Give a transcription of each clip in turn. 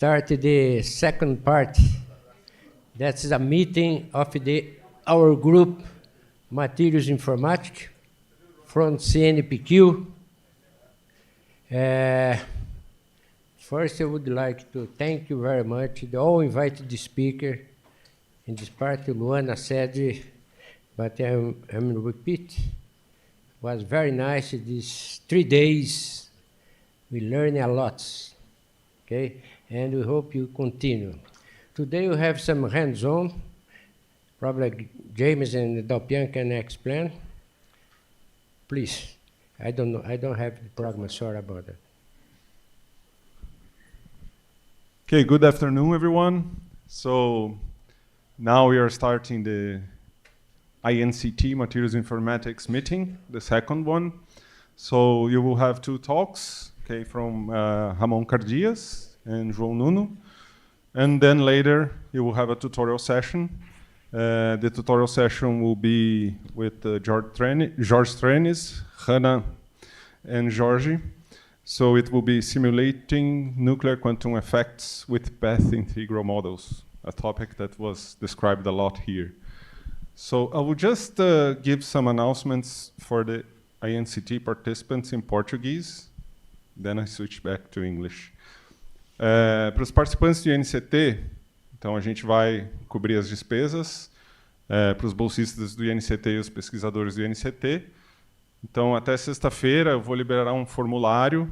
start the second part. That's a meeting of our group, Materials Informatics, from CNPEM. First, I would like to thank you very much, all invited speakers. In this part, Luana said, but I'm repeat. It was very nice these 3 days. We learned a lot, okay? And we hope you continue. Today we have some hands-on. Probably James and Dalpian can explain. Please. I don't know. I don't have the program. Sorry about that. Okay, good afternoon, everyone. So now we are starting the INCT Materials Informatics meeting, the second one. So you will have 2 talks, okay, from Ramon Cardias and João Nuno. And then later you will have a tutorial session. The tutorial session will be with Jorge Trenes, Hannah, and Jorge. So it will be simulating nuclear quantum effects with path integral models, a topic that was described a lot here. So I will just give some announcements for the INCT participants in Portuguese. Then I switch back to English. Para os participantes do INCT, então a gente vai cobrir as despesas para os bolsistas do INCT e os pesquisadores do INCT. Então, até sexta-feira, eu vou liberar um formulário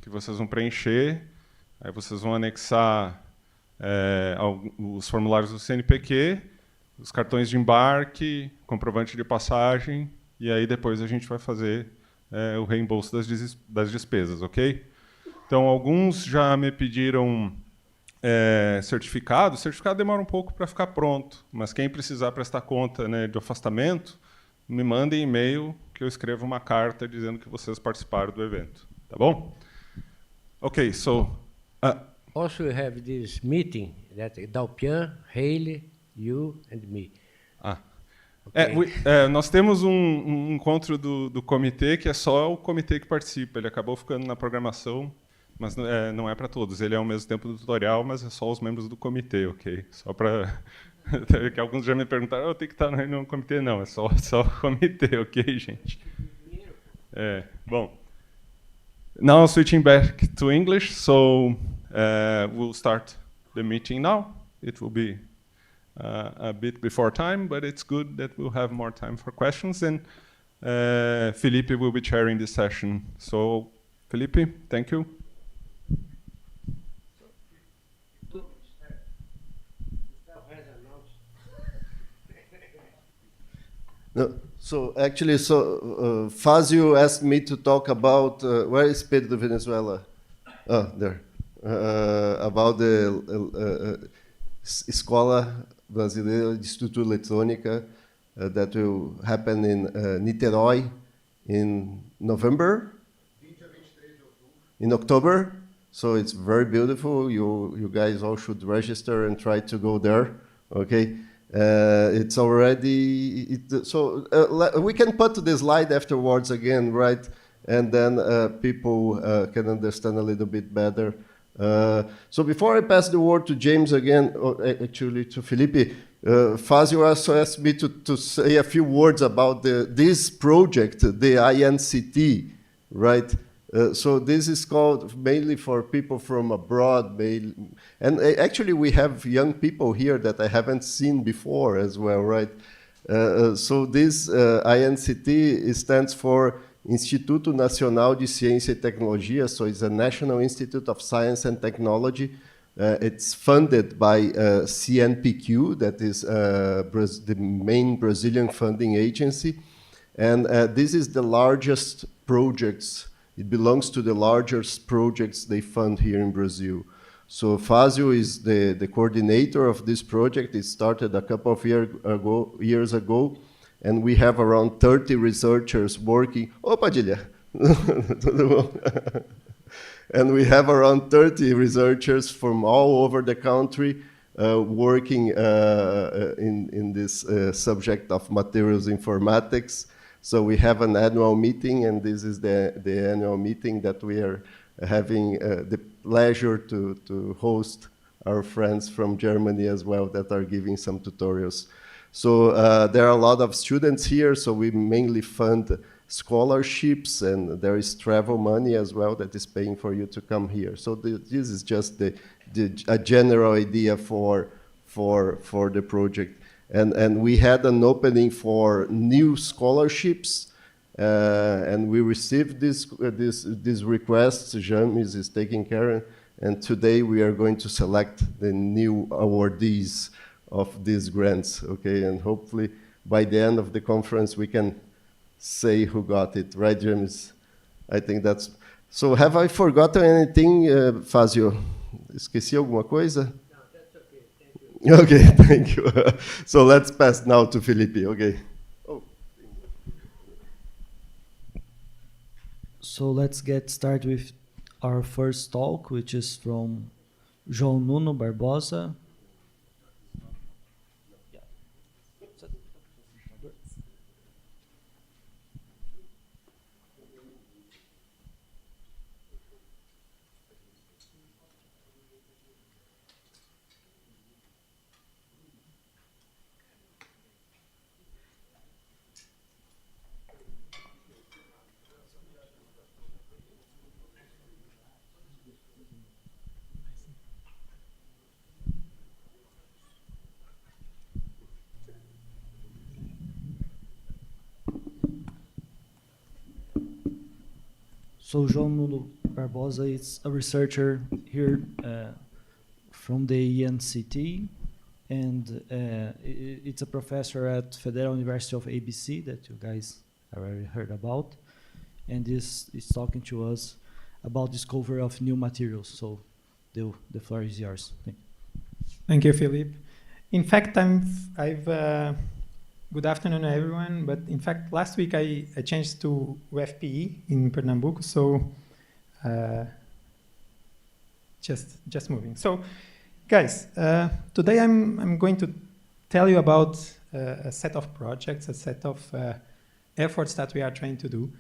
que vocês vão preencher. Aí vocês vão anexar os formulários do CNPq, os cartões de embarque, comprovante de passagem, e aí depois a gente vai fazer o reembolso das despesas, ok? Então, alguns já me pediram certificado. O certificado demora um pouco para ficar pronto, mas quem precisar prestar conta, né, de afastamento, me mandem e-mail que eu escrevo uma carta dizendo que vocês participaram do evento. Tá bom? Ok, so... Also, we have this meeting that Dalpian, Haley, you and me. Okay. Nós temos um encontro do comitê que é só o comitê que participa. Ele acabou ficando na programação, mas não é para todos. Ele é ao mesmo tempo do tutorial, mas é só os membros do comitê, ok? Só para... que alguns já me perguntaram, eu tenho que estar no comitê. Não, é só o comitê, ok, gente? Bom. Now switching back to English, so we'll start the meeting now. It will be a bit before time, but it's good that we'll have more time for questions. And Felipe will be chairing this session. So, Felipe, thank you. No, so actually, Fazio asked me to talk about where is Pedro de Venezuela? Oh, there. About the Escola Brasileira de Estrutura Eletrônica that will happen in Niterói in November. In October. So it's very beautiful. You guys all should register and try to go there. Okay. It's already, we can put the slide afterwards again, right? And then people can understand a little bit better. So before I pass the word to James again, or actually to Felipe, Fazio also asked me to say a few words about this project, the INCT, right? So this is called mainly for people from abroad, and actually we have young people here that I haven't seen before as well, right? So this INCT stands for Instituto Nacional de Ciência e Tecnologia, so it's a National Institute of Science and Technology. It's funded by CNPEM, that is the main Brazilian funding agency, and this is the largest projects. It belongs to the largest projects they fund here in Brazil. So Fazio is the coordinator of this project. It started a couple of years ago, and we have around 30 researchers working. Oh, Padilha! And we have around 30 researchers from all over the country working in this subject of materials informatics. So we have an annual meeting, and this is the annual meeting that we are having. pleasure to host our friends from Germany as well that are giving some tutorials. So there are a lot of students here, so we mainly fund scholarships, and there is travel money as well that is paying for you to come here. So this is just a general idea for the project. And we had an opening for new scholarships, and we received these requests. James is taking care, and today we are going to select the new awardees of these grants, okay? And hopefully by the end of the conference we can say who got it, right, James? I think that's... So have I forgotten anything, Fazio? Esqueci alguma coisa? No, that's okay. Thank you. Okay, thank you. So let's pass now to Felipe, okay? Oh. So let's get started with our first talk, which is from João Nuno Barbosa. So João Nuno Barbosa is a researcher here from the INCT, and it's a professor at Federal University of ABC that you guys already heard about, and is talking to us about discovery of new materials. So the floor is yours. Thank you, Philippe. In fact, good afternoon, everyone. But in fact, last week I changed to UFPE in Pernambuco, so just moving. So, guys, today I'm going to tell you about a set of projects, a set of efforts that we are trying to do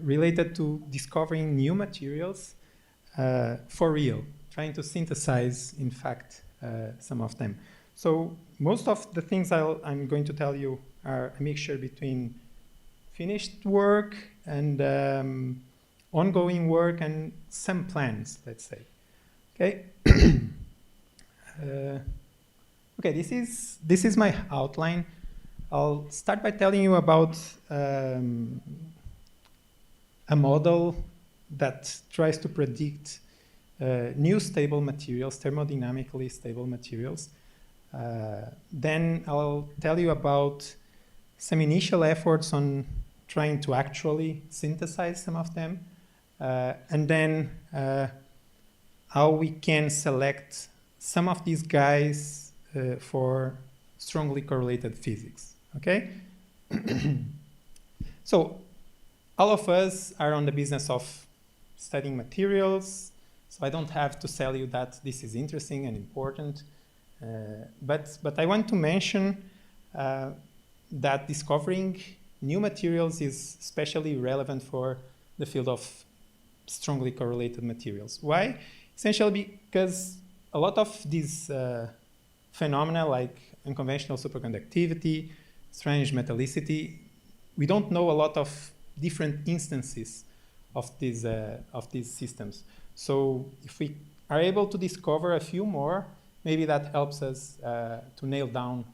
related to discovering new materials for real, trying to synthesize, in fact, some of them. So most of the things I'm going to tell you are a mixture between finished work and ongoing work and some plans, let's say. Okay. Okay. This is my outline. I'll start by telling you about a model that tries to predict new stable materials, thermodynamically stable materials. Then I'll tell you about some initial efforts on trying to actually synthesize some of them, and then how we can select some of these guys for strongly correlated physics, okay? So all of us are on the business of studying materials, so I don't have to tell you that this is interesting and important. But I want to mention that discovering new materials is especially relevant for the field of strongly correlated materials. Why? Essentially because a lot of these phenomena like unconventional superconductivity, strange metallicity, we don't know a lot of different instances of these systems. So if we are able to discover a few more, maybe that helps us to nail down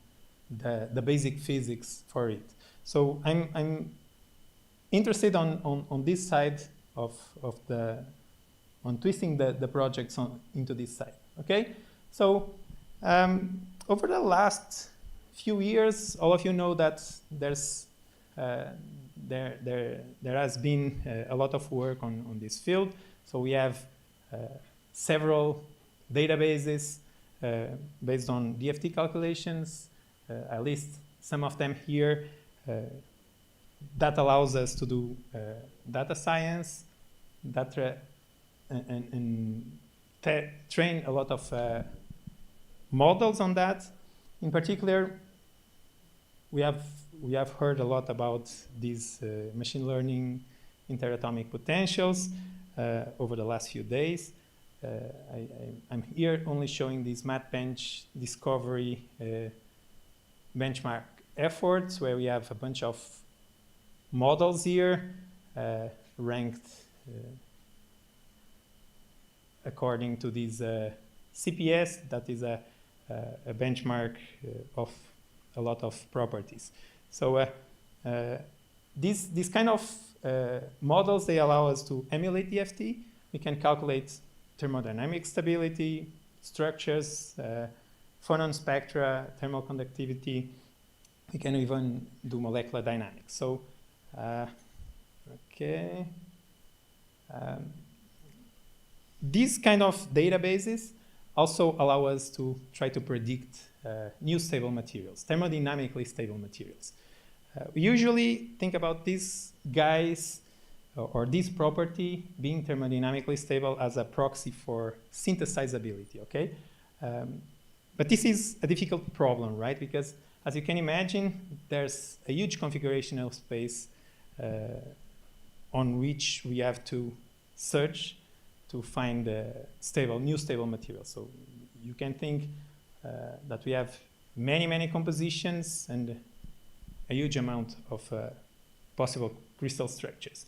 the basic physics for it. So I'm interested on this side of on twisting the projects into this side. Okay. So over the last few years, all of you know that there has been a lot of work on this field. So we have several databases based on DFT calculations. I list some of them here. That allows us to do data science, and train a lot of models on that. In particular, we have heard a lot about these machine learning interatomic potentials over the last few days. I'm here only showing these MathBench discovery benchmark efforts where we have a bunch of models here ranked according to this CPS, that is a benchmark of a lot of properties. So these kind of models, they allow us to emulate DFT. We can calculate thermodynamic stability, structures, phonon spectra, thermal conductivity. We can even do molecular dynamics. So, okay. These kind of databases also allow us to try to predict new stable materials, thermodynamically stable materials. We usually think about these guys or this property being thermodynamically stable as a proxy for synthesizability, okay? But this is a difficult problem, right? Because as you can imagine, there's a huge configurational space on which we have to search to find new stable materials. So you can think that we have many compositions and a huge amount of possible crystal structures.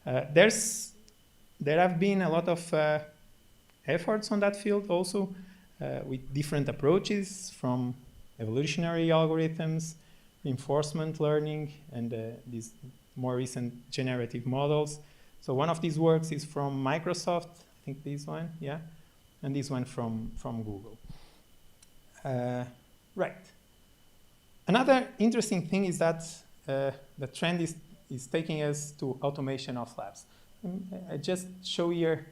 There have been a lot of efforts on that field also with different approaches, from evolutionary algorithms, reinforcement learning, and these more recent generative models. So one of these works is from Microsoft, I think this one, yeah, and this one from Google. Right. Another interesting thing is that the trend is taking us to automation of labs. I just show here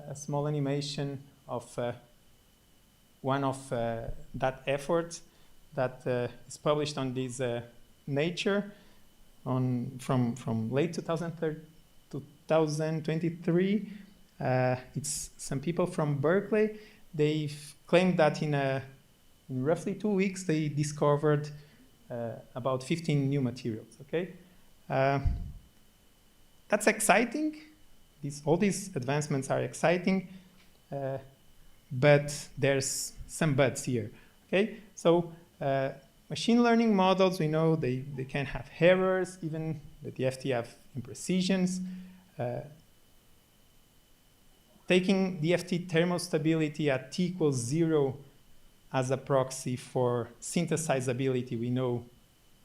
a small animation of one of that effort that is published on this Nature from late 2023. It's some people from Berkeley. They've claimed that in roughly 2 weeks they discovered about 15 new materials. Okay, that's exciting. All these advancements are exciting, but there's some buts here. Okay, so machine learning models, we know they can have errors, even the DFT have imprecisions. Taking DFT thermostability at T equals 0 as a proxy for synthesizability, we know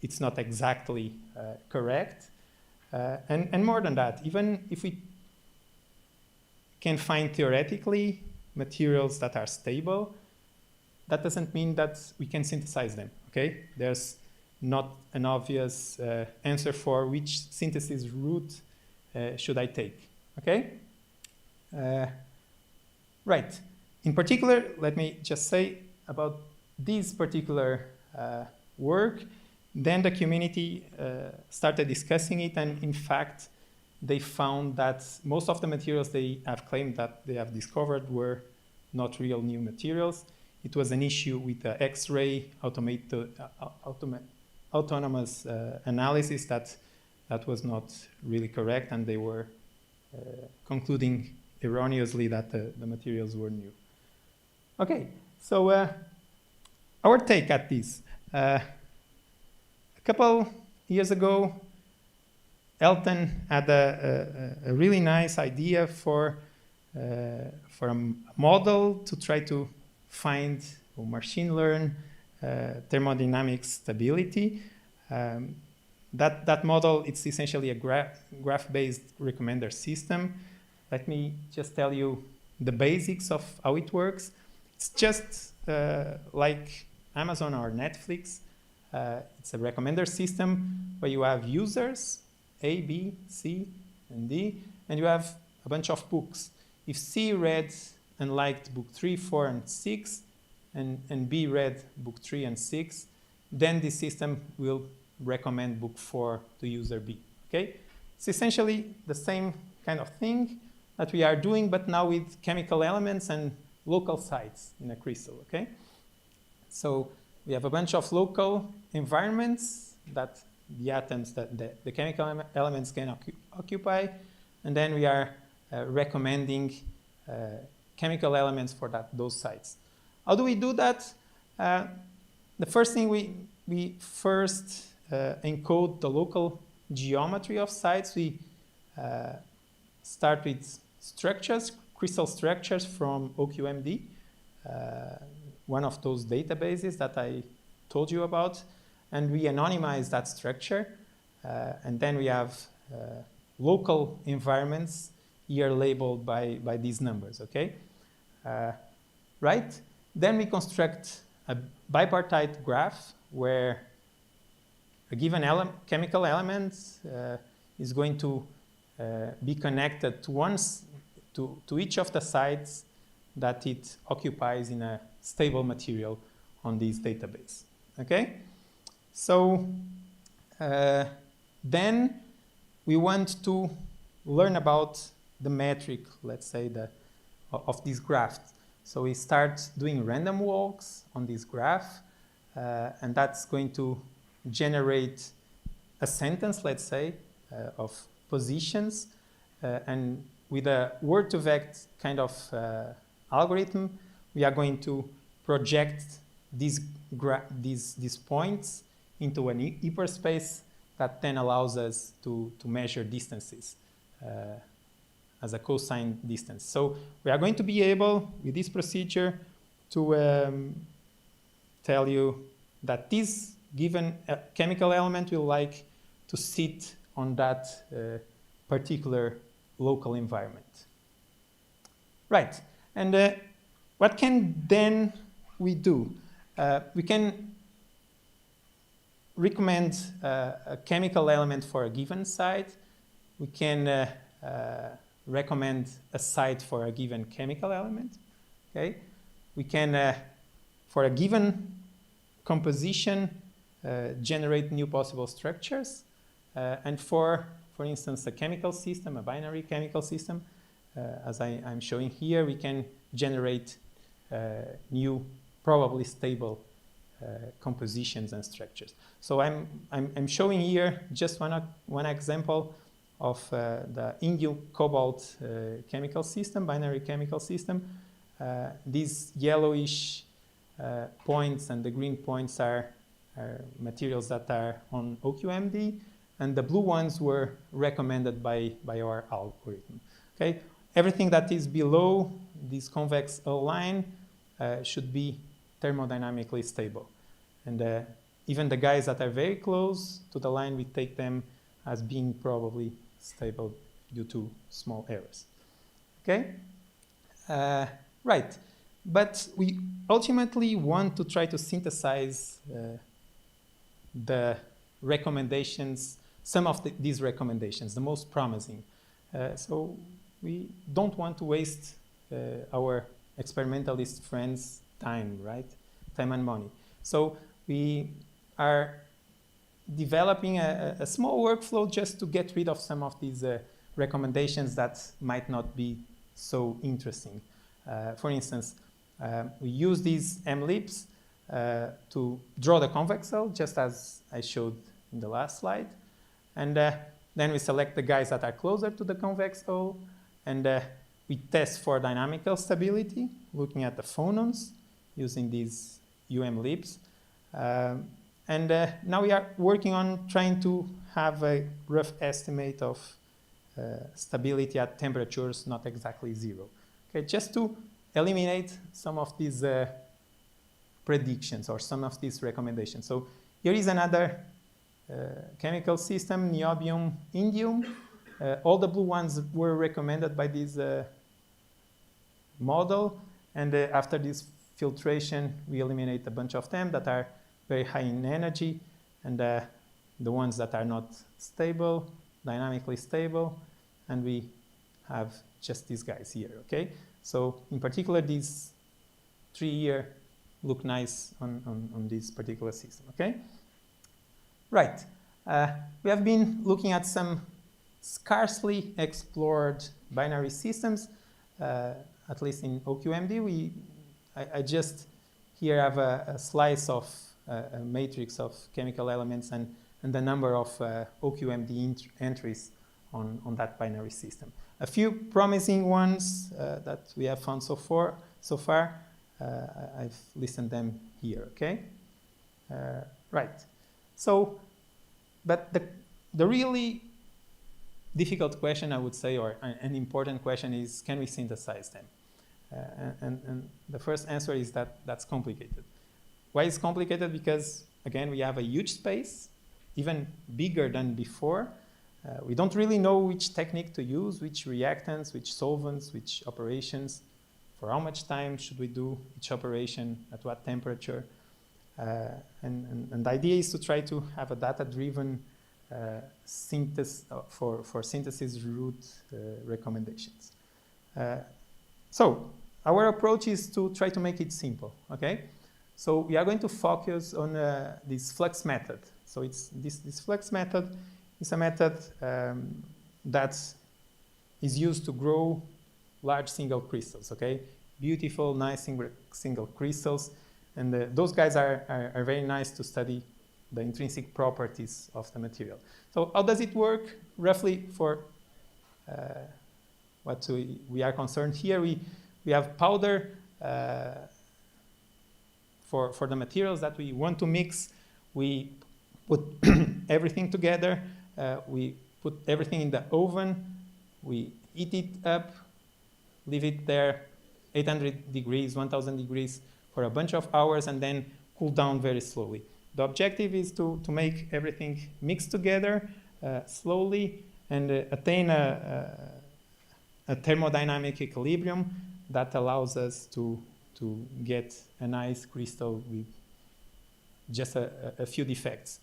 it's not exactly correct. And more than that, even if we can find theoretically materials that are stable, that doesn't mean that we can synthesize them, okay? There's not an obvious answer for which synthesis route should I take, okay? Right. In particular, let me just say about this particular work, then the community started discussing it, and in fact, they found that most of the materials they have claimed that they have discovered were not real new materials. It was an issue with the X-ray autonomous analysis that was not really correct, and they were concluding erroneously that the materials were new. Okay, so our take at this. A couple years ago, Elton had a really nice idea for a model to try to find or machine learn thermodynamic stability. That model, it's essentially a graph-based recommender system. Let me just tell you the basics of how it works. It's just like Amazon or Netflix. It's a recommender system where you have users, A, B, C, and D, and you have a bunch of books. If C read and liked book 3, 4, and 6, and B read book 3 and 6, then the system will recommend book 4 to user B, okay? It's essentially the same kind of thing that we are doing, but now with chemical elements and local sites in a crystal, okay? So we have a bunch of local environments that the atoms, that the chemical elements can occupy, and then we are recommending chemical elements for those sites. How do we do that? The first thing we first encode the local geometry of sites. We start with structures, crystal structures from OQMD, one of those databases that I told you about, and we anonymize that structure, and then we have local environments here labeled by these numbers, okay? Right? Then we construct a bipartite graph where a given chemical element is going to be connected to each of the sites that it occupies in a stable material on this database, okay? So then we want to learn about the metric, let's say, of this graph. So we start doing random walks on this graph, and that's going to generate a sentence, let's say, of positions, and with a word-to-vect kind of algorithm, we are going to project these points into an hyperspace that then allows us to measure distances as a cosine distance. So we are going to be able, with this procedure, to tell you that this given chemical element will like to sit on that particular local environment. Right, and what can then we do? We can recommend a chemical element for a given site. We can recommend a site for a given chemical element. Okay, we can, for a given composition, generate new possible structures, and for instance, a chemical system, a binary chemical system, as I'm showing here, we can generate new, probably stable compositions and structures. So I'm showing here just one example of the indium cobalt chemical system, binary chemical system. These yellowish points and the green points are materials that are on OQMD, and the blue ones were recommended by our algorithm. Okay, everything that is below this convex line should be thermodynamically stable, and even the guys that are very close to the line, we take them as being probably stable due to small errors. Okay, right, but we ultimately want to try to synthesize the recommendations, some of these recommendations, the most promising. So we don't want to waste our experimentalist friends' time, right? Time and money. So we are developing a small workflow just to get rid of some of these recommendations that might not be so interesting. For instance, we use these MLIPs to draw the convex cell, just as I showed in the last slide. And then we select the guys that are closer to the convex hull, and we test for dynamical stability, looking at the phonons using these UMLIPs. And now we are working on trying to have a rough estimate of stability at temperatures not exactly zero. Okay, just to eliminate some of these predictions or some of these recommendations. So here is another chemical system, niobium, indium. All the blue ones were recommended by this model, and after this filtration, we eliminate a bunch of them that are very high in energy, and the ones that are not stable, dynamically stable, and we have just these guys here, okay? So in particular, these 3 here look nice on this particular system, okay? Right, we have been looking at some scarcely explored binary systems, at least in OQMD. I just here have a slice of a matrix of chemical elements and the number of OQMD entries on that binary system. a few promising ones that we have found so far. I've listed them here, okay? Right. So, but the really difficult question, I would say, or an important question is, can we synthesize them? And the first answer is that that's complicated. Why is complicated? Because, again, we have a huge space, even bigger than before. We don't really know which technique to use, which reactants, which solvents, which operations, for how much time should we do each operation, at what temperature. And the idea is to try to have a data-driven synthesis for synthesis route recommendations. So our approach is to try to make it simple, okay? So we are going to focus on this flux method. So it's this flux method is a method that is used to grow large single crystals, okay? Beautiful, nice single crystals. And those guys are very nice to study the intrinsic properties of the material. So how does it work? Roughly for what we are concerned here, we have powder for the materials that we want to mix. We put everything together. We put everything in the oven. We heat it up, leave it there 800 degrees, 1000 degrees for a bunch of hours, and then cool down very slowly. The objective is to make everything mix together slowly and attain a thermodynamic equilibrium that allows us to get a nice crystal with just a few defects.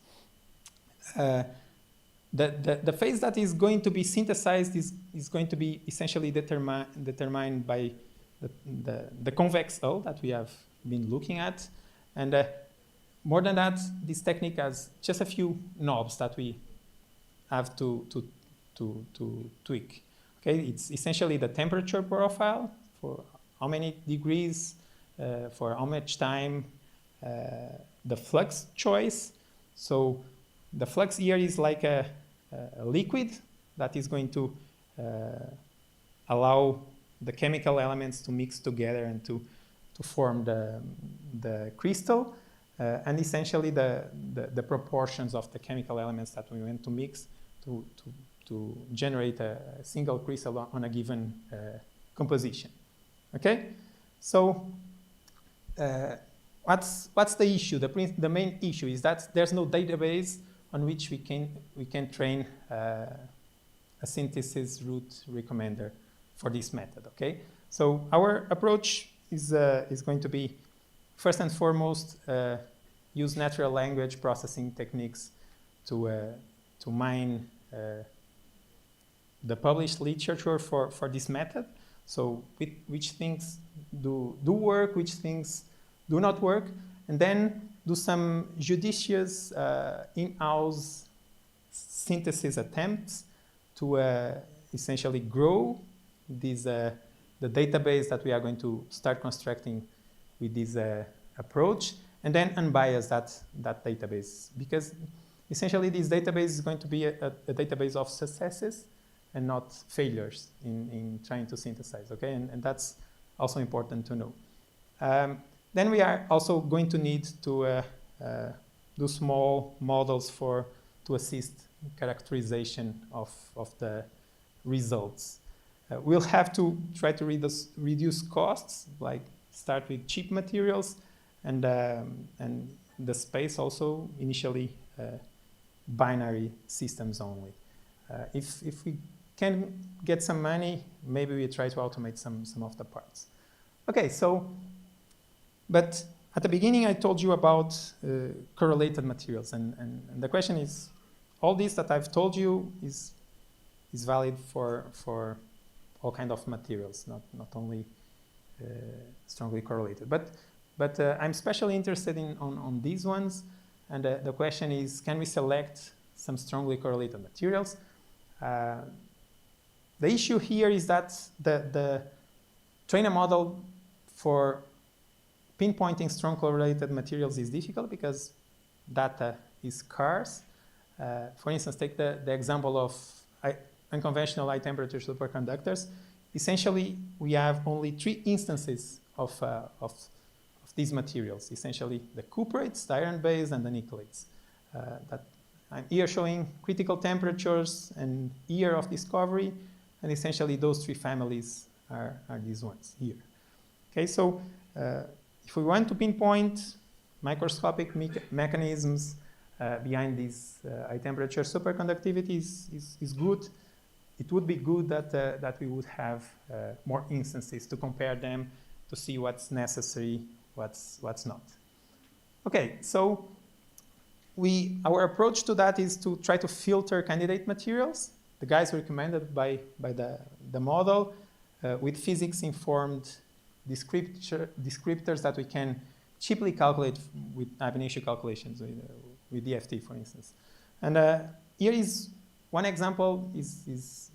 The phase that is going to be synthesized is going to be essentially determined by the convex hull that we have been looking at. And more than that, this technique has just a few knobs that we have to tweak. Okay, it's essentially the temperature profile, for how many degrees, for how much time, the flux choice. So the flux here is like a liquid that is going to allow the chemical elements to mix together and to form the crystal, and essentially the proportions of the chemical elements that we want to mix to generate a single crystal on a given composition. Okay, so what's the issue? The main issue is that there's no database on which we can train a synthesis route recommender for this method. Okay, so our approach is going to be, first and foremost, use natural language processing techniques to mine the published literature for this method. So which things do work, which things do not work, and then do some judicious in-house synthesis attempts to essentially grow this the database that we are going to start constructing with this approach, and then unbias that database, because essentially this database is going to be a database of successes and not failures in trying to synthesize, okay? And that's also important to know. Then we are also going to need to do small models to assist characterization of the results. We'll have to try to reduce costs, like start with cheap materials, and the space also initially binary systems only. If we can get some money, maybe we try to automate some of the parts. Okay, so, but at the beginning I told you about correlated materials, and the question is, all this that I've told you is valid for all kind of materials, not only strongly correlated. But I'm especially interested on these ones, and the question is, can we select some strongly correlated materials? The issue here is that the train a model for pinpointing strong correlated materials is difficult because data is scarce. For instance, take the example of, unconventional high temperature superconductors, essentially we have only 3 instances of these materials, essentially the cuprates, the iron-based, and the nickelates. That I'm here showing critical temperatures and year of discovery, and essentially those 3 families are these ones here. Okay, so if we want to pinpoint microscopic mechanisms behind these high temperature superconductivity is good. It would be good that we would have more instances to compare them to see what's necessary, what's not. Okay, so our approach to that is to try to filter candidate materials, the guys recommended by the model, with physics-informed descriptors that we can cheaply calculate with ab initio calculations, with DFT, for instance. And here is one example is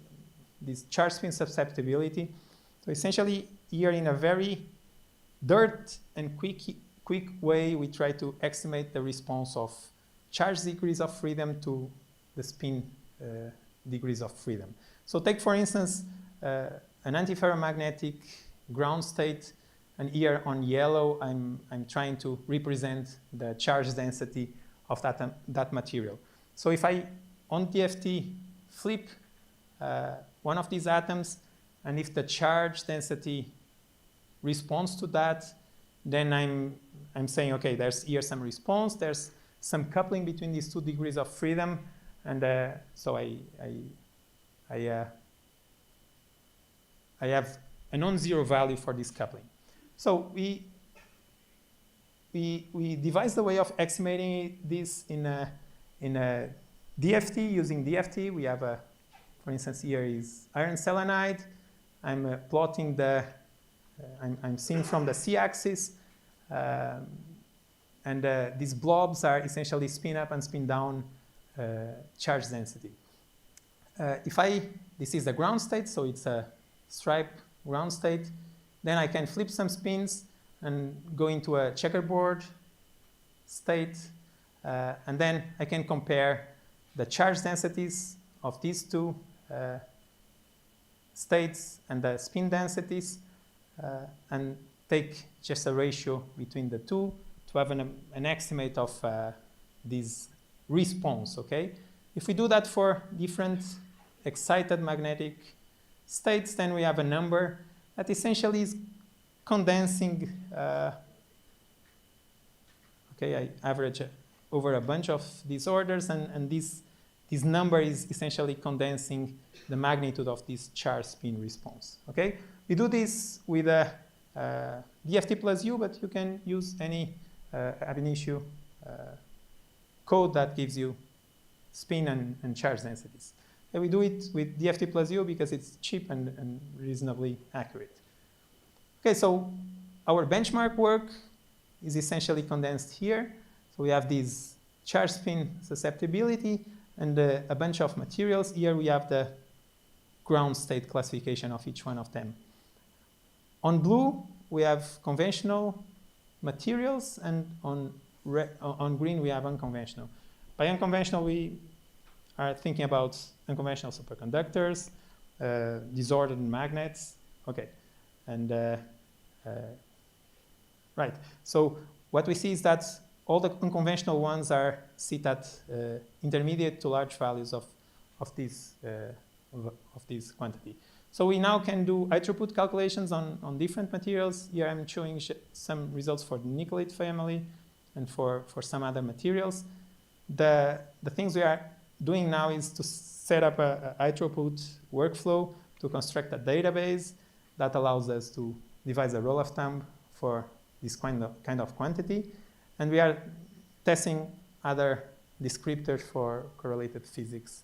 this charge spin susceptibility. So essentially, here in a very dirt and quick way, we try to estimate the response of charge degrees of freedom to the spin degrees of freedom. So take, for instance, an antiferromagnetic ground state, and here on yellow, I'm trying to represent the charge density of that material. So if I, on DFT, flip one of these atoms, and if the charge density responds to that, then I'm saying, okay, there's here some response, there's some coupling between these 2 degrees of freedom, and so I have a non-zero value for this coupling. So we devised a way of estimating this in a DFT, using DFT. We have for instance, here is iron selenide. I'm plotting I'm seeing from the c-axis, and these blobs are essentially spin up and spin down charge density. This is the ground state, so it's a stripe ground state. Then I can flip some spins and go into a checkerboard state, and then I can compare the charge densities of these 2 states and the spin densities, and take just a ratio between the 2 to have an estimate of this response, okay? If we do that for different excited magnetic states, then we have a number that essentially is condensing, okay, I average over a bunch of these orders, and this number is essentially condensing the magnitude of this charge spin response, okay? We do this with a DFT plus U, but you can use any ab initio code that gives you spin and charge densities. And we do it with DFT plus U because it's cheap and reasonably accurate. Okay, so our benchmark work is essentially condensed here. So we have this charge spin susceptibility and a bunch of materials. Here we have the ground state classification of each one of them. On blue, we have conventional materials, and on green, we have unconventional. By unconventional, we are thinking about unconventional superconductors, disordered magnets. Okay, and right. So what we see is that all the unconventional ones are sit at intermediate to large values of this quantity. So we now can do high throughput calculations on different materials. Here I'm showing some results for the nickelate family and for some other materials. The things we are doing now is to set up a high throughput workflow to construct a database that allows us to devise a rule of thumb for this kind of quantity. And we are testing other descriptors for correlated physics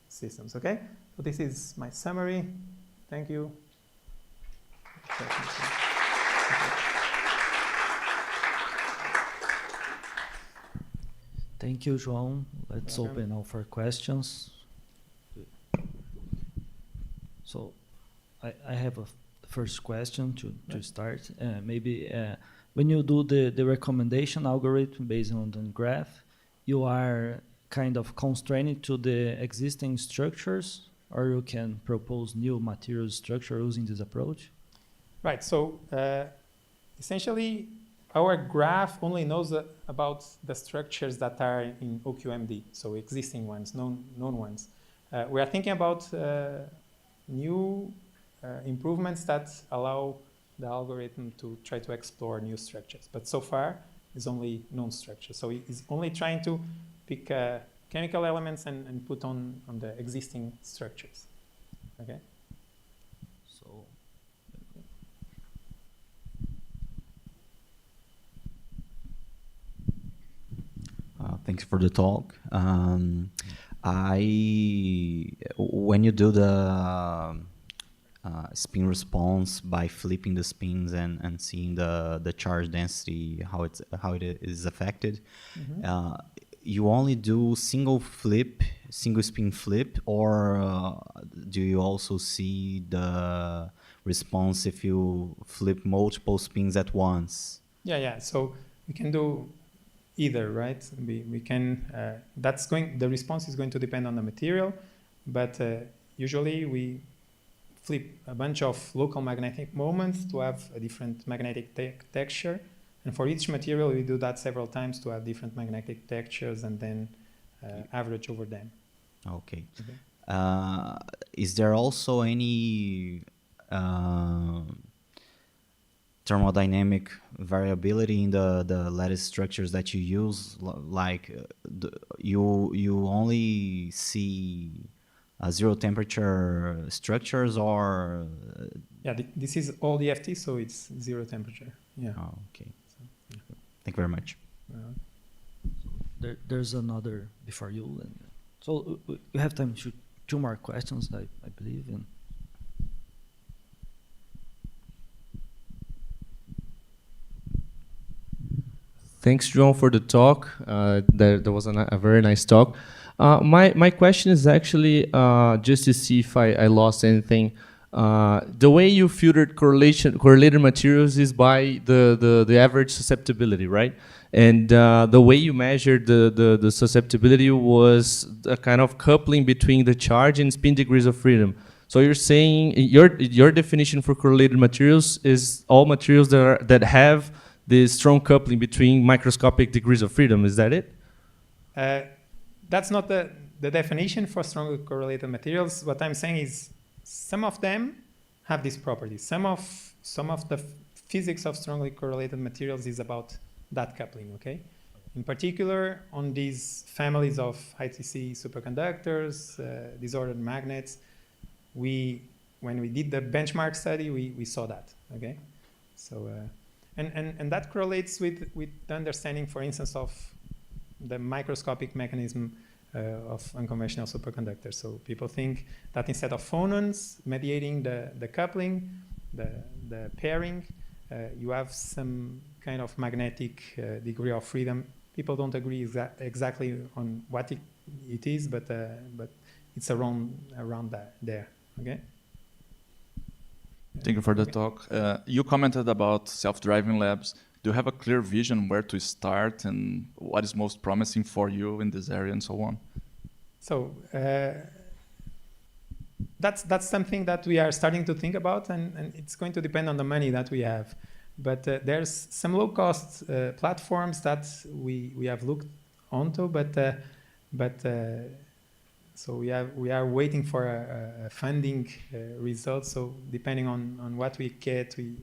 systems, okay? So this is my summary. Thank you. Thank you, João. Let's open now for questions. So I have a first question to start. Maybe when you do the recommendation algorithm based on the graph, you are kind of constrained to the existing structures, or you can propose new material structure using this approach? Right. So essentially, our graph only knows about the structures that are in OQMD, so existing ones, known ones. We are thinking about new improvements that allow the algorithm to try to explore new structures. But so far, it's only known structures. So it's only trying to pick chemical elements and put on the existing structures. Okay. So thanks for the talk. When you do the spin response by flipping the spins and seeing the charge density, how it is affected, you only do single spin flip, or do you also see the response if you flip multiple spins at once? Yeah. So we can do either, right? We can. The response is going to depend on the material, but usually we flip a bunch of local magnetic moments to have a different magnetic texture. And for each material, we do that several times to have different magnetic textures and then average over them. Okay. Is there also any thermodynamic variability in the lattice structures that you use? Like you only see zero temperature structures, or this is all EFT, so it's zero temperature. Yeah. Oh, okay. So, yeah. Thank you very much. there's another before you. So we have time to two more questions, I believe. And thanks, João, for the talk. That was a very nice talk. My question is actually just to see if I lost anything. The way you filtered correlated materials is by the average susceptibility, right? And the way you measured the susceptibility was a kind of coupling between the charge and spin degrees of freedom. So you're saying your definition for correlated materials is all materials that have the strong coupling between microscopic degrees of freedom. Is that it? That's not the definition for strongly correlated materials. What I'm saying is some of them have these properties. Some of the physics of strongly correlated materials is about that coupling, okay? In particular, on these families of ITC superconductors, disordered magnets, when we did the benchmark study, we saw that, okay? So, and that correlates with the understanding, for instance, of the microscopic mechanism of unconventional superconductors. So people think that instead of phonons mediating the coupling, the pairing, you have some kind of magnetic degree of freedom. People don't agree exactly on what it is, but it's around that there. Okay. Thank you for the talk. You commented about self-driving labs. Do you have a clear vision where to start and what is most promising for you in this area and so on? So that's something that we are starting to think about, and it's going to depend on the money that we have. But there's some low-cost platforms that we have looked onto, so we are waiting for a funding result. So depending on what we get, we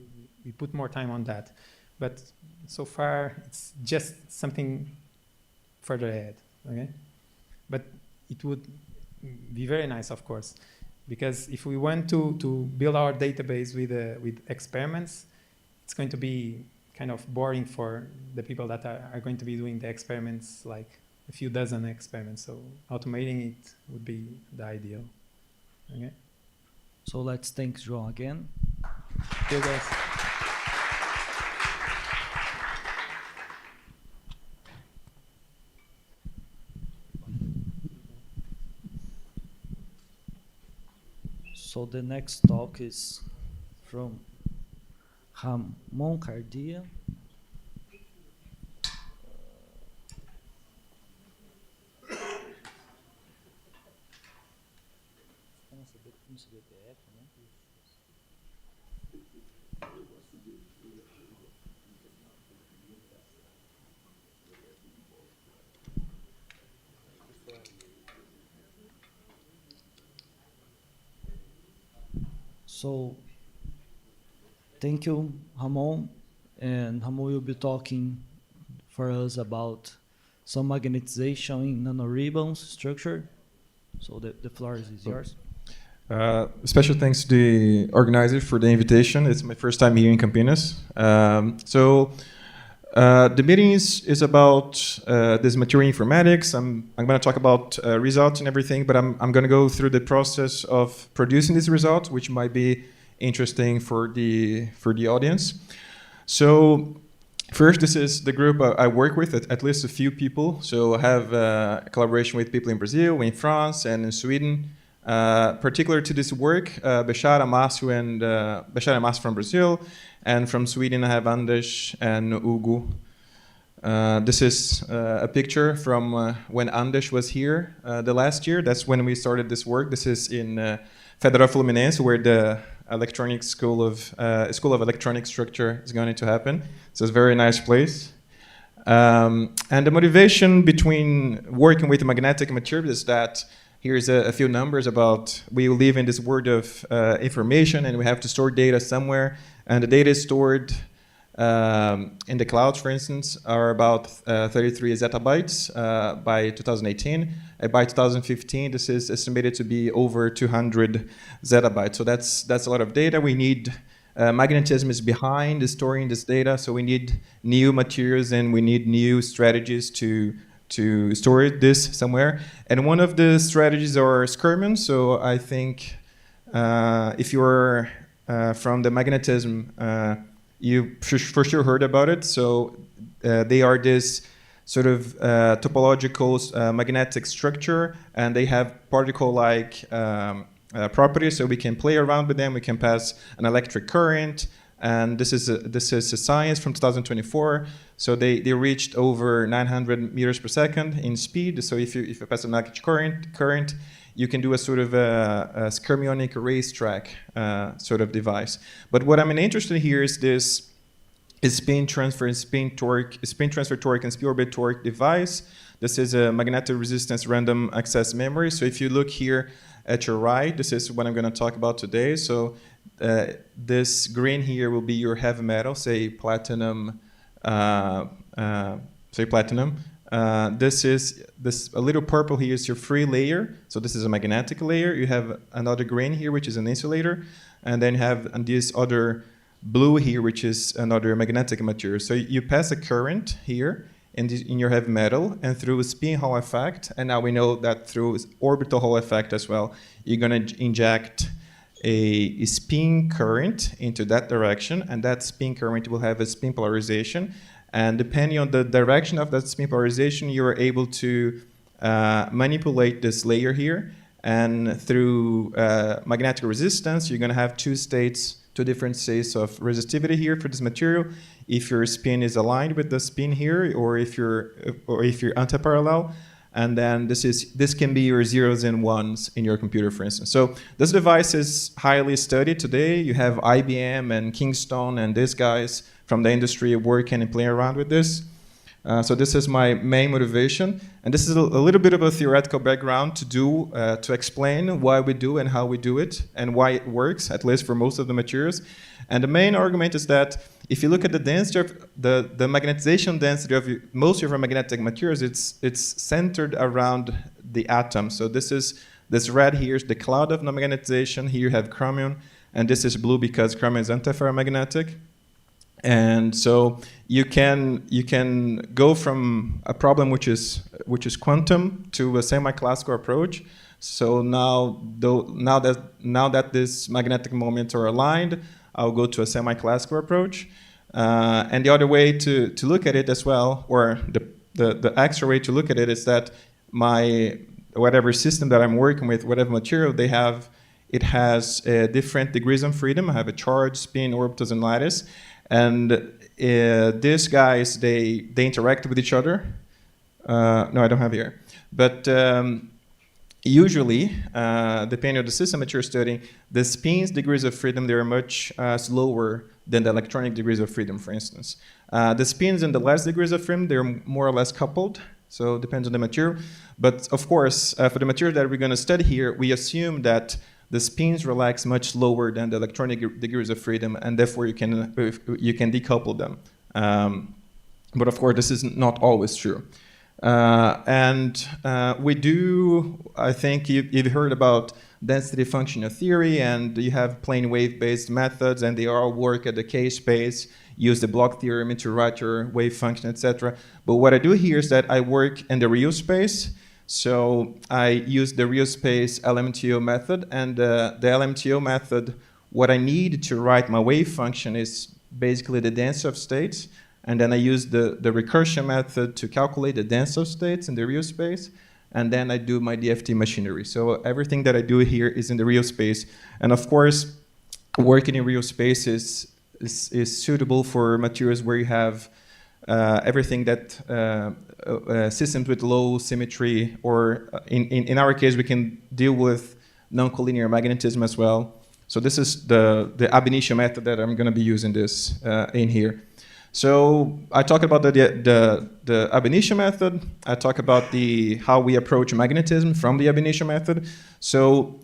put more time on that. But so far, it's just something further ahead, okay? But it would be very nice, of course, because if we want to build our database with experiments, it's going to be kind of boring for the people that are going to be doing the experiments, like a few dozen experiments. So automating it would be the ideal, okay? so let's thank João again. Thank you, guys. So the next talk is from Ramon Cardia. So, thank you, Ramon. And Ramon will be talking for us about some magnetization in nanoribbons structure. So the floor is yours. Special thanks to the organizer for the invitation. It's my first time here in Campinas. The meeting is about this material informatics. I'm going to talk about results and everything, but I'm going to go through the process of producing these results, which might be interesting for the audience. So first, this is the group I work with, at least a few people. So I have a collaboration with people in Brazil, in France, and in Sweden. Particular to this work, Bechara, Márcio, and Bechara and Márcio from Brazil, and from Sweden I have Anders and Hugo. This is a picture from when Anders was here the last year. That's when we started this work. This is in Federal Fluminense, where the Electronics School of Electronic Structure is going to happen. So it's a very nice place. And the motivation between working with magnetic materials is that here's a few numbers about we live in this world of information and we have to store data somewhere. And the data is stored in the clouds, for instance, are about 33 zettabytes by 2018. By 2015, this is estimated to be over 200 zettabytes. So that's a lot of data. We need magnetism is behind storing this data, so we need new materials and we need new strategies to store this somewhere. And one of the strategies are skirmions. So I think if you're from the magnetism, you for sure heard about it. So they are this sort of topological magnetic structure, and they have particle-like properties. So we can play around with them. We can pass an electric current. And this is a science from 2024. So they reached over 900 meters per second in speed. So if you pass an electric current, you can do a sort of a skyrmionic racetrack sort of device. But what I'm interested in here is this spin transfer torque, and spin orbit torque device. This is a magnetic resistance random access memory. So if you look here at your right, this is what I'm going to talk about today. So this green here will be your heavy metal, say platinum. This a little purple here is your free layer. So this is a magnetic layer. You have another green here, which is an insulator, and then you have this other blue here, which is another magnetic material. So you pass a current here in your heavy metal, and through a spin Hall effect, and now we know that through orbital Hall effect as well, you're going to inject a spin current into that direction, and that spin current will have a spin polarization. And depending on the direction of that spin polarization, you are able to manipulate this layer here. And through magnetic resistance, you're going to have two different states of resistivity here for this material. If your spin is aligned with the spin here, or if you're antiparallel. And then this can be your zeros and ones in your computer, for instance. So this device is highly studied today. You have IBM and Kingston and these guys from the industry working and playing around with this. So this is my main motivation. And this is a little bit of a theoretical background to explain why we do and how we do it and why it works, at least for most of the materials. And the main argument is that if you look at the density of the magnetization density of most of your magnetic materials, it's centered around the atom. So this red here is the cloud of non-magnetization. Here you have chromium, and this is blue because chromium is antiferromagnetic. And so you can go from a problem which is quantum to a semi-classical approach. So now that these magnetic moments are aligned, I'll go to a semi-classical approach. And the other way to look at it as well, or the extra way to look at it, is that whatever system that I'm working with, whatever material it has different degrees of freedom. I have a charge, spin, orbitals, and lattice. And these guys, they interact with each other. No, I don't have here. But usually, depending on the system that you're studying, the spin's degrees of freedom, they're much slower than the electronic degrees of freedom, for instance. The spins and the lattice degrees of freedom, they're more or less coupled. So it depends on the material. But of course, for the material that we're going to study here, we assume that the spins relax much lower than the electronic degrees of freedom, and therefore you can decouple them. But of course, this is not always true. We do, I think you've heard about density functional theory, and you have plane wave-based methods, and they all work at the K-space, use the block theorem to write your wave function, etc. But what I do here is that I work in the real space. So I use the real space LMTO method, and the LMTO method, what I need to write my wave function is basically the density of states, and then I use the recursion method to calculate the density of states in the real space, and then I do my DFT machinery. So everything that I do here is in the real space. And of course, working in real space is suitable for materials where you have everything that systems with low symmetry, or in our case, we can deal with non-collinear magnetism as well. So this is the ab initio method that I'm going to be using this in here. So I talk about the ab initio method. I talk about how we approach magnetism from the ab initio method. So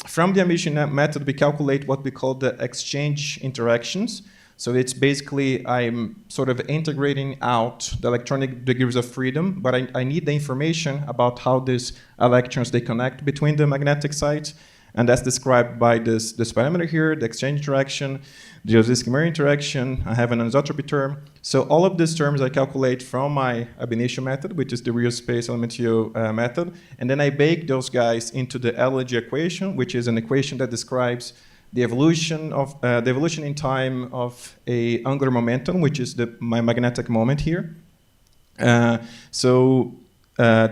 from the ab initio method, we calculate what we call the exchange interactions. So it's basically, I'm sort of integrating out the electronic degrees of freedom, but I need the information about how these electrons, they connect between the magnetic sites. And that's described by this parameter here, the exchange interaction, the Jodzelski-Murray interaction. I have an anisotropy term. So all of these terms I calculate from my ab initio method, which is the real space LMTO method. And then I bake those guys into the LG equation, which is an equation that describes the evolution in time of a angular momentum, which is my magnetic moment here.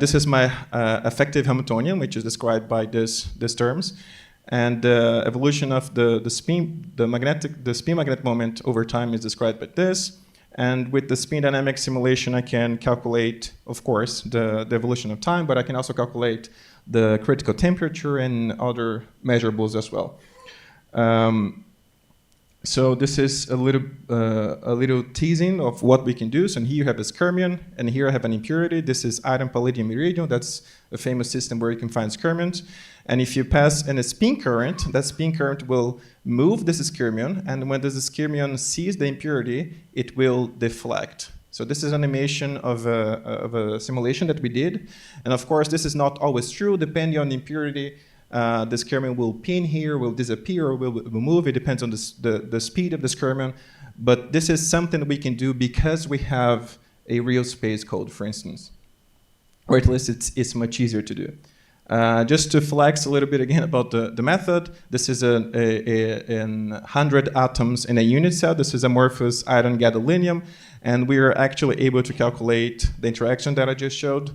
This is my effective Hamiltonian, which is described by these terms, and the evolution of the spin magnetic moment over time is described by this. And with the spin dynamic simulation, I can calculate, of course, the evolution of time, but I can also calculate the critical temperature and other measurables as well. So this is a little teasing of what we can do. So here you have this skyrmion, and here I have an impurity. This is iron, palladium, iridium. That's a famous system where you can find skyrmions. And if you pass in a spin current, that spin current will move this skyrmion, and when this skyrmion sees the impurity, it will deflect. So this is an animation of a simulation that we did. And of course, this is not always true, depending on the impurity. The skyrmion will pin here, will disappear, or will move. It depends on the speed of the skyrmion. But this is something that we can do because we have a real space code, for instance. Or at least it's much easier to do. Just to flex a little bit again about the method, this is 100 atoms in a unit cell. This is amorphous iron gadolinium. And we are actually able to calculate the interaction that I just showed.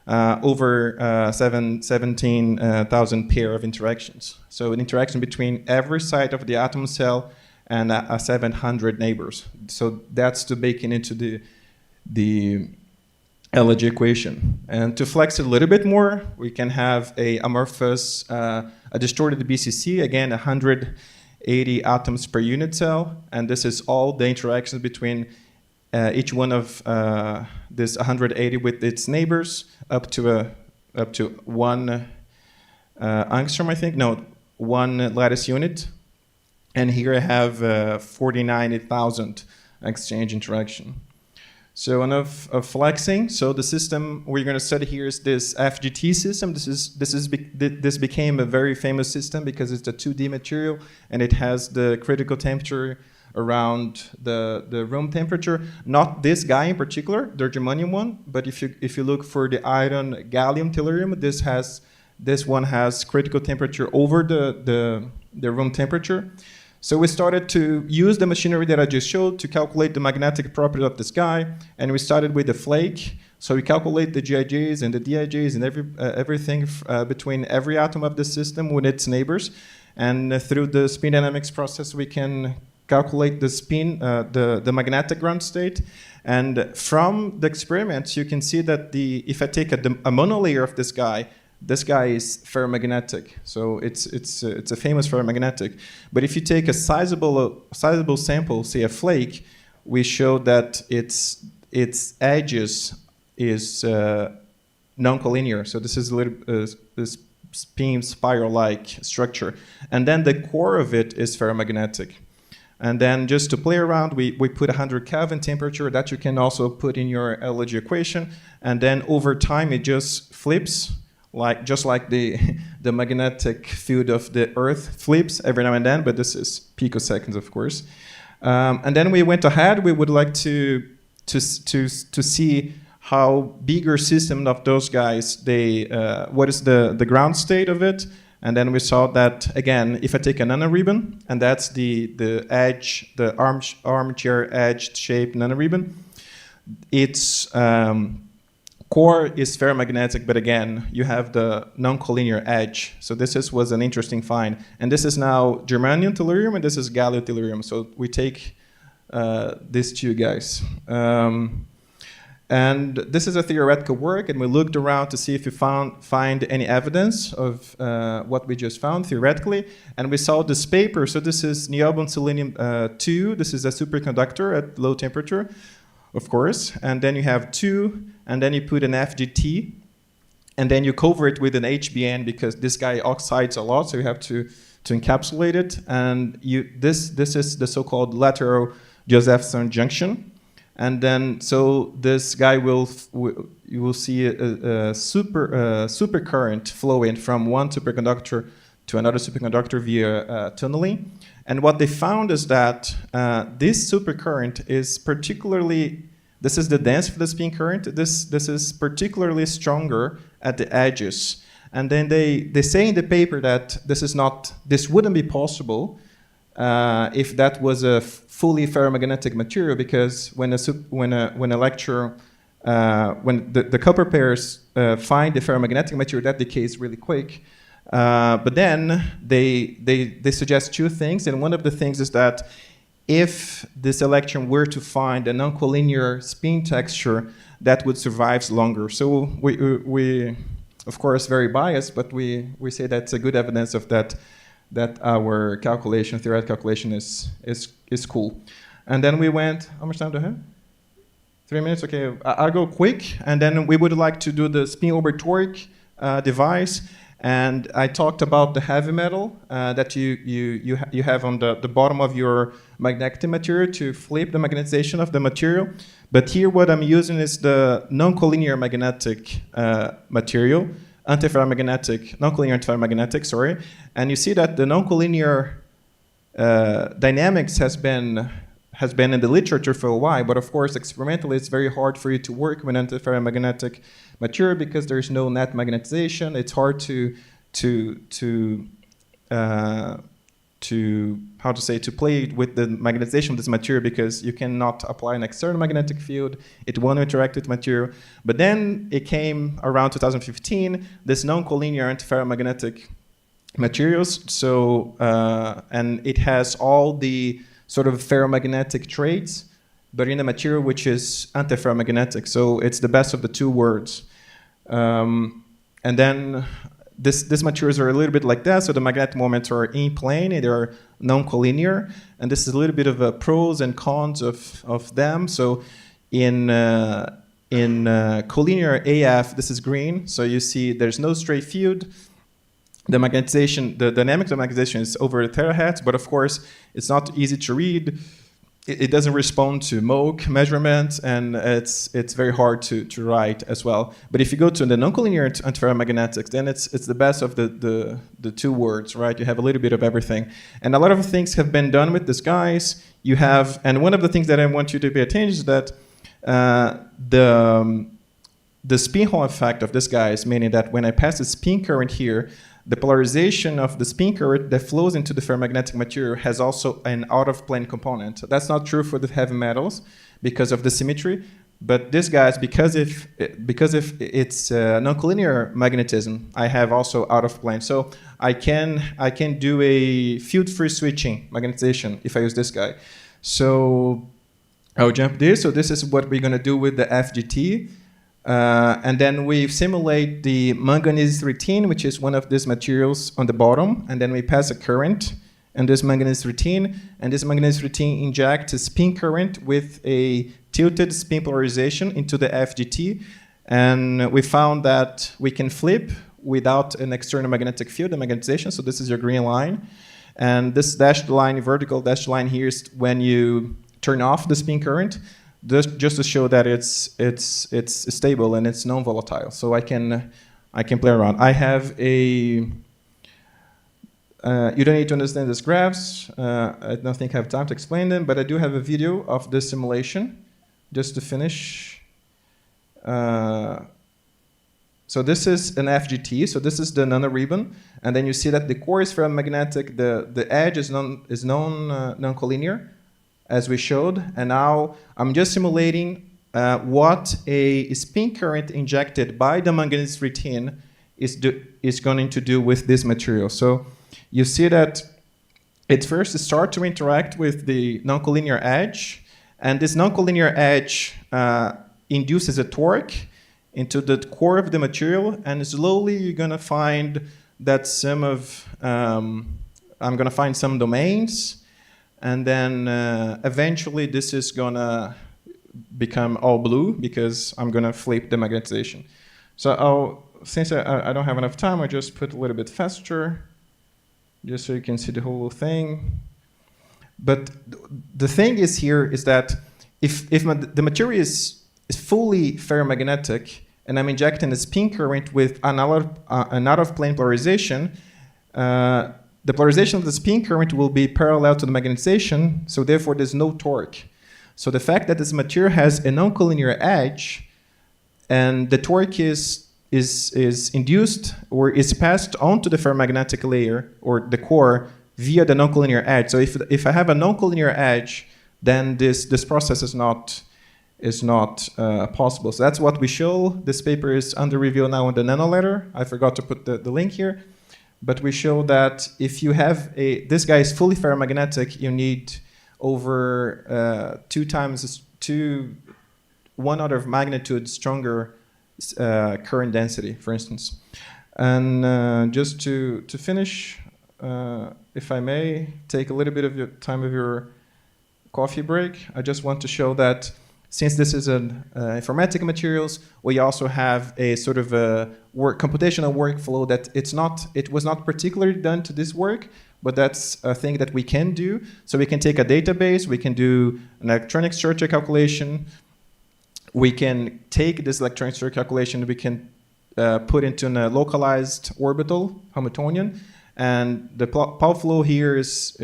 Over 17,000 pair of interactions. So an interaction between every side of the atom cell and 700 neighbors. So that's to bake into the LG equation. And to flex it a little bit more, we can have a amorphous, a distorted BCC, again 180 atoms per unit cell. And this is all the interactions between each one of this 180 with its neighbors up to 1 angstrom, I think. No, 1 lattice unit. And here I have 49,000 exchange interaction. So enough of flexing. So the system we're going to study here is this FGT system. This became a very famous system because it's a 2D material and it has the critical temperature around the room temperature. Not this guy in particular, the germanium one, but if you look for the iron gallium tellurium, this one has critical temperature over the room temperature. So we started to use the machinery that I just showed to calculate the magnetic property of this guy, and we started with the flake. So we calculate the GIJs and the DIJs and everything between every atom of the system with its neighbors, and through the spin dynamics process we can calculate the spin, the magnetic ground state. And from the experiments, you can see that if I take a monolayer of this guy is ferromagnetic. So it's a famous ferromagnetic. But if you take a sizable sample, say a flake, we show that its edges is non-collinear. So this is a little this spin spiral-like structure. And then the core of it is ferromagnetic. And then just to play around, we put 100 Kelvin temperature that you can also put in your LG equation. And then over time, it just flips, just like the magnetic field of the Earth flips every now and then, but this is picoseconds, of course. And then we went ahead. We would like to see how bigger system of those guys, what is the ground state of it. And then we saw that, again, if I take a nanoribbon, and that's the edge, the armchair edged shaped nanoribbon, its core is ferromagnetic, but again, you have the non-collinear edge. So this was an interesting find. And this is now germanium tellurium, and this is gallium tellurium. So we take these two guys. And this is a theoretical work, and we looked around to see if we find any evidence of what we just found theoretically. And we saw this paper. So this is niobium selenium 2. This is a superconductor at low temperature, of course. And then you have 2, and then you put an FGT, and then you cover it with an HBN because this guy oxides a lot, so you have to encapsulate it. And this is the so-called lateral Josephson junction. And then, so this guy you will see a supercurrent flowing from one superconductor to another superconductor via tunneling. And what they found is that this supercurrent is particularly, this is the density of the spin current. This is particularly stronger at the edges. And then they say in the paper that this wouldn't be possible if that was a fully ferromagnetic material, because when the copper pairs find the ferromagnetic material, that decays really quick. But then they suggest two things, and one of the things is that if this electron were to find a non-collinear spin texture, that would survive longer. So we of course, very biased, but we say that's a good evidence of that our theoretical calculation is cool. And then we went, how much time do I have? 3 minutes, okay. I'll go quick. And then we would like to do the spin over torque device. And I talked about the heavy metal that you have on the bottom of your magnetic material to flip the magnetization of the material. But here what I'm using is the non-collinear magnetic material, non-collinear antiferromagnetic, sorry. And you see that the non-collinear dynamics has been in the literature for a while, but of course experimentally it's very hard for you to work with antiferromagnetic material because there is no net magnetization. It's hard to play with the magnetization of this material because you cannot apply an external magnetic field. It won't interact with material. But then it came around 2015, this non-collinear antiferromagnetic materials. So, and it has all the sort of ferromagnetic traits, but in a material which is antiferromagnetic. So it's the best of the two worlds. And then these materials are a little bit like that. So the magnetic moments are in plane and they are non-collinear. And this is a little bit of a pros and cons of them. So in collinear AF, this is green. So you see there's no stray field. The magnetization, the dynamics of magnetization is over terahertz, but of course it's not easy to read. It doesn't respond to Moog measurements, and it's very hard to write as well. But if you go to the non-collinear antiferromagnetics, then it's the best of the two worlds, right? You have a little bit of everything, and a lot of things have been done with these guys. You have, and one of the things that I want you to pay attention is that the spin Hall effect of this guy is meaning that when I pass a spin current here, the polarization of the spin current that flows into the ferromagnetic material has also an out-of-plane component. That's not true for the heavy metals because of the symmetry, but this guy's because if it's non-collinear magnetism, I have also out-of-plane. So I can do a field-free switching magnetization if I use this guy. So I'll jump this. So this is what we're going to do with the FGT. And then we simulate the manganese-13, which is one of these materials on the bottom, and then we pass a current in this manganese-13, and this manganese-13 injects a spin current with a tilted spin polarization into the FGT, and we found that we can flip without an external magnetic field, the magnetization. So this is your green line. And this dashed line, vertical dashed line here is when you turn off the spin current, just to show that it's stable and it's non-volatile. So I can play around. I have a. You don't need to understand these graphs. I don't think I have time to explain them, but I do have a video of this simulation, just to finish. So this is an FGT. So this is the nanoribbon, and then you see that the core is ferromagnetic. The edge is non-collinear, as we showed. And now I'm just simulating what a spin current injected by the manganese tin is going to do with this material. So you see that it first starts to interact with the non-collinear edge, and this non-collinear edge induces a torque into the core of the material, and slowly you're going to find that I'm going to find some domains, and then eventually this is going to become all blue because I'm going to flip the magnetization. So since I don't have enough time, I just put a little bit faster, just so you can see the whole thing. But the thing is that if the material is fully ferromagnetic and I'm injecting a spin current with an out-of-plane polarization, the polarization of the spin current will be parallel to the magnetization, so therefore there's no torque. So the fact that this material has a non-collinear edge and the torque is induced or is passed onto the ferromagnetic layer or the core via the non-collinear edge. So if I have a non-collinear edge, then this process is not possible. So that's what we show. This paper is under review now in the Nano Letter. I forgot to put the link here. But we show that if you have this guy is fully ferromagnetic, you need over 1 order of magnitude stronger current density, for instance. And just to finish, if I may take a little bit of your time of your coffee break, I just want to show that since this is an informatic materials, we also have a sort of a computational workflow that it was not particularly done to this work, but that's a thing that we can do. So we can take a database, we can do an electronic structure calculation, we can take this electronic structure calculation, we can put into a localized orbital Hamiltonian, and the power flow here is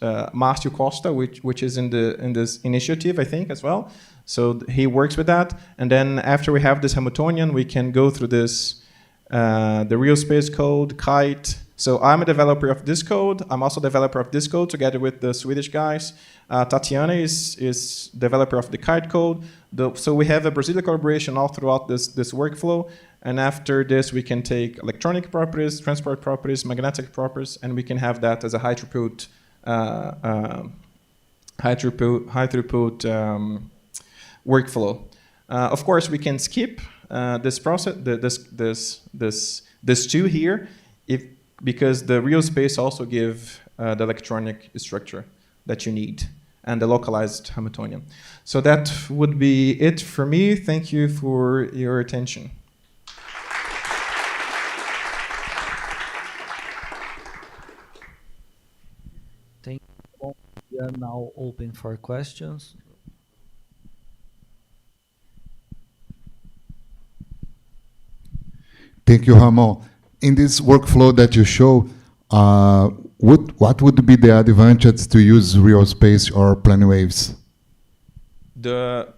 Márcio Costa, which is in this initiative, I think, as well. So he works with that, and then after we have this Hamiltonian, we can go through this, the real space code, kite. So I'm a developer of this code. I'm also a developer of this code together with the Swedish guys. Tatiana is developer of the kite code. So we have a Brazilian collaboration all throughout this workflow. And after this, we can take electronic properties, transport properties, magnetic properties, and we can have that as a high throughput workflow. Of course, we can skip this process, this two here, because the real space also give the electronic structure that you need and the localized Hamiltonian. So that would be it for me. Thank you for your attention. Thank you. We are now open for questions. Thank you, Ramon. In this workflow that you show, what would be the advantage to use real space or plane waves? So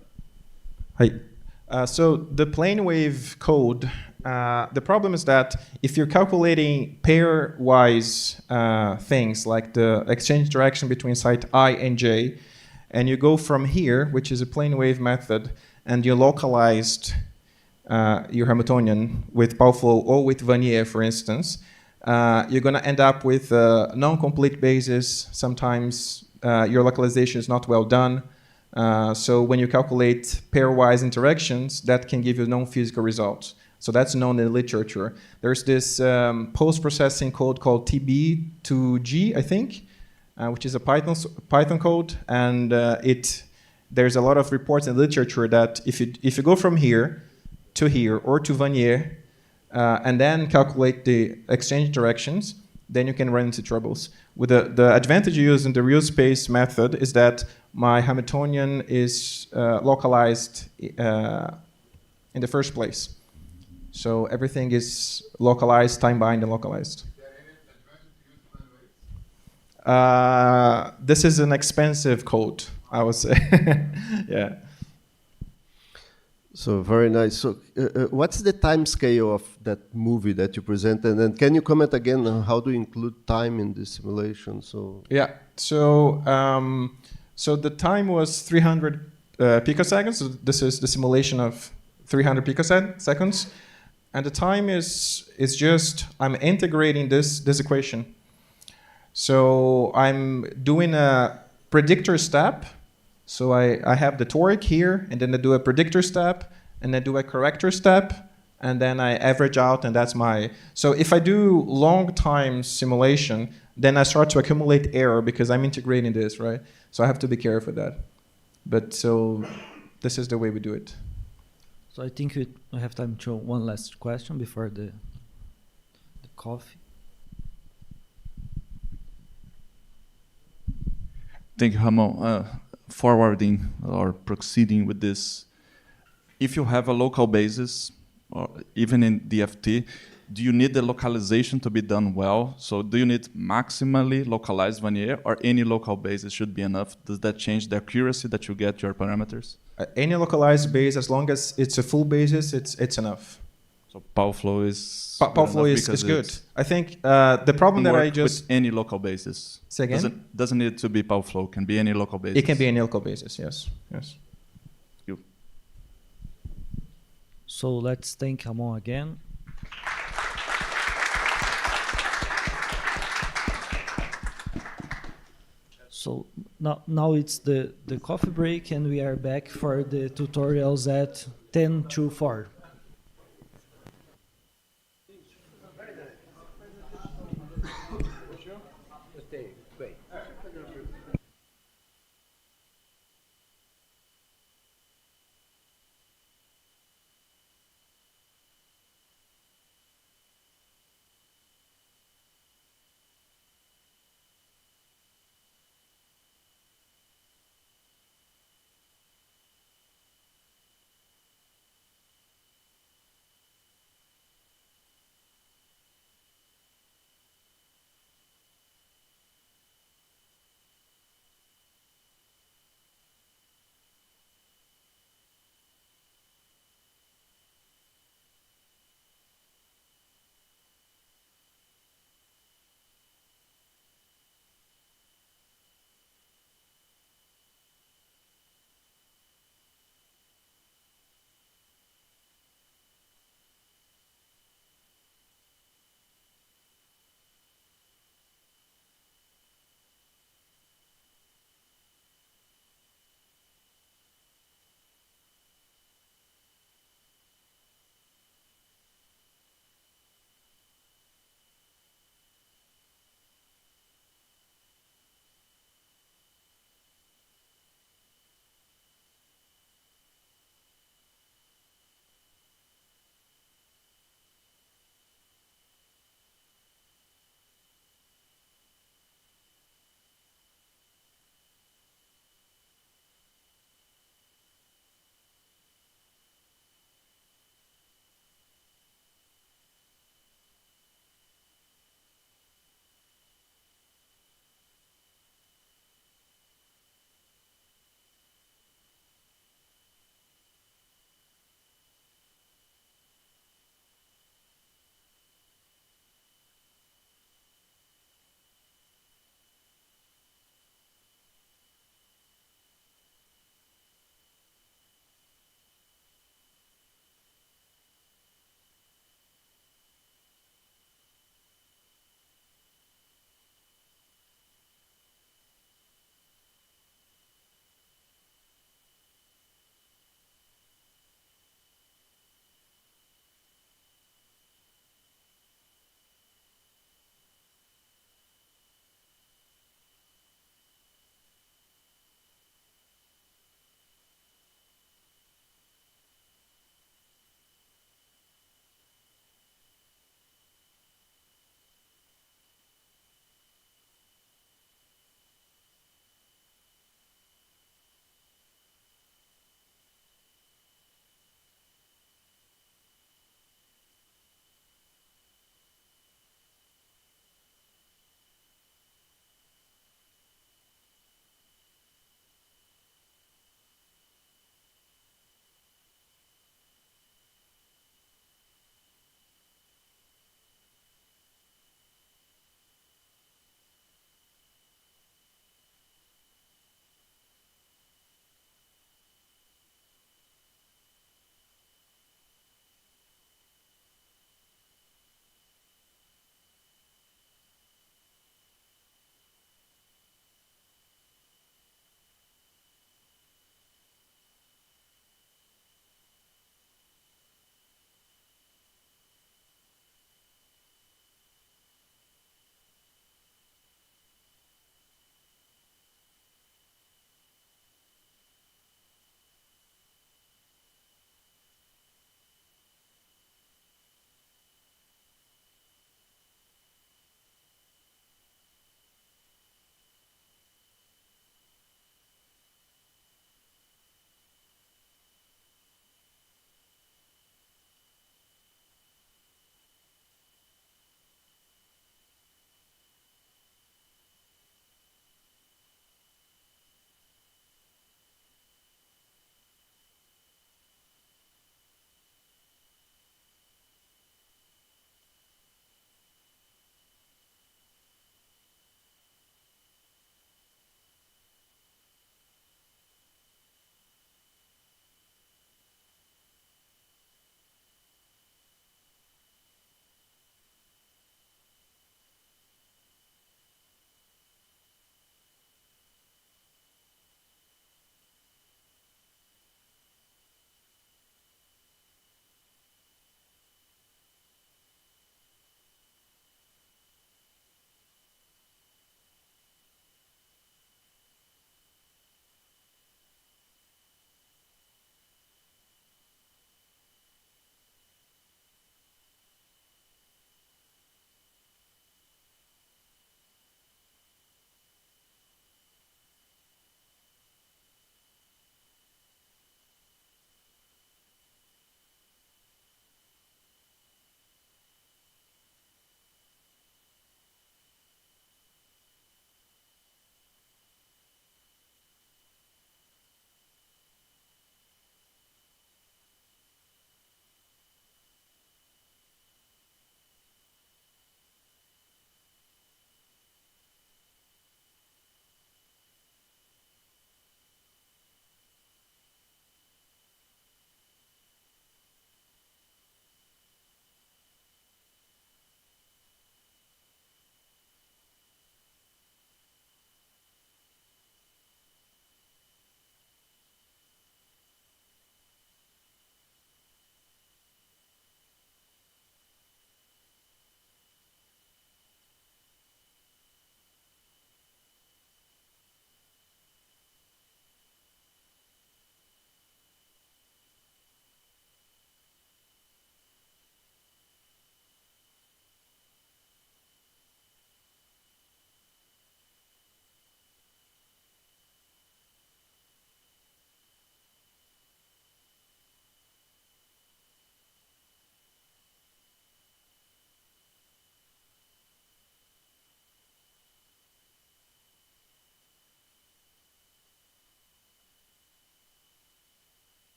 the plane wave code, the problem is that if you're calculating pairwise things like the exchange direction between site I and J, and you go from here, which is a plane wave method, and you localized your Hamiltonian with power flow or with Vanier, for instance, you're going to end up with a non-complete basis. Sometimes your localization is not well done. So when you calculate pairwise interactions, that can give you non-physical results. So that's known in the literature. There's this post-processing code called TB2G, I think, which is a Python code, and there's a lot of reports in the literature that if you go from here to here or to Vanier, and then calculate the exchange directions, then you can run into troubles. With the advantage you use in the real space method is that my Hamiltonian is localized in the first place. So everything is localized, time-bound, and localized. This is an expensive code, I would say. Yeah. So very nice. So what's the time scale of that movie that you presented? And can you comment again on how do you include time in the simulation? So Yeah. So so the time was 300 picoseconds. So this is the simulation of 300 picoseconds, and the time is just I'm integrating this equation. So I'm doing a predictor step. So I have the toric here, and then I do a predictor step, and then do a corrector step, and then I average out, and that's my... So if I do long time simulation, then I start to accumulate error because I'm integrating this, right? So I have to be careful with that. But so this is the way we do it. So I think we have time to one last question before the coffee. Thank you, Ramon. Forwarding or proceeding with this, if you have a local basis, or even in DFT, do you need the localization to be done well? So do you need maximally localized Vanier, or any local basis should be enough? Does that change the accuracy that you get your parameters? Any localized base, as long as it's a full basis, it's enough. So PowerFlow is PowerFlow is good. I think the problem that I just... with any local basis. Say again? Doesn't need to be PowerFlow. Can be any local basis. It can be any local basis, yes. Yes. You. So let's thank Ramon again. So now it's the coffee break, and we are back for the tutorials at 10 to 4.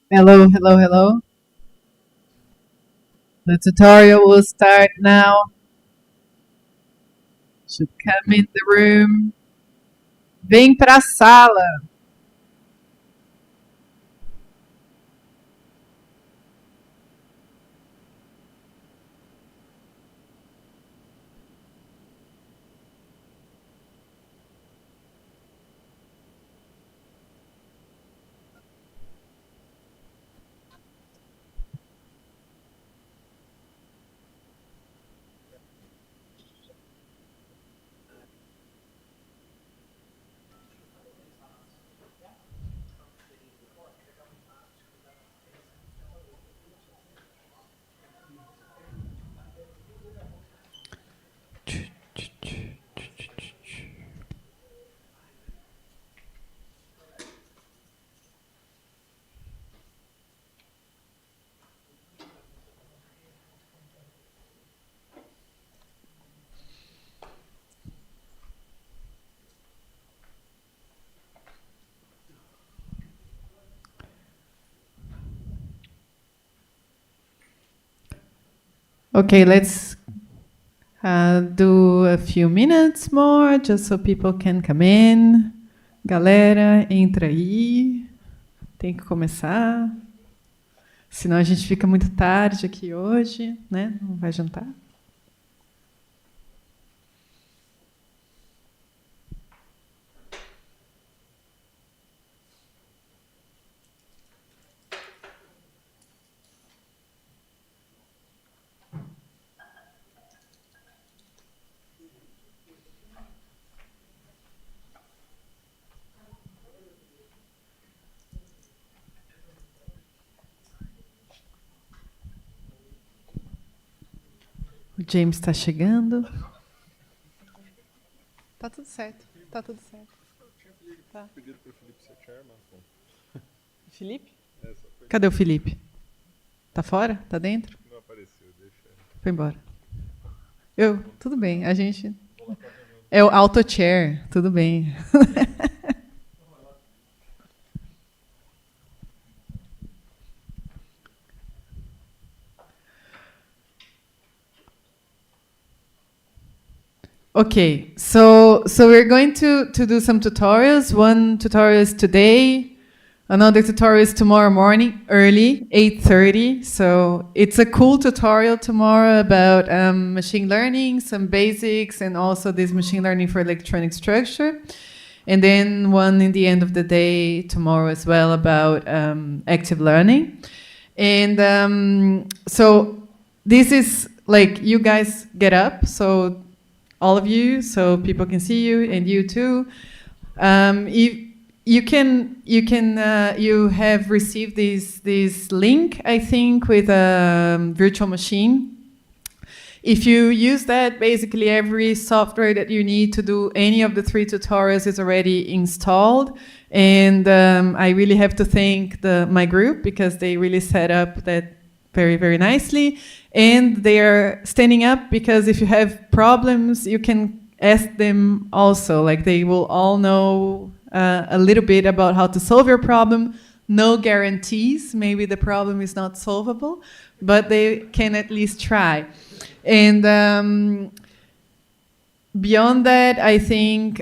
Hello, hello, hello. The tutorial will start now. Should come in the room. Vem pra sala. Okay, let's do a few minutes more, just so people can come in. Galera, entra aí. Tem que começar. Senão a gente fica muito tarde aqui hoje, né? Não vai jantar. O James está chegando. Tá tudo certo. Tá tudo certo. Tá. Felipe? Cadê o Felipe? Tá fora? Tá dentro? Não apareceu, deixa. Foi embora. Tudo bem, a gente... É o auto chair, tudo bem. Okay, so we're going to do some tutorials. One tutorial is today. Another tutorial is tomorrow morning, early, 8:30. So it's a cool tutorial tomorrow about machine learning, some basics, and also this machine learning for electronic structure. And then one in the end of the day tomorrow as well about active learning. And so this is like, you guys get up, so all of you, so people can see you, and you too. You have received this link, I think, with a virtual machine. If you use that, basically every software that you need to do any of the 3 tutorials is already installed. And I really have to thank my group, because they really set up that very, very nicely. And they are standing up, because if you have problems, you can ask them also. Like, they will all know a little bit about how to solve your problem. No guarantees. Maybe the problem is not solvable, but they can at least try. And beyond that, I think,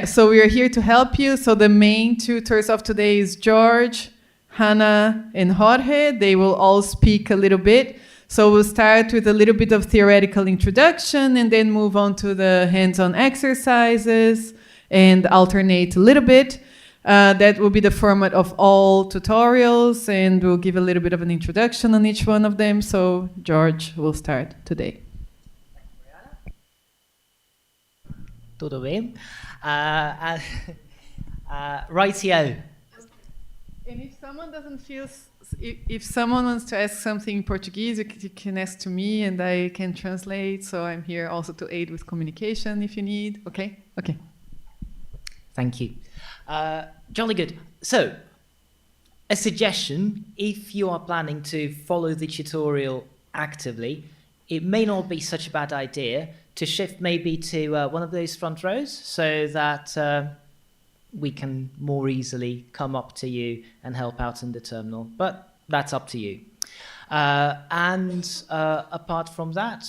so we are here to help you. So the main tutors of today is George, Hannah, and Jorge. They will all speak a little bit. So we'll start with a little bit of theoretical introduction, and then move on to the hands-on exercises, and alternate a little bit. That will be the format of all tutorials, and we'll give a little bit of an introduction on each one of them. So George will start today. Tudo bem? Rightio. And if someone doesn't feel, if someone wants to ask something in Portuguese, you can ask to me, and I can translate. So I'm here also to aid with communication if you need. Okay? Okay. Thank you. Jolly good. So, a suggestion, if you are planning to follow the tutorial actively, it may not be such a bad idea to shift maybe to one of those front rows, so that we can more easily come up to you and help out in the terminal. But that's up to you. Apart from that,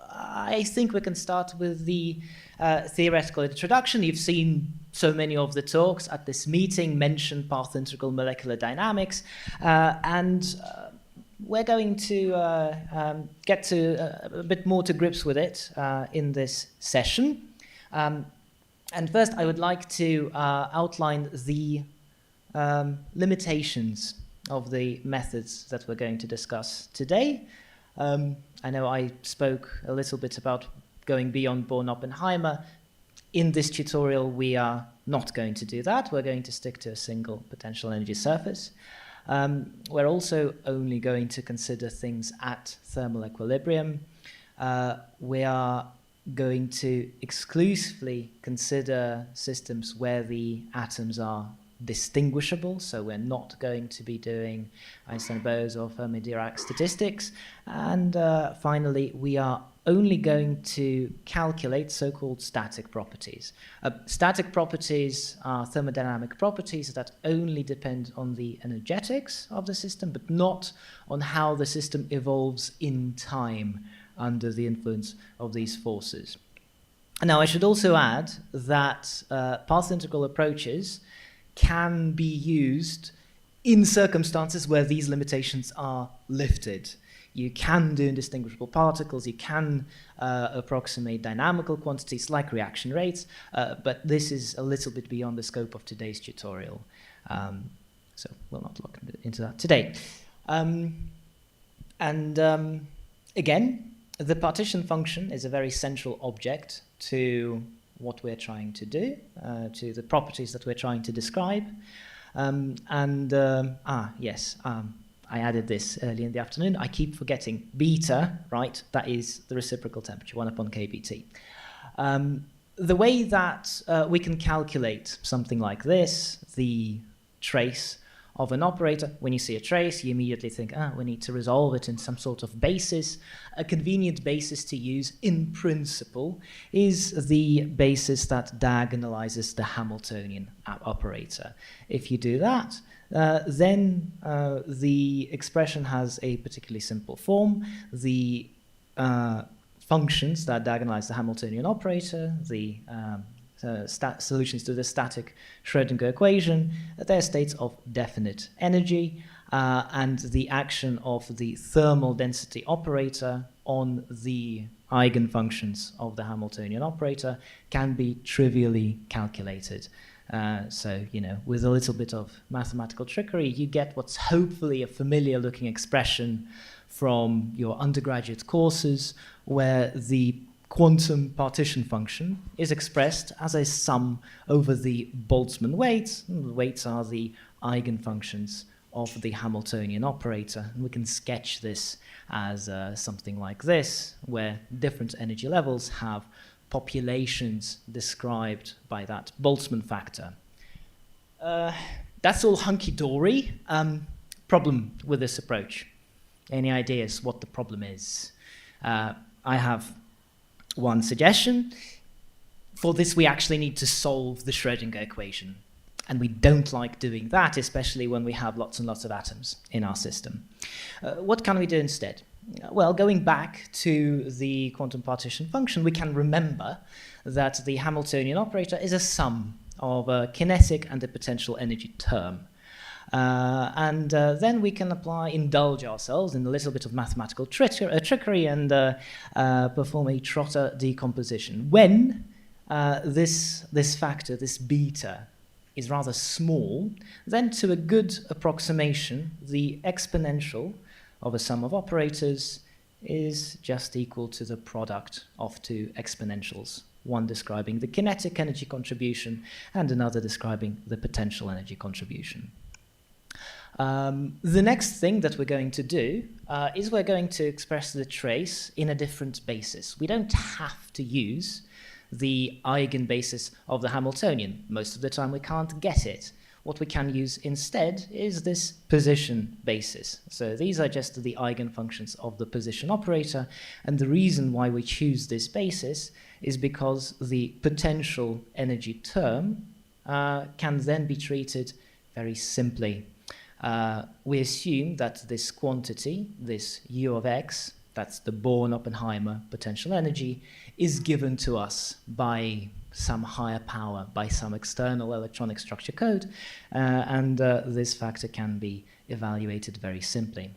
I think we can start with the theoretical introduction. You've seen so many of the talks at this meeting mention path integral molecular dynamics, we're going to get to a bit more to grips with it in this session. And first, I would like to outline the limitations of the methods that we're going to discuss today. I know I spoke a little bit about going beyond Born-Oppenheimer. In this tutorial, we are not going to do that. We're going to stick to a single potential energy surface. We're also only going to consider things at thermal equilibrium. We are going to exclusively consider systems where the atoms are distinguishable, so we're not going to be doing Einstein-Bose or Fermi-Dirac statistics. And finally, we are only going to calculate so-called static properties. Static properties are thermodynamic properties that only depend on the energetics of the system, but not on how the system evolves in time under the influence of these forces. Now, I should also add that path integral approaches can be used in circumstances where these limitations are lifted. You can do indistinguishable particles, you can approximate dynamical quantities like reaction rates, but this is a little bit beyond the scope of today's tutorial. So we'll not look into that today. Again, the partition function is a very central object to what we're trying to do, to the properties that we're trying to describe. I added this early in the afternoon. I keep forgetting beta, right? That is the reciprocal temperature, 1 upon kBT. The way that we can calculate something like this, the trace of an operator, when you see a trace, you immediately think, we need to resolve it in some sort of basis. A convenient basis to use, in principle, is the basis that diagonalizes the Hamiltonian operator. If you do that, then the expression has a particularly simple form. The functions that diagonalize the Hamiltonian operator, the solutions to the static Schrödinger equation, they're states of definite energy, and the action of the thermal density operator on the eigenfunctions of the Hamiltonian operator can be trivially calculated. So, with a little bit of mathematical trickery, you get what's hopefully a familiar looking expression from your undergraduate courses, where the quantum partition function is expressed as a sum over the Boltzmann weights. The weights are the eigenfunctions of the Hamiltonian operator. And we can sketch this as something like this, where different energy levels have populations described by that Boltzmann factor. That's all hunky-dory. Problem with this approach? Any ideas what the problem is? I have one suggestion. For this, we actually need to solve the Schrödinger equation. And we don't like doing that, especially when we have lots and lots of atoms in our system. What can we do instead? Well, going back to the quantum partition function, we can remember that the Hamiltonian operator is a sum of a kinetic and a potential energy term. Then we can indulge ourselves in a little bit of mathematical trickery and perform a Trotter decomposition. When this factor, this beta, is rather small, then to a good approximation, the exponential of a sum of operators is just equal to the product of two exponentials, one describing the kinetic energy contribution and another describing the potential energy contribution. The next thing that we're going to do is we're going to express the trace in a different basis. We don't have to use the eigenbasis of the Hamiltonian. Most of the time we can't get it. What we can use instead is this position basis. So these are just the eigenfunctions of the position operator, and the reason why we choose this basis is because the potential energy term can then be treated very simply. We assume that this quantity, this U of x, that's the Born-Oppenheimer potential energy, is given to us by some higher power, by some external electronic structure code, and this factor can be evaluated very simply.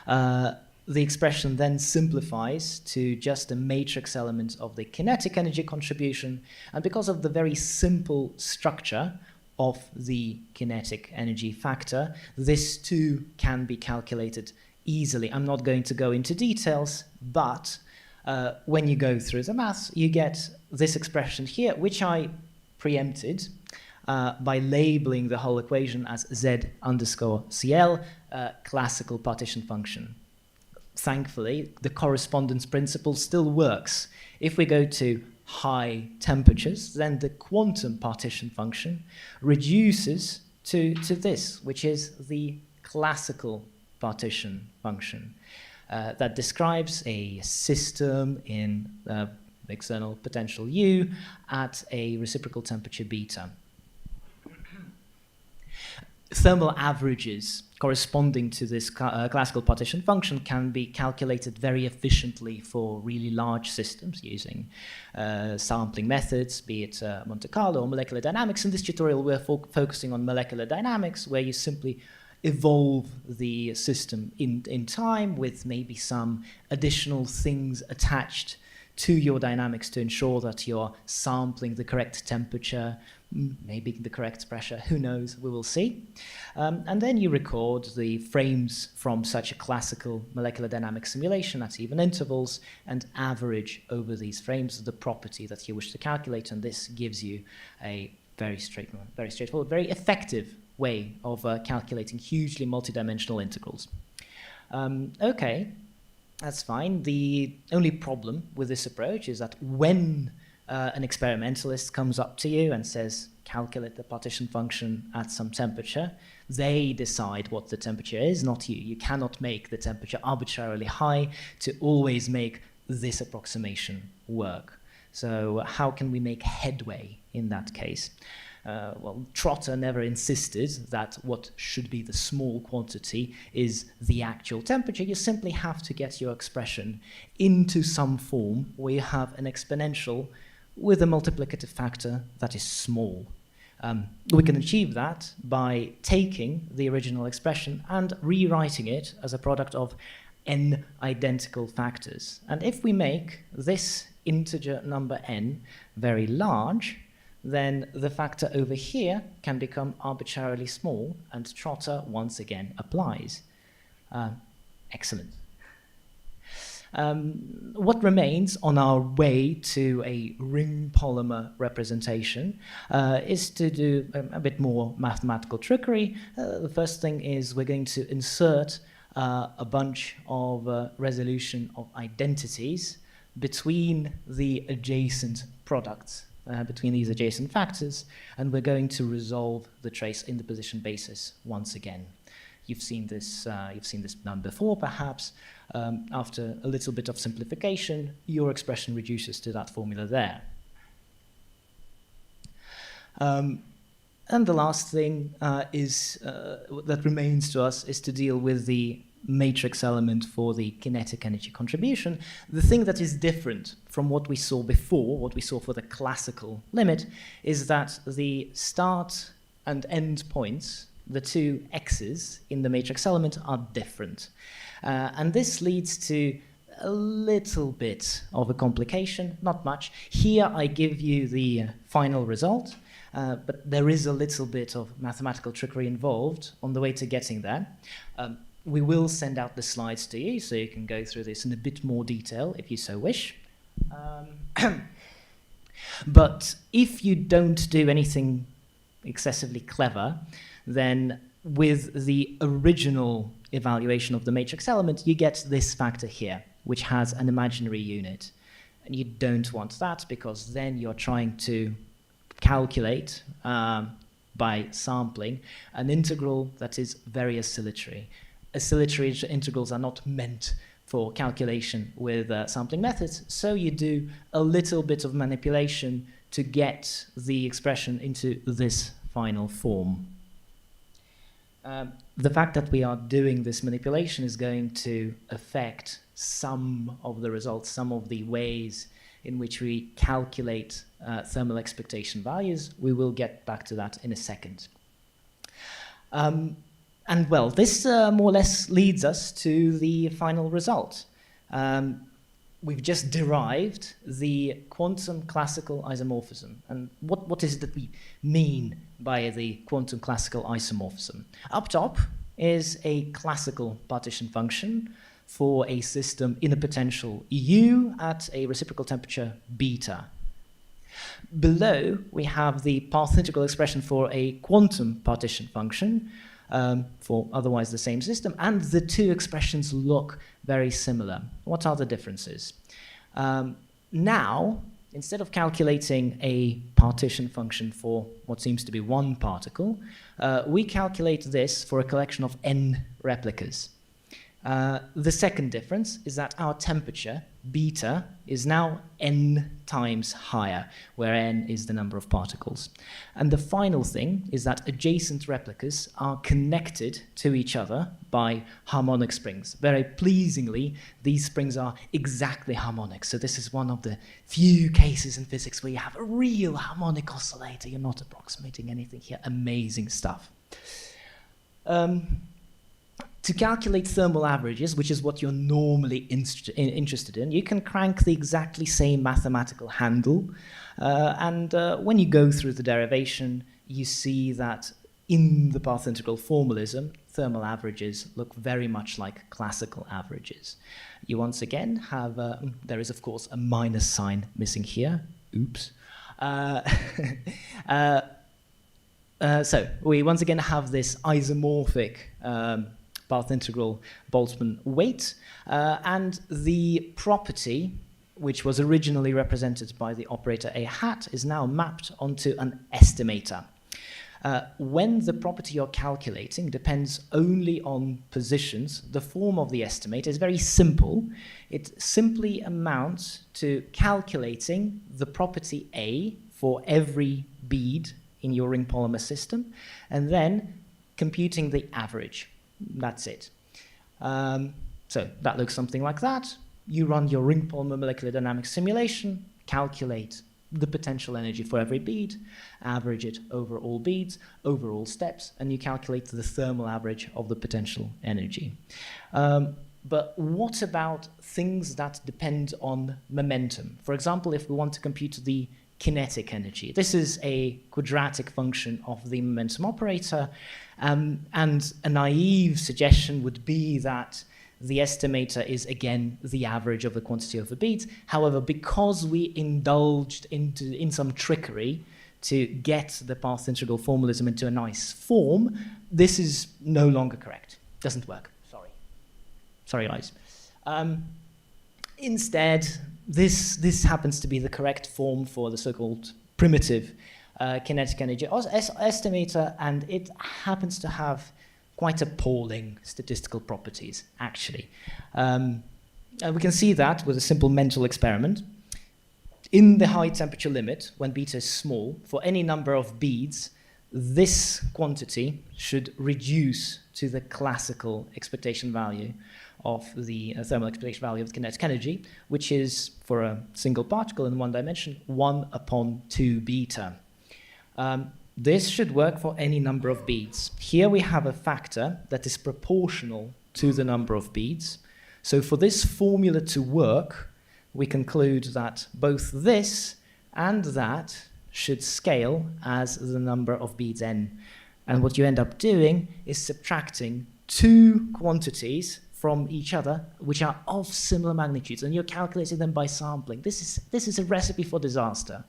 The expression then simplifies to just a matrix element of the kinetic energy contribution, and because of the very simple structure of the kinetic energy factor, this too can be calculated easily. I'm not going to go into details, but when you go through the maths, you get this expression here, which I preempted by labeling the whole equation as Z_CL, classical partition function. Thankfully, the correspondence principle still works. If we go to high temperatures, then the quantum partition function reduces to this, which is the classical partition function that describes a system in external potential U at a reciprocal temperature beta. Thermal averages corresponding to this classical partition function can be calculated very efficiently for really large systems using sampling methods, be it Monte Carlo or molecular dynamics. In this tutorial, we're focusing on molecular dynamics, where you simply evolve the system in time with maybe some additional things attached to your dynamics to ensure that you're sampling the correct temperature, maybe the correct pressure, who knows, we will see. And then you record the frames from such a classical molecular dynamics simulation at even intervals and average over these frames the property that you wish to calculate, and this gives you a very straightforward, very effective way of calculating hugely multidimensional integrals. Okay, that's fine. The only problem with this approach is that when an experimentalist comes up to you and says, calculate the partition function at some temperature, they decide what the temperature is, not you. You cannot make the temperature arbitrarily high to always make this approximation work. So how can we make headway in that case? Well, Trotter never insisted that what should be the small quantity is the actual temperature. You simply have to get your expression into some form where you have an exponential with a multiplicative factor that is small. We can achieve that by taking the original expression and rewriting it as a product of n identical factors. And if we make this integer number n very large, then the factor over here can become arbitrarily small, and Trotter once again applies. Excellent. What remains on our way to a ring polymer representation is to do a bit more mathematical trickery. The first thing is we're going to insert a bunch of resolution of identities between the adjacent products, between these adjacent factors, and we're going to resolve the trace interposition basis once again. You've seen this done before, perhaps. After a little bit of simplification, your expression reduces to that formula there. And the last thing that remains to us is to deal with the matrix element for the kinetic energy contribution. The thing that is different from what we saw before, what we saw for the classical limit, is that the start and end points, the two x's in the matrix element, are different. And this leads to a little bit of a complication, not much. Here I give you the final result, but there is a little bit of mathematical trickery involved on the way to getting there. We will send out the slides to you, so you can go through this in a bit more detail if you so wish. But if you don't do anything excessively clever, then with the original evaluation of the matrix element, you get this factor here, which has an imaginary unit. And you don't want that, because then you're trying to calculate, by sampling, an integral that is very oscillatory. Oscillatory integrals are not meant for calculation with sampling methods, so you do a little bit of manipulation to get the expression into this final form. The fact that we are doing this manipulation is going to affect some of the results, some of the ways in which we calculate thermal expectation values. We will get back to that in a second. And well, this more or less leads us to the final result. We've just derived the quantum classical isomorphism. And what is it that we mean by the quantum classical isomorphism? Up top is a classical partition function for a system in a potential U at a reciprocal temperature beta. Below, we have the path integral expression for a quantum partition function for otherwise the same system, and the two expressions look very similar. What are the differences? Now, instead of calculating a partition function for what seems to be one particle, we calculate this for a collection of n replicas. The second difference is that our temperature, beta, is now n times higher, where n is the number of particles. And the final thing is that adjacent replicas are connected to each other by harmonic springs. Very pleasingly, these springs are exactly harmonic. So this is one of the few cases in physics where you have a real harmonic oscillator. You're not approximating anything here. Amazing stuff. To calculate thermal averages, which is what you're normally interested in, you can crank the exactly same mathematical handle. And when you go through the derivation, you see that in the path integral formalism, thermal averages look very much like classical averages. You once again have, there is of course a minus sign missing here. Oops. So we once again have this isomorphic path integral Boltzmann weight, and the property, which was originally represented by the operator a hat, is now mapped onto an estimator. When the property you're calculating depends only on positions, the form of the estimator is very simple. It simply amounts to calculating the property A for every bead in your ring polymer system, and then computing the average. That's it. So that looks something like that. You run your ring polymer molecular dynamics simulation, calculate the potential energy for every bead, average it over all beads, over all steps, and you calculate the thermal average of the potential energy. But what about things that depend on momentum? For example, if we want to compute the kinetic energy. This is a quadratic function of the momentum operator, and a naive suggestion would be that the estimator is, again, the average of the quantity over beads. However, because we indulged in some trickery to get the path integral formalism into a nice form, this is no longer correct. Doesn't work. Sorry, guys. Instead, this happens to be the correct form for the so-called primitive kinetic energy estimator, and it happens to have quite appalling statistical properties, actually. We can see that with a simple mental experiment. In the high temperature limit, when beta is small, for any number of beads, this quantity should reduce to the classical expectation value of the thermal expectation value of the kinetic energy, which is, for a single particle in one dimension, 1/2 beta. This should work for any number of beads. Here we have a factor that is proportional to the number of beads. So for this formula to work, we conclude that both this and that should scale as the number of beads n. And what you end up doing is subtracting two quantities from each other, which are of similar magnitudes, and you're calculating them by sampling. This is a recipe for disaster.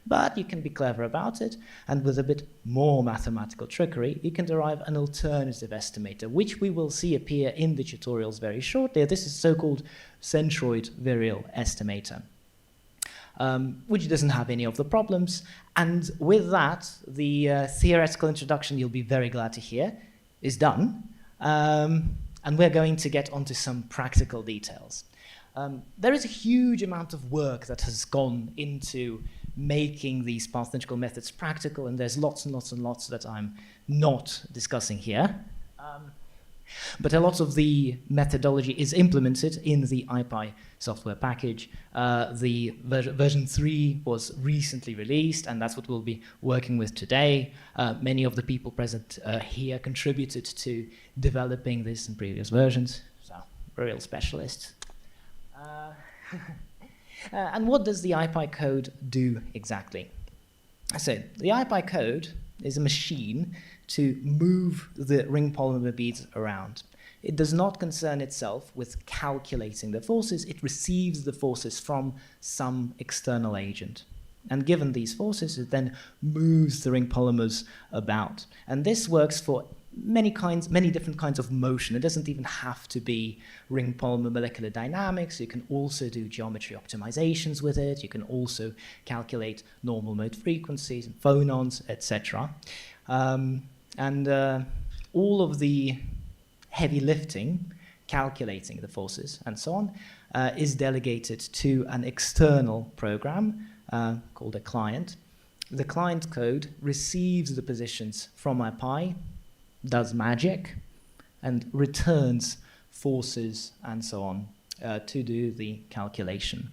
But you can be clever about it, and with a bit more mathematical trickery, you can derive an alternative estimator, which we will see appear in the tutorials very shortly. This is so-called centroid virial estimator, which doesn't have any of the problems. And with that, the theoretical introduction, you'll be very glad to hear, is done. And we're going to get onto some practical details. There is a huge amount of work that has gone into making these pathological methods practical, and there's lots and lots and lots that I'm not discussing here. But a lot of the methodology is implemented in the IPI software package. The version 3 was recently released, and that's what we'll be working with today. Many of the people present here contributed to developing this in previous versions, so real specialists. And what does the IPI code do exactly? So the IPI code is a machine to move the ring polymer beads around. It does not concern itself with calculating the forces. It receives the forces from some external agent. And given these forces, it then moves the ring polymers about. And this works for many different kinds of motion. It doesn't even have to be ring polymer molecular dynamics. You can also do geometry optimizations with it. You can also calculate normal mode frequencies and phonons, etc. All of the heavy lifting, calculating the forces and so on, is delegated to an external program called a client. The client code receives the positions from IPI, does magic, and returns forces and so on to do the calculation.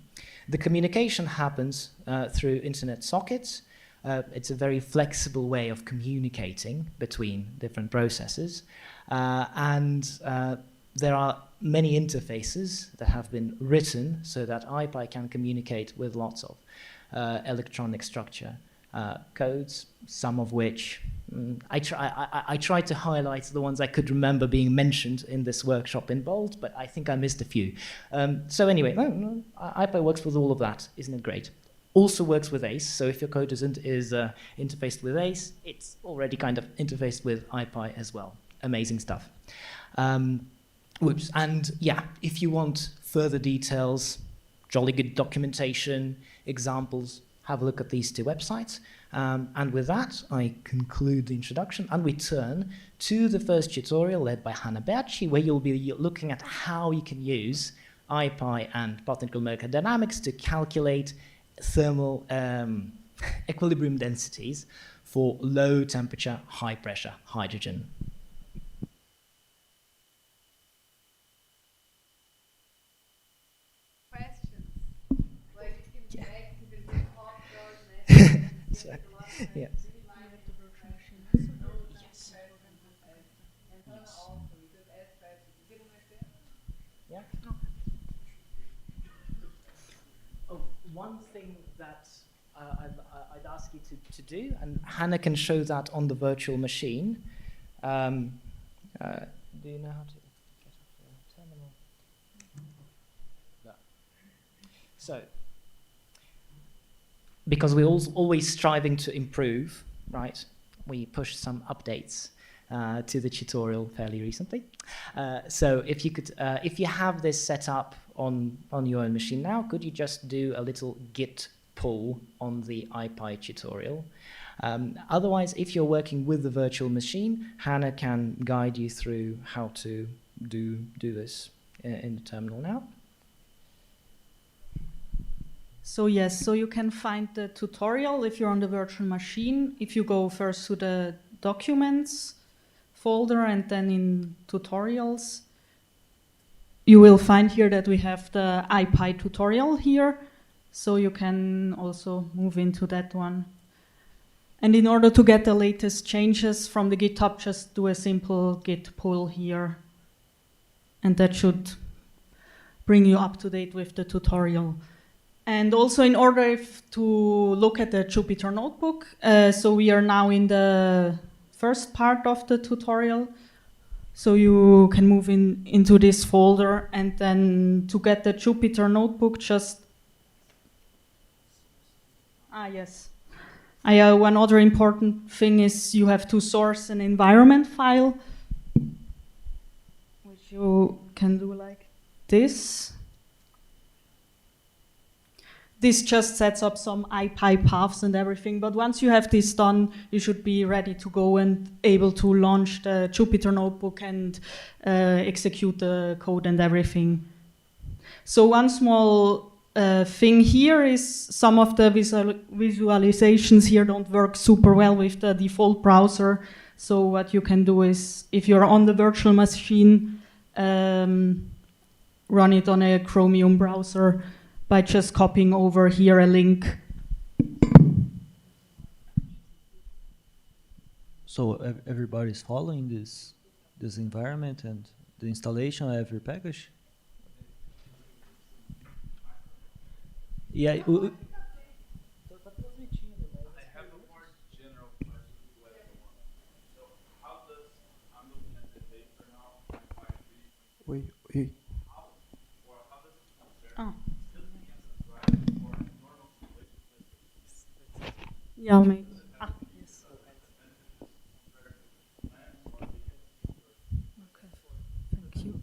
The communication happens through internet sockets. It's a very flexible way of communicating between different processes. There are many interfaces that have been written so that IPI can communicate with lots of electronic structure codes, some of which I tried to highlight the ones I could remember being mentioned in this workshop in bold, but I think I missed a few. So anyway, IPI works with all of that. Isn't it great? Also works with ACE, so if your code is interfaced with ACE, it's already kind of interfaced with IPI as well. Amazing stuff. Whoops. And yeah, if you want further details, jolly good documentation, examples, have a look at these two websites. And with that, I conclude the introduction, and we turn to the first tutorial led by Hannah Berchi, where you'll be looking at how you can use IPI and particle molecular dynamics to calculate thermal equilibrium densities for low temperature, high pressure hydrogen. So, yeah. Yeah. Oh, one thing that I'd ask you to do, and Hannah can show that on the virtual machine. Do you know how to get off the terminal? No. So, because we're always striving to improve, right? We pushed some updates to the tutorial fairly recently. So if you could, if you have this set up on your own machine now, could you just do a little git pull on the IPI tutorial? Otherwise, if you're working with the virtual machine, Hannah can guide you through how to do this in the terminal now. So yes, so you can find the tutorial if you're on the virtual machine. If you go first to the documents folder and then in tutorials, you will find here that we have the IPI tutorial here. So you can also move into that one. And in order to get the latest changes from the GitHub, just do a simple git pull here. And that should bring you up to date with the tutorial. And also in order to look at the Jupyter Notebook, so we are now in the first part of the tutorial. So you can move into this folder, and then to get the Jupyter Notebook, just... yes. One other important thing is you have to source an environment file, which you can do like this. This just sets up some IPI paths and everything, but once you have this done, you should be ready to go and able to launch the Jupyter Notebook and execute the code and everything. So one small thing here is some of the visualizations here don't work super well with the default browser. So what you can do is, if you're on the virtual machine, run it on a Chromium browser by just copying over here a link. So everybody's following this environment and the installation of every package? Yeah. Oh. Yeah, maybe. Yes. Okay. Thank you.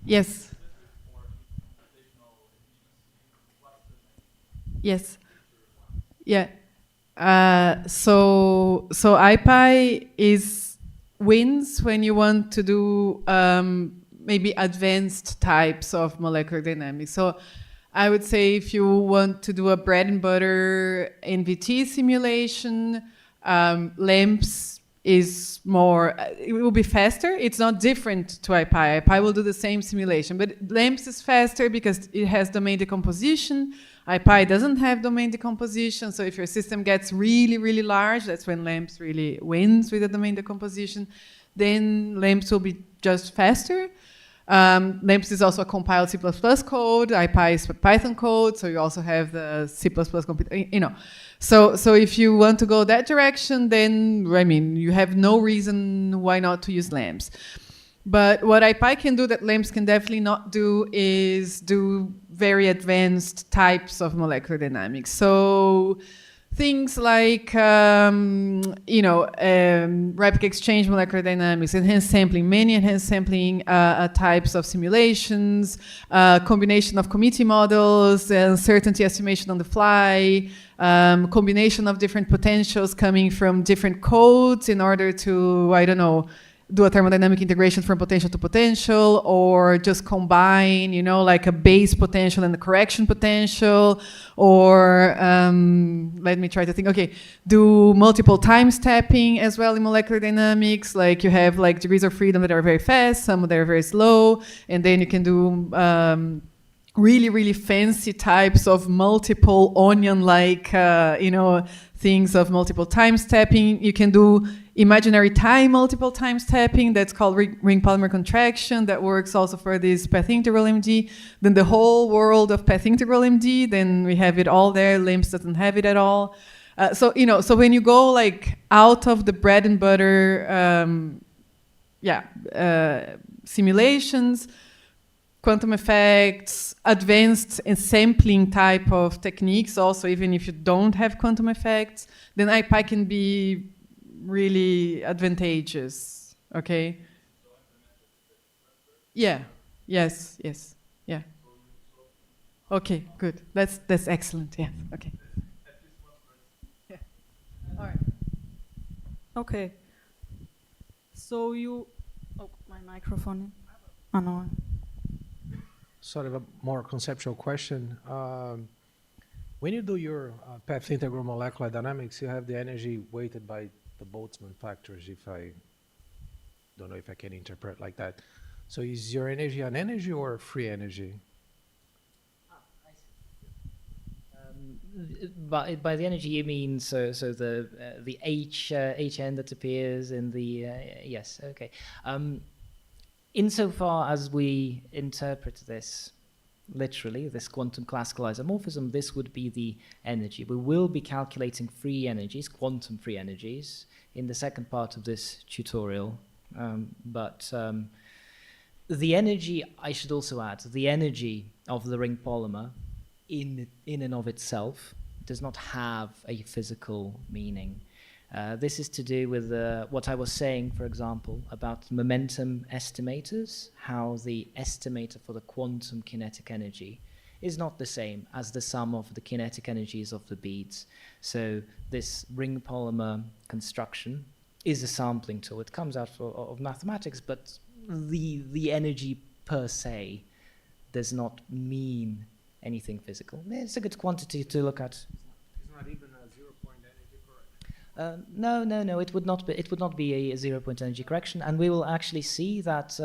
Yes. Yes. Yeah. So IPI wins when you want to do maybe advanced types of molecular dynamics. So I would say if you want to do a bread and butter NVT simulation, LAMPS is more, it will be faster. It's not different to IPI. IPI will do the same simulation, but LAMPS is faster because it has domain decomposition. IPI doesn't have domain decomposition, so if your system gets really, really large, that's when LAMPS really wins with the domain decomposition. Then LAMPS will be just faster. LAMPS is also a compiled C++ code. IPI is Python code, so you also have the C++ So if you want to go that direction, then I mean you have no reason why not to use LAMPS. But what IPI can do that LAMPS can definitely not do is do very advanced types of molecular dynamics. So things like, rapid exchange molecular dynamics, enhanced sampling, many enhanced sampling types of simulations, combination of committee models, uncertainty estimation on the fly, combination of different potentials coming from different codes in order to, do a thermodynamic integration from potential to potential, or just combine, like a base potential and a correction potential, or let me try to think. Okay, do multiple time stepping as well in molecular dynamics. Like you have like degrees of freedom that are very fast, some that are very slow, and then you can do really, really fancy types of multiple onion-like, things of multiple time stepping. You can do imaginary time multiple time stepping. That's called ring polymer contraction. That works also for this path integral MD. Then the whole world of path integral MD, then we have it all there. LAMPS doesn't have it at all. So when you go like out of the bread and butter, simulations, quantum effects, advanced and sampling type of techniques, also even if you don't have quantum effects, then IPI can be really advantageous. Okay. Yeah. Yes. Yeah. Okay. Good. That's excellent. Yeah. Okay. Yeah. All right. Okay. So my microphone. Oh no. Sort of a more conceptual question. When you do your path integral molecular dynamics, you have the energy weighted by the Boltzmann factors, if I don't know if I can interpret like that. So is your energy an energy or free energy? By the energy you mean so the Hn that appears in the yes, okay. Insofar as we interpret this literally, this quantum classical isomorphism, this would be the energy. We will be calculating free energies, quantum free energies, in the second part of this tutorial. But the energy, I should also add, the energy of the ring polymer in and of itself does not have a physical meaning. This is to do with what I was saying, for example, about momentum estimators, how the estimator for the quantum kinetic energy is not the same as the sum of the kinetic energies of the beads. So this ring polymer construction is a sampling tool. It comes out of mathematics, but the energy per se does not mean anything physical. It's a good quantity to look at. It's not even a 0-point energy correction. No. It would not be a 0-point energy correction, and we will actually see that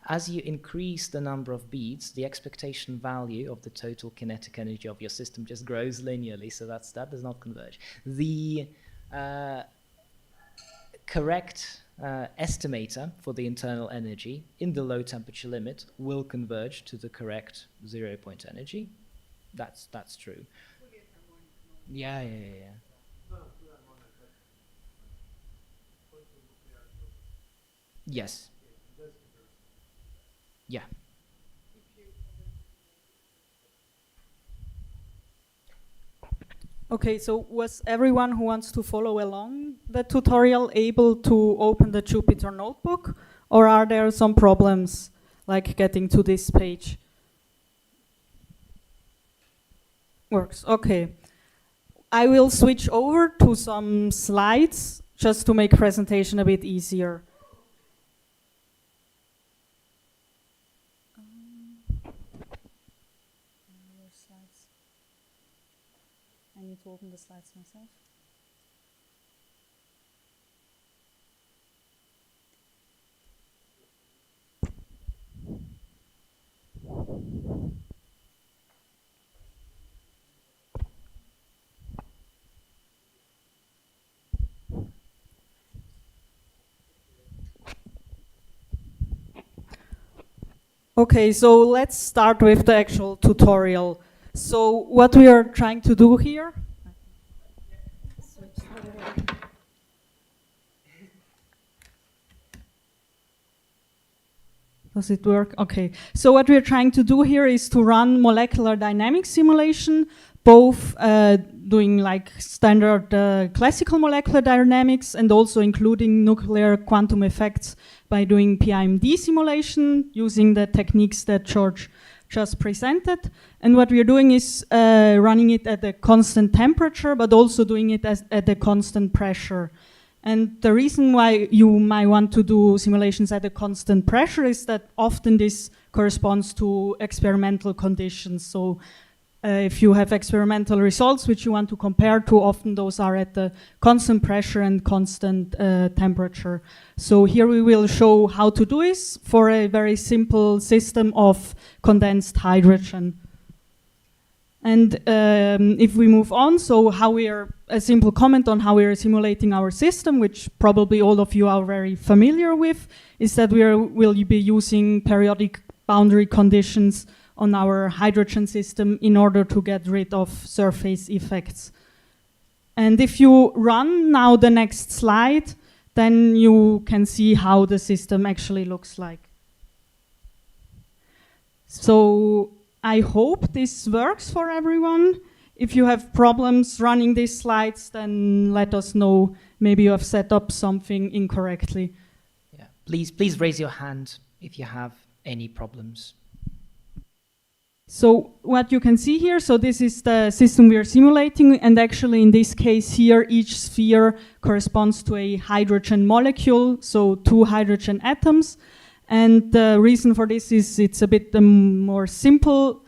as you increase the number of beads, the expectation value of the total kinetic energy of your system just grows linearly. So that does not converge. The correct estimator for the internal energy in the low temperature limit will converge to the correct 0-point energy. That's true. Yeah. Yes. Yeah. Okay, so was everyone who wants to follow along the tutorial able to open the Jupyter notebook? Or are there some problems, like getting to this page? Works, okay. I will switch over to some slides just to make presentation a bit easier. I need to open the slides myself. Okay, so let's start with the actual tutorial. So what we are trying to do here, does it work? Okay, so what we are trying to do here is to run molecular dynamics simulation, both doing like standard classical molecular dynamics and also including nuclear quantum effects by doing PIMD simulation using the techniques that George just presented. And what we are doing is running it at a constant temperature, but also doing it at a constant pressure. And the reason why you might want to do simulations at a constant pressure is that often this corresponds to experimental conditions. So if you have experimental results which you want to compare to, often those are at the constant pressure and constant temperature. So here we will show how to do this for a very simple system of condensed hydrogen. And if we move on, so a simple comment on how we are simulating our system, which probably all of you are very familiar with, is that will be using periodic boundary conditions on our hydrogen system in order to get rid of surface effects. And if you run now the next slide, then you can see how the system actually looks like. So I hope this works for everyone. If you have problems running these slides, then let us know. Maybe you have set up something incorrectly. Yeah. Please raise your hand if you have any problems. So what you can see here, so this is the system we are simulating, and actually in this case here, each sphere corresponds to a hydrogen molecule, so 2 hydrogen atoms. And the reason for this is it's a bit more simple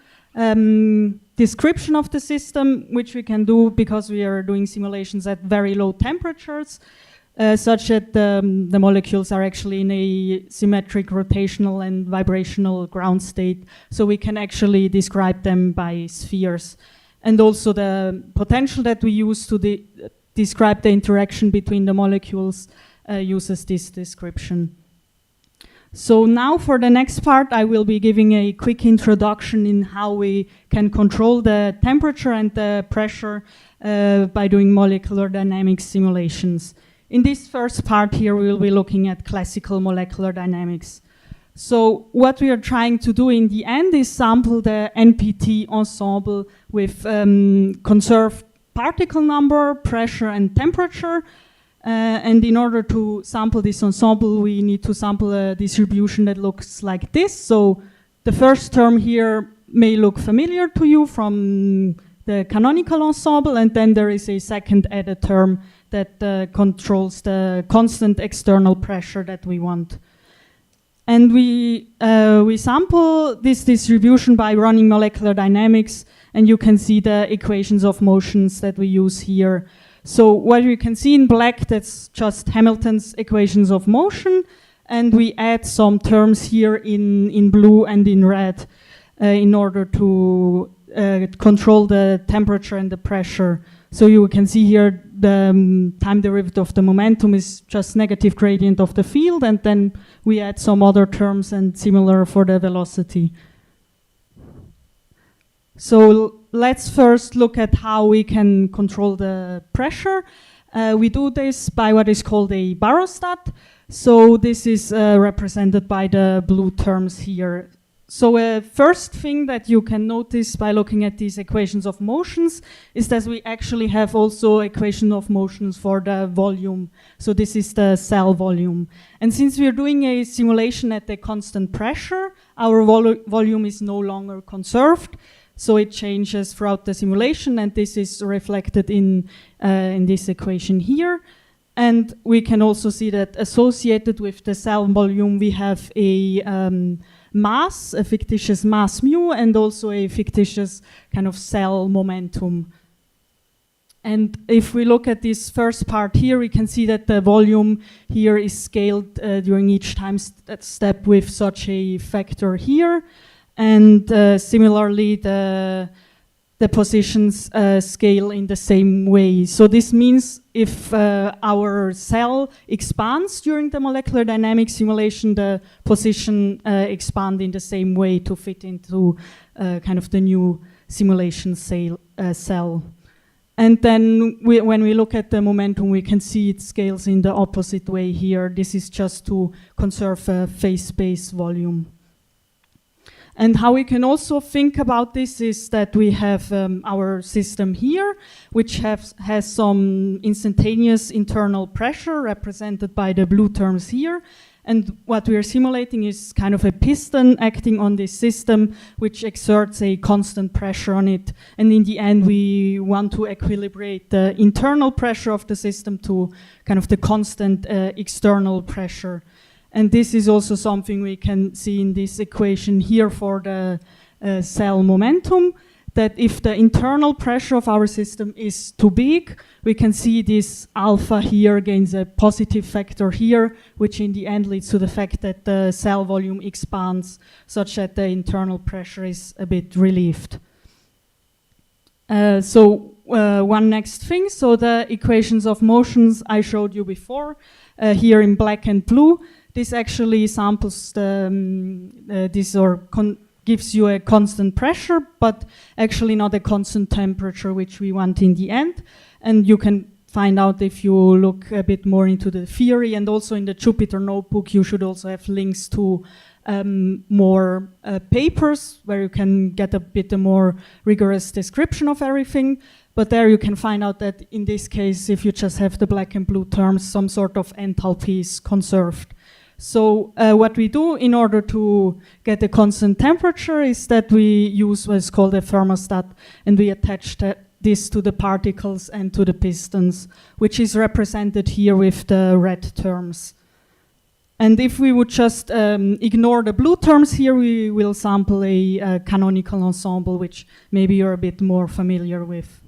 description of the system, which we can do because we are doing simulations at very low temperatures, such that the molecules are actually in a symmetric rotational and vibrational ground state. So we can actually describe them by spheres. And also the potential that we use to describe the interaction between the molecules uses this description. So now for the next part, I will be giving a quick introduction in how we can control the temperature and the pressure by doing molecular dynamics simulations. In this first part here, we will be looking at classical molecular dynamics. So what we are trying to do in the end is sample the NPT ensemble with conserved particle number, pressure, and temperature. And in order to sample this ensemble, we need to sample a distribution that looks like this. So the first term here may look familiar to you from the canonical ensemble, and then there is a second added term that controls the constant external pressure that we want. And we sample this distribution by running molecular dynamics, and you can see the equations of motions that we use here. So what you can see in black, that's just Hamilton's equations of motion, and we add some terms here in blue and in red in order to control the temperature and the pressure. So you can see here the time derivative of the momentum is just negative gradient of the field, and then we add some other terms and similar for the velocity. So let's first look at how we can control the pressure. We do this by what is called a barostat. So this is represented by the blue terms here. So first thing that you can notice by looking at these equations of motions is that we actually have also equation of motions for the volume. So this is the cell volume. And since we're doing a simulation at a constant pressure, our volume is no longer conserved. So it changes throughout the simulation, and this is reflected in this equation here. And we can also see that associated with the cell volume, we have a mass, a fictitious mass mu, and also a fictitious kind of cell momentum. And if we look at this first part here, we can see that the volume here is scaled during each time step with such a factor here. And similarly, the positions scale in the same way. So this means if our cell expands during the molecular dynamics simulation, the position expand in the same way to fit into kind of the new simulation cell. And then when we look at the momentum, we can see it scales in the opposite way here. This is just to conserve phase space volume. And how we can also think about this is that we have our system here, which has some instantaneous internal pressure represented by the blue terms here. And what we are simulating is kind of a piston acting on this system, which exerts a constant pressure on it. And in the end, we want to equilibrate the internal pressure of the system to kind of the constant external pressure. And this is also something we can see in this equation here for the cell momentum, that if the internal pressure of our system is too big, we can see this alpha here gains a positive factor here, which in the end leads to the fact that the cell volume expands such that the internal pressure is a bit relieved. One next thing, so the equations of motions I showed you before, here in black and blue, this actually samples gives you a constant pressure, but actually not a constant temperature, which we want in the end. And you can find out if you look a bit more into the theory, and also in the Jupyter notebook, you should also have links to more papers where you can get a bit more rigorous description of everything. But there you can find out that in this case, if you just have the black and blue terms, some sort of enthalpy is conserved. So what we do in order to get a constant temperature is that we use what's called a thermostat, and we attach this to the particles and to the pistons, which is represented here with the red terms. And if we would just ignore the blue terms here, we will sample a canonical ensemble, which maybe you're a bit more familiar with.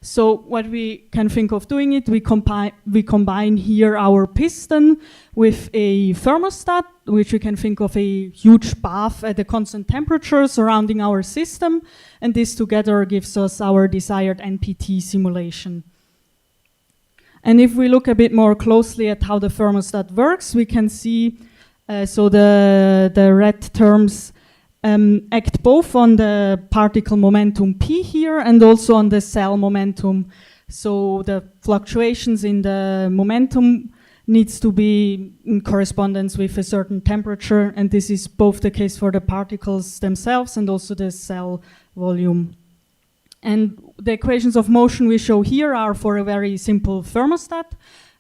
So what we can think of doing it, we combine here our piston with a thermostat, which we can think of a huge bath at a constant temperature surrounding our system, and this together gives us our desired NPT simulation. And if we look a bit more closely at how the thermostat works, we can see so the red terms act both on the particle momentum P here and also on the cell momentum. So the fluctuations in the momentum needs to be in correspondence with a certain temperature, and this is both the case for the particles themselves and also the cell volume. And the equations of motion we show here are for a very simple thermostat,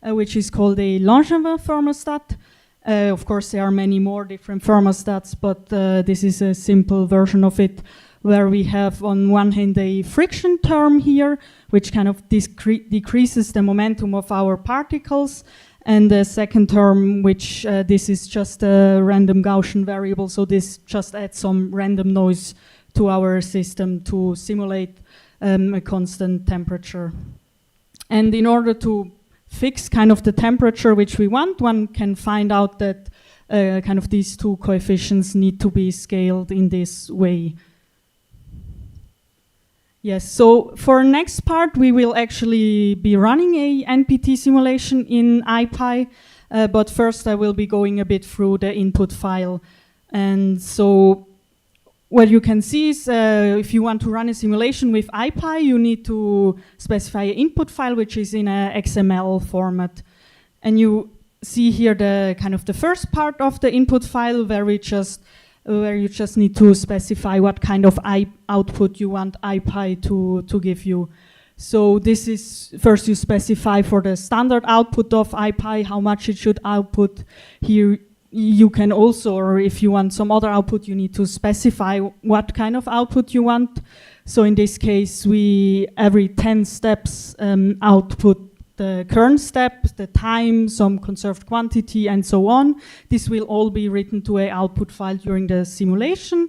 which is called a Langevin thermostat. Of course, there are many more different thermostats, but this is a simple version of it, where we have on one hand a friction term here, which kind of decreases the momentum of our particles, and the second term, which this is just a random Gaussian variable, so this just adds some random noise to our system to simulate a constant temperature. And in order to fix kind of the temperature which we want, one can find out that kind of these two coefficients need to be scaled in this way. Yes, so for next part, we will actually be running a NPT simulation in IPy, but first I will be going a bit through the input file. And so what you can see is if you want to run a simulation with IPy, you need to specify an input file, which is in a XML format. And you see here the kind of the first part of the input file where you just need to specify what kind of output you want IPy to give you. So this is, first you specify for the standard output of IPy how much it should output. Here you can also, or if you want some other output, you need to specify what kind of output you want. So in this case, we every 10 steps output the current step, the time, some conserved quantity, and so on. This will all be written to an output file during the simulation.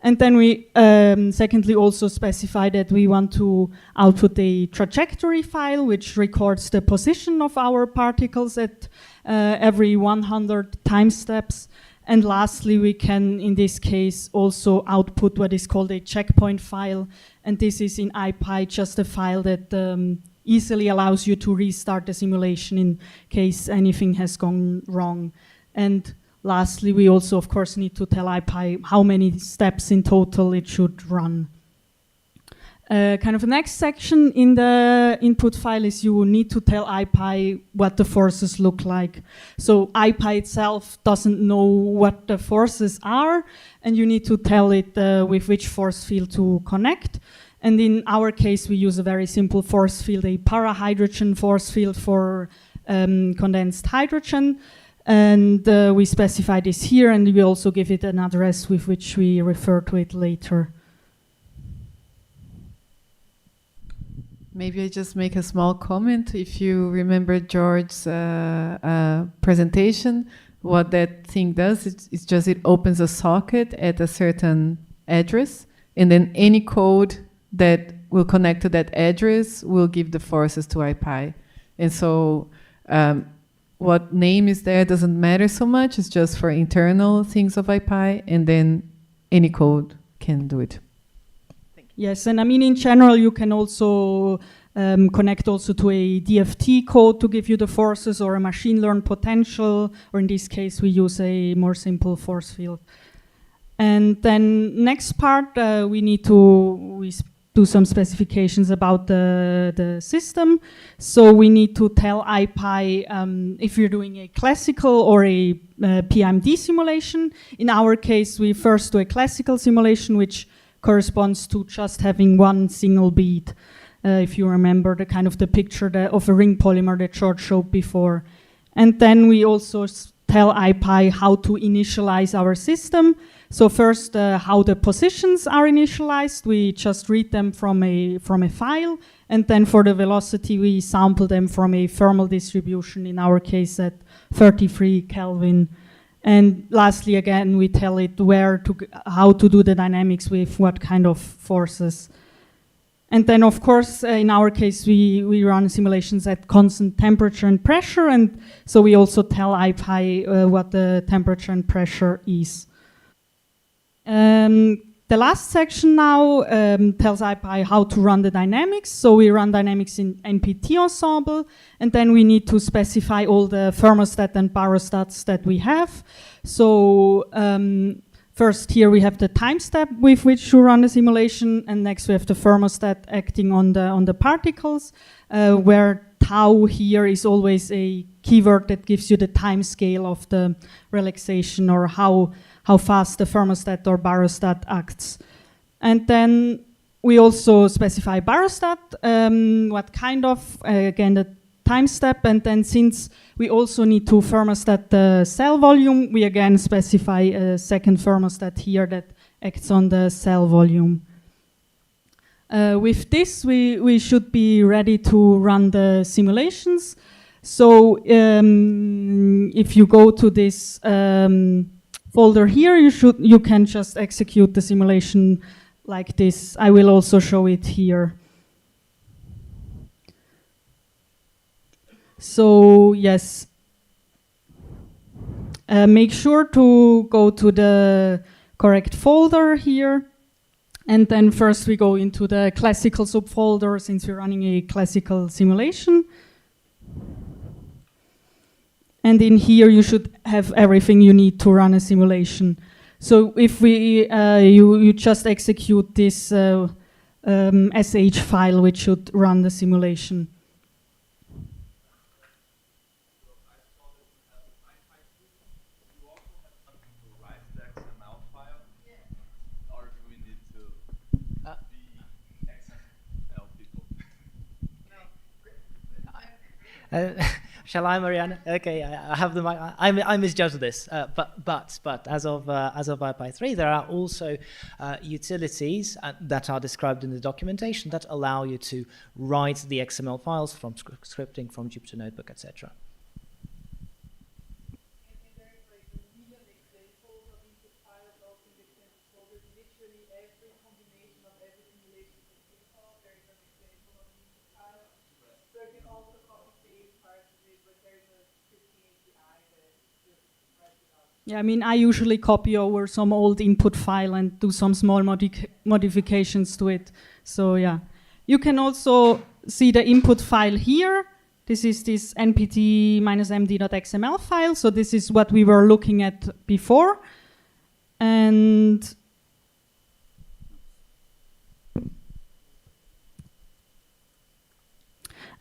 And then we secondly also specify that we want to output a trajectory file which records the position of our particles at every 100 time steps. And lastly, we can, in this case, also output what is called a checkpoint file. And this is in IPy just a file that easily allows you to restart the simulation in case anything has gone wrong. And lastly, we also, of course, need to tell IPy how many steps in total it should run. Kind of the next section in the input file is you need to tell IPy what the forces look like. So IPy itself doesn't know what the forces are, and you need to tell it with which force field to connect. And in our case, we use a very simple force field, a parahydrogen force field for condensed hydrogen. And we specify this here, and we also give it an address with which we refer to it later. Maybe I just make a small comment. If you remember George's presentation, what that thing does, it's just it opens a socket at a certain address, and then any code that will connect to that address will give the forces to IPy. And so what name is there doesn't matter so much. It's just for internal things of IPy, and then any code can do it. Yes, and I mean, in general, you can also connect also to a DFT code to give you the forces, or a machine learned potential, or in this case, we use a more simple force field. And then next part, we need to do some specifications about the system. So we need to tell IPy if you're doing a classical or a PMD simulation. In our case, we first do a classical simulation, which corresponds to just having one single bead. If you remember the kind of the picture of a ring polymer that George showed before. And then we also tell IPy how to initialize our system. So first, how the positions are initialized. We just read them from a file. And then for the velocity, we sample them from a thermal distribution, in our case at 33 Kelvin. And lastly, again, we tell it how to do the dynamics with what kind of forces. And then, of course, in our case, we run simulations at constant temperature and pressure. And so we also tell IPy what the temperature and pressure is. The last section now tells IPy how to run the dynamics. So we run dynamics in NPT ensemble, and then we need to specify all the thermostat and barostats that we have. So first here we have the time step with which to run the simulation, and next we have the thermostat acting on the particles, where tau here is always a keyword that gives you the time scale of the relaxation, or how fast the thermostat or barostat acts. And then we also specify barostat, what kind of, again, the time step, and then since we also need to thermostat the cell volume, we again specify a second thermostat here that acts on the cell volume. With this, we should be ready to run the simulations. So if you go to this folder here, you can just execute the simulation like this. I will also show it here. So yes, make sure to go to the correct folder here. And then first we go into the classical subfolder since we're running a classical simulation. And in here you should have everything you need to run a simulation. So if you just execute this SH file, which should run the simulation. Shall I, Mariana? Okay, I have the mic. I misjudged this, but as of IPy 3, there are also utilities that are described in the documentation that allow you to write the XML files from scripting from Jupyter Notebook, etc. Yeah, I mean, I usually copy over some old input file and do some small modifications to it. So yeah, you can also see the input file here. This is this npt-md.xml file. So this is what we were looking at before. And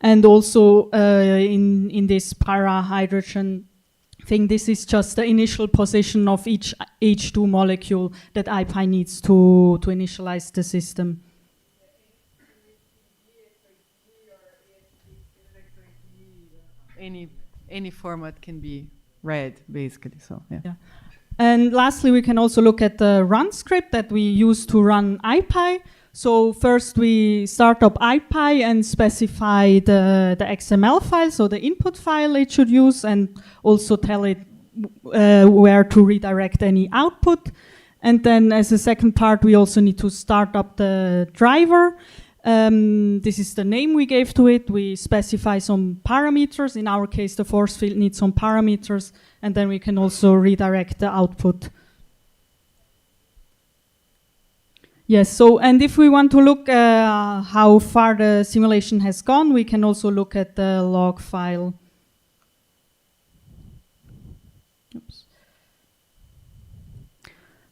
also in this para-hydrogen thing, this is just the initial position of each H2 molecule that IPy needs to initialize the system. Any format can be read, basically. So yeah. And lastly, we can also look at the run script that we use to run IPy. So first we start up IPy and specify the XML file, so the input file it should use, and also tell it where to redirect any output. And then as a second part, we also need to start up the driver. This is the name we gave to it. We specify some parameters. In our case, the force field needs some parameters, and then we can also redirect the output. Yes, so, and if we want to look how far the simulation has gone, we can also look at the log file. Oops.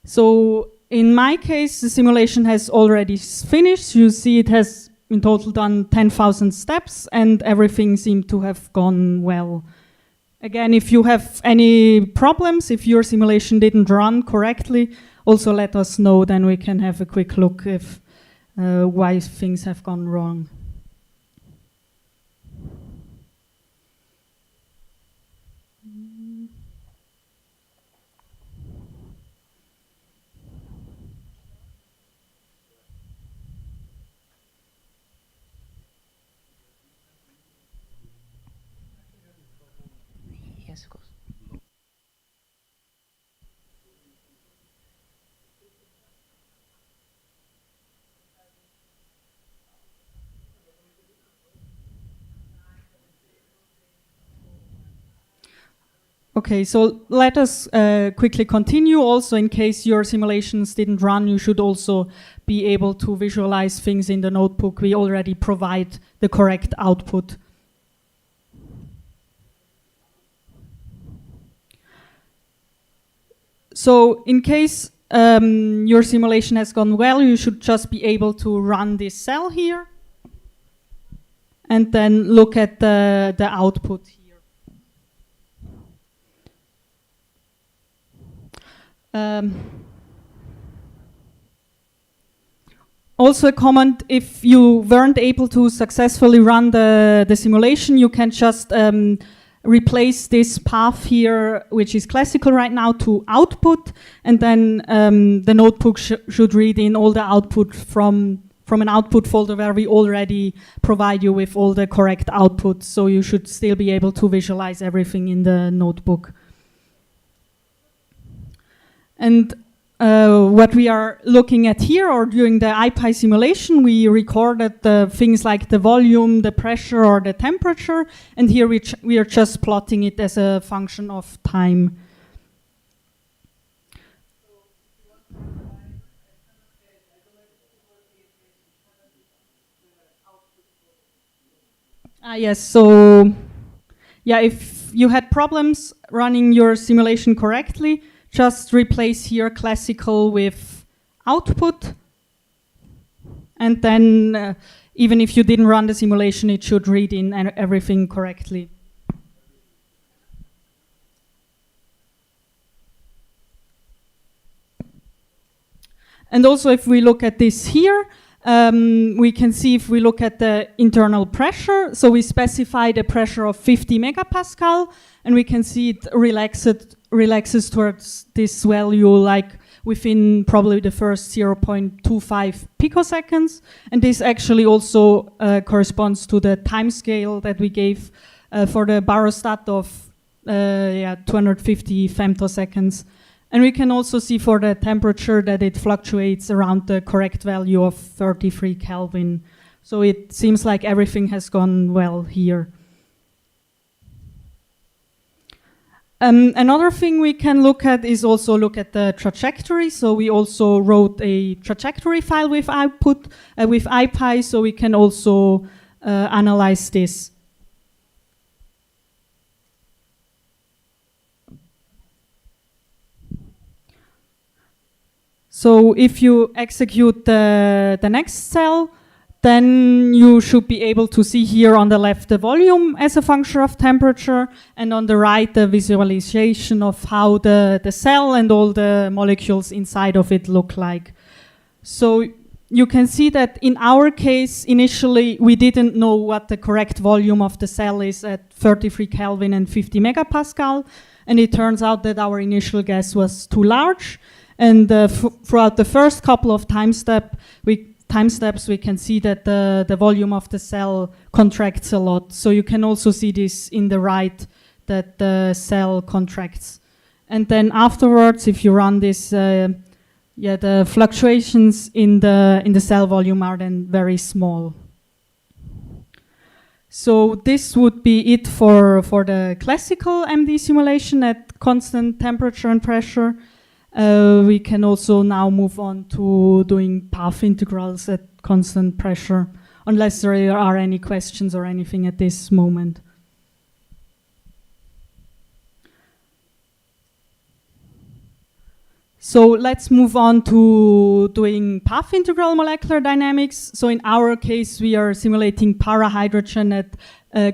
So in my case, the simulation has already finished. You see it has in total done 10,000 steps and everything seemed to have gone well. Again, if you have any problems, if your simulation didn't run correctly, also let us know, then we can have a quick look if why things have gone wrong. Yes, of course. Okay, so let us quickly continue. Also, in case your simulations didn't run, you should also be able to visualize things in the notebook. We already provide the correct output. So in case your simulation has gone well, you should just be able to run this cell here and then look at the output here. Also a comment, if you weren't able to successfully run the simulation, you can just replace this path here, which is classical right now, to output, and then the notebook should read in all the output from from an output folder where we already provide you with all the correct outputs, so you should still be able to visualize everything in the notebook. And what we are looking at here, or during the IPI simulation, we recorded things like the volume, the pressure, or the temperature, and here we are just plotting it as a function of time. Yes, so yeah, if you had problems running your simulation correctly, just replace here classical with output. And then even if you didn't run the simulation, it should read in everything correctly. And also if we look at this here, we can see if we look at the internal pressure, so we specified a pressure of 50 megapascal, and we can see it relaxes towards this value like within probably the first 0.25 picoseconds. And this actually also corresponds to the time scale that we gave for the barostat of 250 femtoseconds. And we can also see for the temperature that it fluctuates around the correct value of 33 Kelvin. So it seems like everything has gone well here. Another thing we can look at is also look at the trajectory. So we also wrote a trajectory file with output, with IPI, so we can also analyze this. So if you execute the next cell, then you should be able to see here on the left the volume as a function of temperature, and on the right the visualization of how the cell and all the molecules inside of it look like. So you can see that in our case, initially we didn't know what the correct volume of the cell is at 33 Kelvin and 50 megapascal, and it turns out that our initial guess was too large. And throughout the first couple of time steps, we can see that the volume of the cell contracts a lot. So you can also see this in the right, that the cell contracts. And then afterwards, if you run this, the fluctuations in the cell volume are then very small. So this would be it for the classical MD simulation at constant temperature and pressure. We can also now move on to doing path integrals at constant pressure, unless there are any questions or anything at this moment. So let's move on to doing path integral molecular dynamics. So in our case, we are simulating parahydrogen at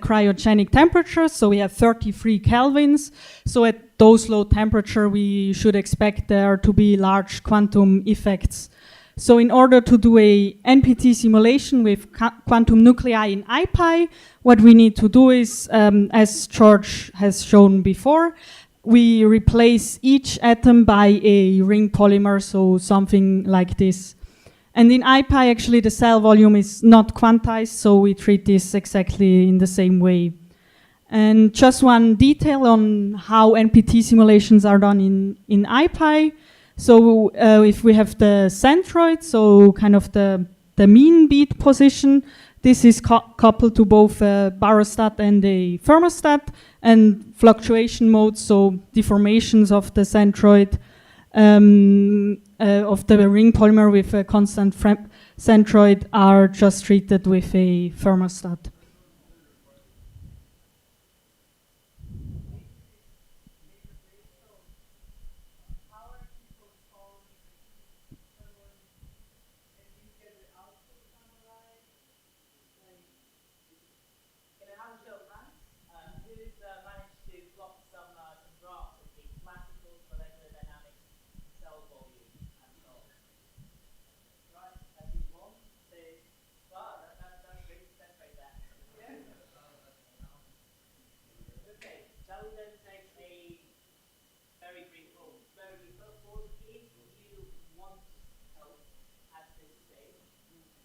cryogenic temperatures. So we have 33 kelvins. So at those low temperature, we should expect there to be large quantum effects. So in order to do a NPT simulation with quantum nuclei in IPI, what we need to do is, as George has shown before, we replace each atom by a ring polymer, so something like this. And in IPI, actually, the cell volume is not quantized, so we treat this exactly in the same way. And just one detail on how NPT simulations are done in IPI. So if we have the centroid, so kind of the mean beat position, this is coupled to both a barostat and a thermostat, and fluctuation modes, so deformations of the centroid, of the ring polymer with a constant centroid are just treated with a thermostat.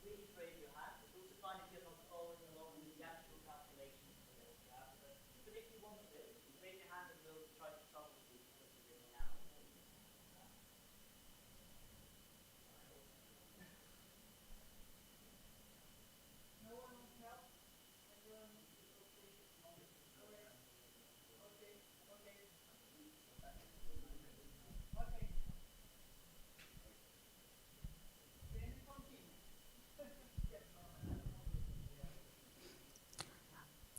We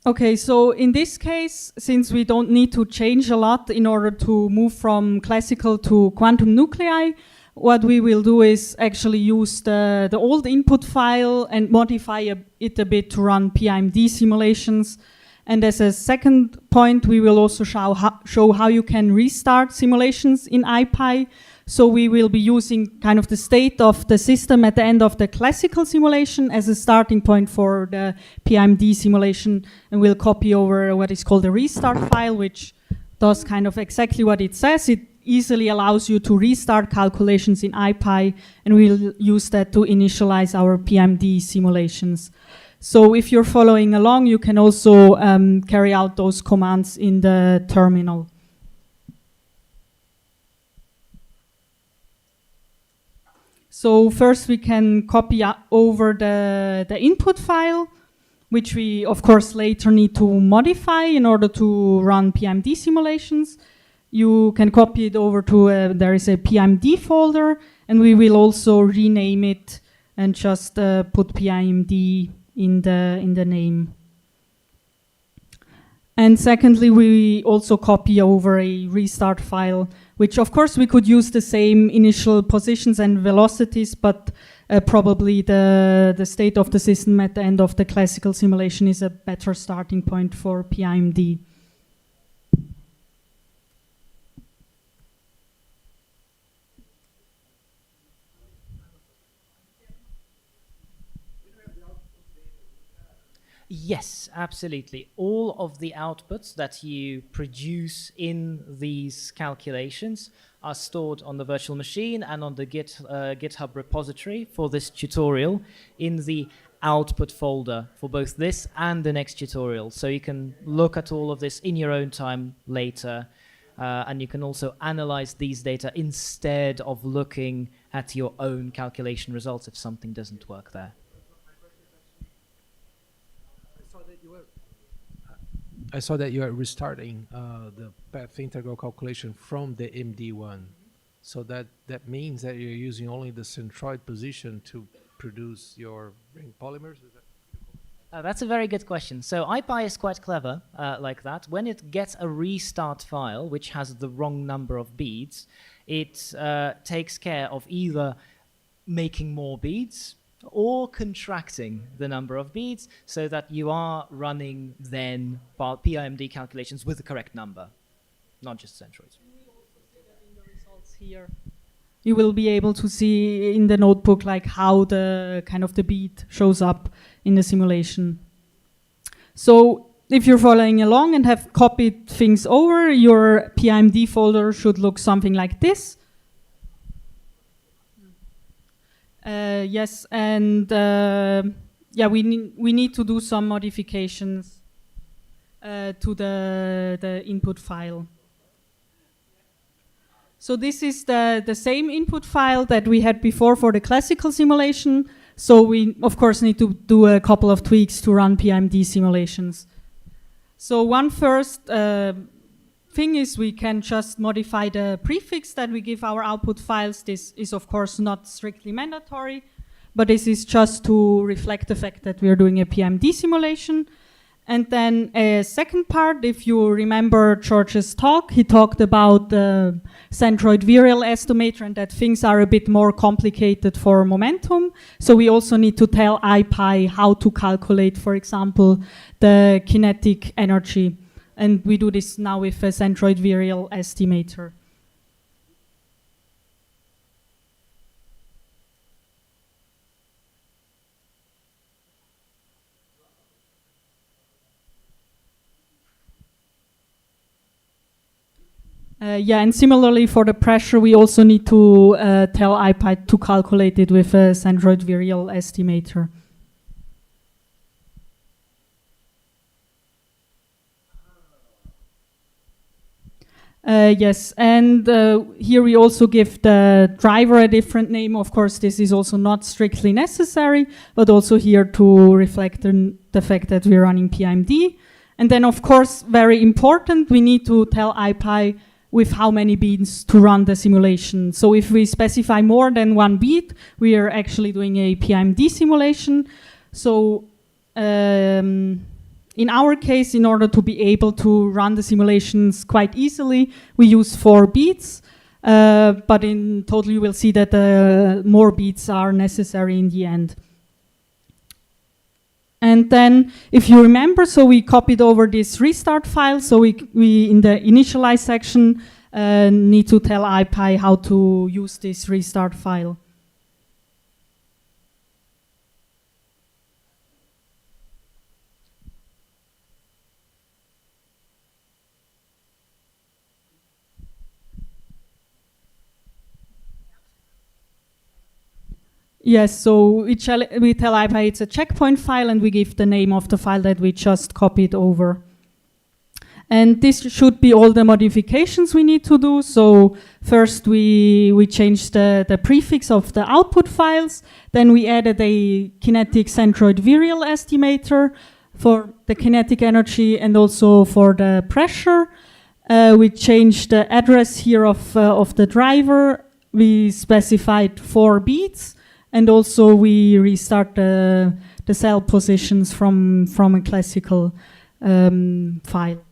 Okay, so in this case, since we don't need to change a lot in order to move from classical to quantum nuclei, what we will do is actually use the old input file and modify it a bit to run PIMD simulations. And as a second point, we will also show how you can restart simulations in IPy. So we will be using kind of the state of the system at the end of the classical simulation as a starting point for the PIMD simulation, and we'll copy over what is called a restart file, which does kind of exactly what it says. It easily allows you to restart calculations in IPy, and we'll use that to initialize our PIMD simulations. So if you're following along, you can also carry out those commands in the terminal. So first we can copy over the input file, which we of course later need to modify in order to run PIMD simulations. You can copy it over to, there is a PIMD folder, and we will also rename it and just put PIMD in the name. And secondly, we also copy over a restart file, which of course we could use the same initial positions and velocities, but probably the state of the system at the end of the classical simulation is a better starting point for PIMD. Yes, absolutely. All of the outputs that you produce in these calculations are stored on the virtual machine and on the GitHub repository for this tutorial in the output folder for both this and the next tutorial. So you can look at all of this in your own time later, and you can also analyze these data instead of looking at your own calculation results if something doesn't work there. I saw that you are restarting the path integral calculation from the MD1. So that means that you're using only the centroid position to produce your ring polymers? Is that That's a very good question. So IPy is quite clever like that. When it gets a restart file which has the wrong number of beads, it takes care of either making more beads or contracting the number of beads so that you are running then PIMD calculations with the correct number, not just centroids. Here you will be able to see in the notebook like how the kind of the bead shows up in the simulation. So if you're following along and have copied things over, your PIMD folder should look something like this. Yes, and yeah, we need to do some modifications to the input file. So this is the same input file that we had before for the classical simulation. So we, of course, need to do a couple of tweaks to run PIMD simulations. So one first thing is we can just modify the prefix that we give our output files. This is, of course, not strictly mandatory, but this is just to reflect the fact that we are doing a PIMD simulation. And then a second part, if you remember George's talk, he talked about the centroid virial estimator and that things are a bit more complicated for momentum. So we also need to tell IPy how to calculate, for example, the kinetic energy. And we do this now with a centroid virial estimator. Yeah, and similarly for the pressure, we also need to tell IPy to calculate it with a centroid virial estimator. Yes, and here we also give the driver a different name. Of course, this is also not strictly necessary, but also here to reflect the fact that we're running PIMD. And then, of course, very important, we need to tell IPy with how many beads to run the simulation. So if we specify more than one bead, we are actually doing a PIMD simulation. So In our case, in order to be able to run the simulations quite easily, we use 4 beats. But in total, you will see that more beats are necessary in the end. And then, if you remember, so we copied over this restart file. So we in the initialize section, need to tell IPy how to use this restart file. Yes, so we tell IPy it's a checkpoint file, and we give the name of the file that we just copied over. And this should be all the modifications we need to do. So first we changed the prefix of the output files. Then we added a kinetic centroid virial estimator for the kinetic energy and also for the pressure. We changed the address here of the driver. We specified 4 beats. And also we restart the cell positions from a classical file.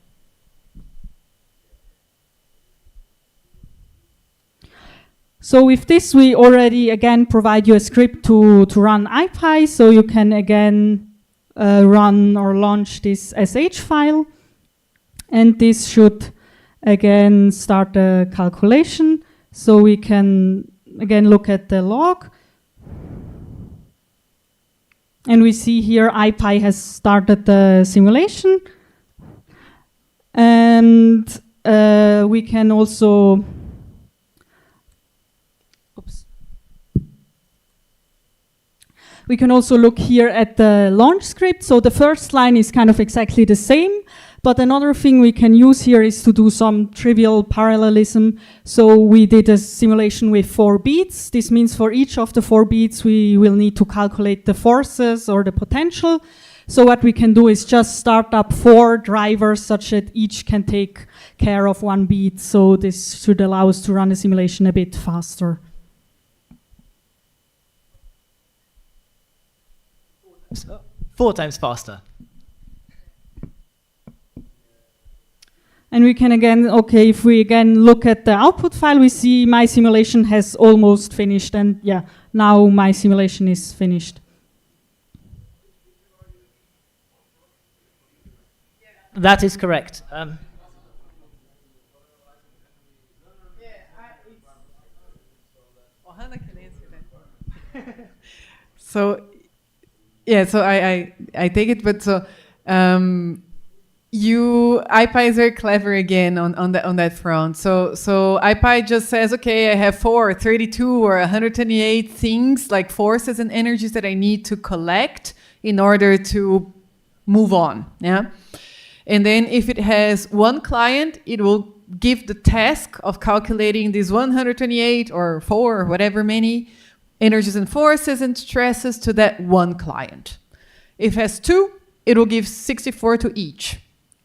So with this, we already again provide you a script to run IPy, so you can again run or launch this SH file. And this should again start the calculation. So we can again look at the log. And we see here IPy has started the simulation. And we can also, we can also look here at the launch script. So the first line is kind of exactly the same. But another thing we can use here is to do some trivial parallelism. So we did a simulation with 4 beats. This means for each of the 4 beats, we will need to calculate the forces or the potential. So what we can do is just start up 4 drivers such that each can take care of 1 beat. So this should allow us to run the simulation a bit faster. So 4 times faster. And we can again, okay, if we again look at the output file, we see my simulation has almost finished. And yeah, now my simulation is finished. That is correct. Hannah can answer that. So, yeah, so I take it, but so IPy is very clever again on that front. So IPy just says, okay, I have 4, 32, or 128 things like forces and energies that I need to collect in order to move on. Yeah, and then if it has 1 client, it will give the task of calculating these 128 or 4 or whatever many energies and forces and stresses to that 1 client. If it has 2, it will give 64 to each.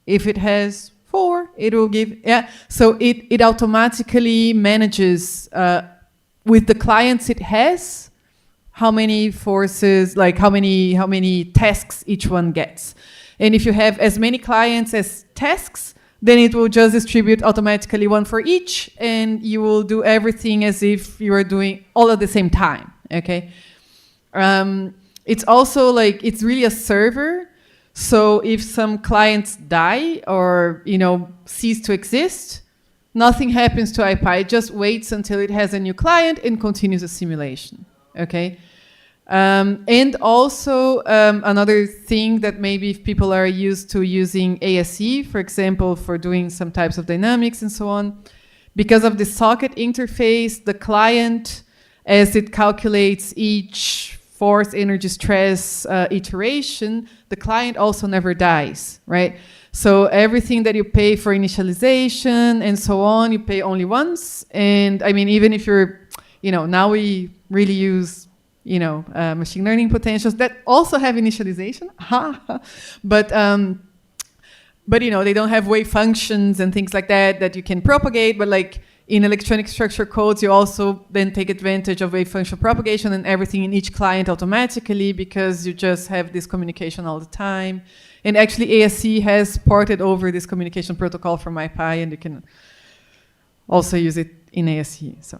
If it has 4, it will give, yeah. So it automatically manages with the clients it has, how many forces, like how many tasks each one gets. And if you have as many clients as tasks, then it will just distribute automatically 1 for each, and you will do everything as if you are doing all at the same time, okay? It's also like, it's really a server. So if some clients die or, cease to exist, nothing happens to IPy. It just waits until it has a new client and continues the simulation, okay? And also another thing that maybe if people are used to using ASE, for example, for doing some types of dynamics and so on, because of the socket interface, the client, as it calculates each force, energy, stress iteration, the client also never dies, right? So everything that you pay for initialization and so on, you pay only once. And I mean, even if you're, now we really use, machine learning potentials that also have initialization, but they don't have wave functions and things like that you can propagate. But like, in electronic structure codes, you also then take advantage of wave function propagation and everything in each client automatically, because you just have this communication all the time. And actually, ASC has ported over this communication protocol from IPI, and you can also use it in ASC. So.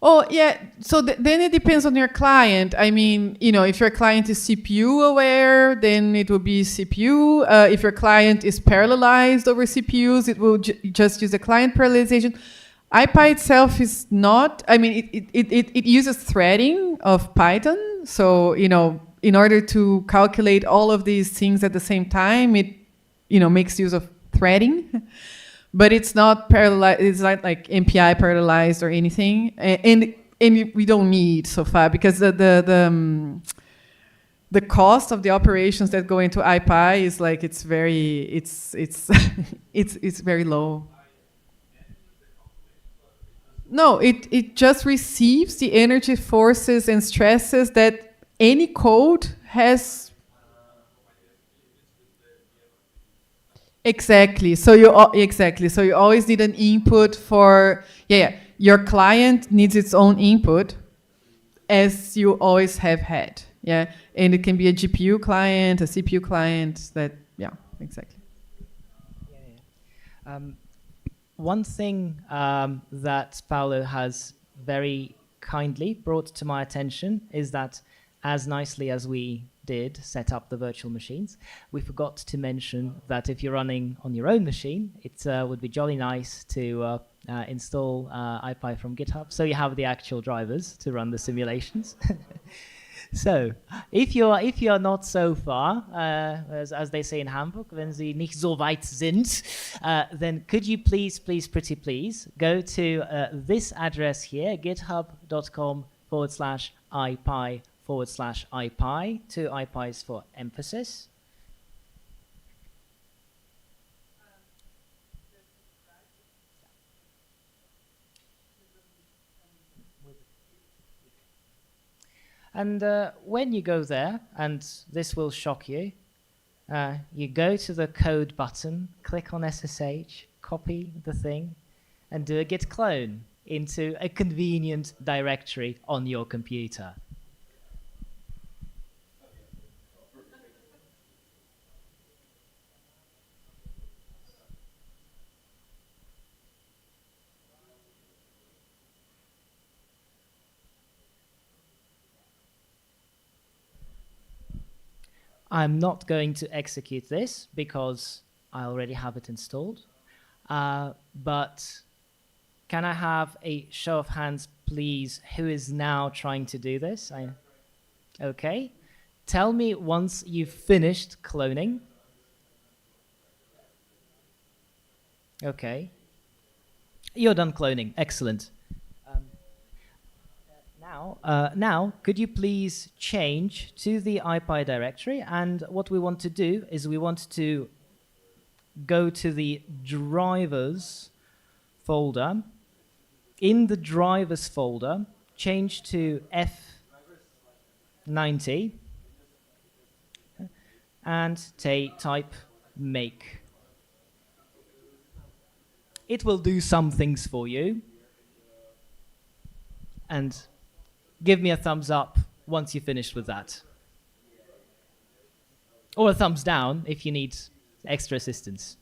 Oh, yeah. So then it depends on your client. I mean, if your client is CPU aware, then it will be CPU. If your client is parallelized over CPUs, it will just use a client parallelization. IPI itself is not. I mean, it uses threading of Python. So, in order to calculate all of these things at the same time, it, makes use of threading. But it's not parallelized. It's not like MPI parallelized or anything, and we don't need so far, because the cost of the operations that go into IPI is like it's very low. No, it just receives the energy, forces, and stresses that any code has. Exactly. So you always need an input for your client needs its own input, as you always have had. Yeah, and it can be a GPU client, a CPU client. Exactly. One thing that Paulo has very kindly brought to my attention is that, as nicely as we did set up the virtual machines, we forgot to mention that if you're running on your own machine, it would be jolly nice to install IPI from GitHub, so you have the actual drivers to run the simulations. So, if you're not so far, as they say in Hamburg, wenn Sie nicht so weit sind, then could you please go to this address here, github.com/IPI/IPI, 2 IPIs for emphasis. And when you go there, and this will shock you, you go to the code button, click on SSH, copy the thing, and do a git clone into a convenient directory on your computer. I'm not going to execute this because I already have it installed. But can I have a show of hands, please, who is now trying to do this? Okay. Tell me once you've finished cloning. Okay. You're done cloning. Excellent. Now, could you please change to the IPI directory? And what we want to do is we want to go to the drivers folder. In the drivers folder, change to F90 and type make. It will do some things for you. And give me a thumbs up once you're finished with that. Or a thumbs down if you need extra assistance.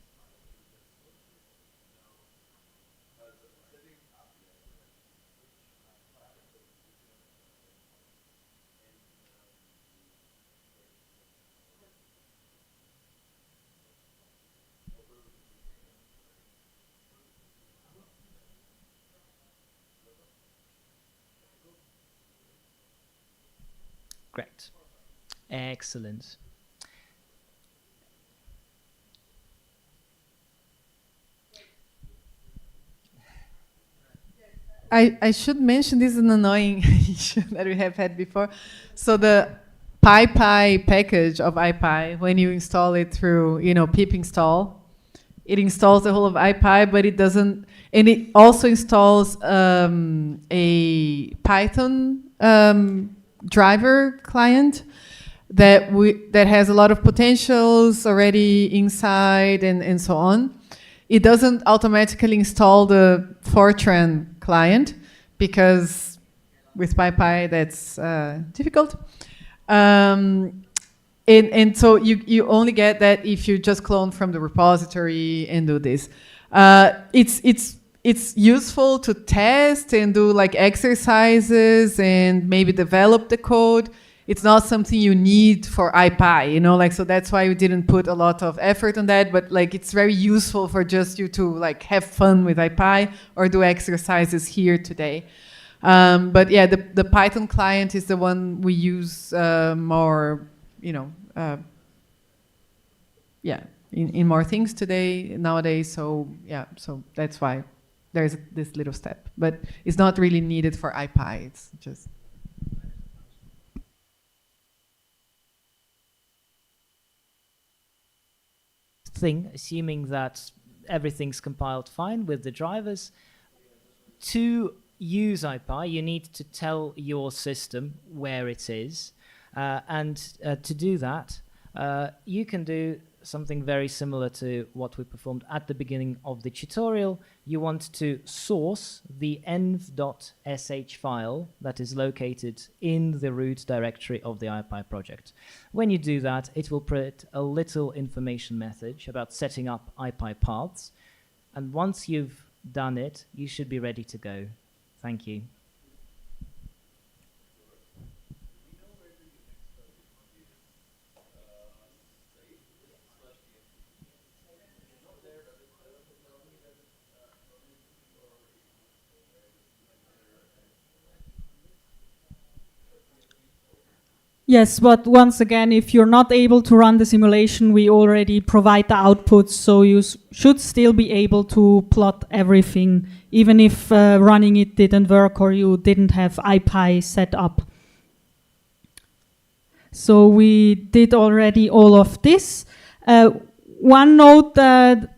Great. Excellent. I should mention, this is an annoying issue that we have had before. So the PyPy package of IPI, when you install it through, pip install, it installs the whole of IPI, but it doesn't, and it also installs a Python driver client, that has a lot of potentials already inside and so on. It doesn't automatically install the Fortran client because with PyPy that's difficult. And so you only get that if you just clone from the repository and do this. It's useful to test and do like exercises and maybe develop the code. It's not something you need for IPy, you know, like, so that's why we didn't put a lot of effort on that, but like it's very useful for just you to like have fun with IPy or do exercises here today. But yeah, the Python client is the one we use more, you know, yeah, in more things nowadays. So yeah, so that's why there's this little step, but it's not really needed for IPy. It's just. Thing, assuming that everything's compiled fine with the drivers, to use IPy, you need to tell your system where it is, and to do that, you can do something very similar to what we performed at the beginning of the tutorial. You want to source the env.sh file that is located in the root directory of the IPy project. When you do that, it will print a little information message about setting up IPy paths. And once you've done it, you should be ready to go. Thank you. Yes, but once again, if you're not able to run the simulation, we already provide the outputs, so you should still be able to plot everything, even if running it didn't work or you didn't have IPy set up. So we did already all of this. One note that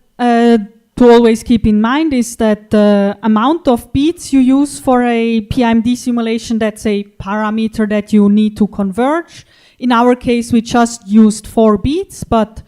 to always keep in mind is that the amount of beats you use for a PIMD simulation, that's a parameter that you need to converge. In our case, we just used 4 beats, but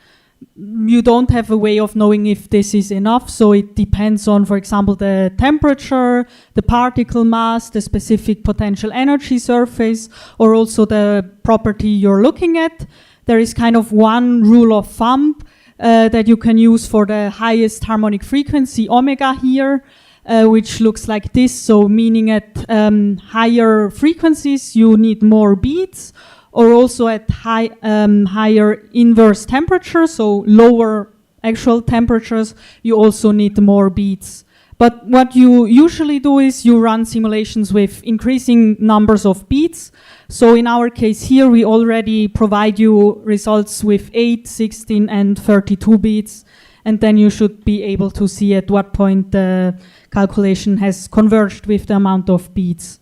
you don't have a way of knowing if this is enough. So it depends on, for example, the temperature, the particle mass, the specific potential energy surface, or also the property you're looking at. There is kind of one rule of thumb that you can use for the highest harmonic frequency, omega here, which looks like this. So meaning at higher frequencies, you need more beats, or also at higher inverse temperatures, so lower actual temperatures, you also need more beats. But what you usually do is you run simulations with increasing numbers of beats. So in our case here, we already provide you results with 8, 16, and 32 beats. And then you should be able to see at what point the calculation has converged with the amount of beats.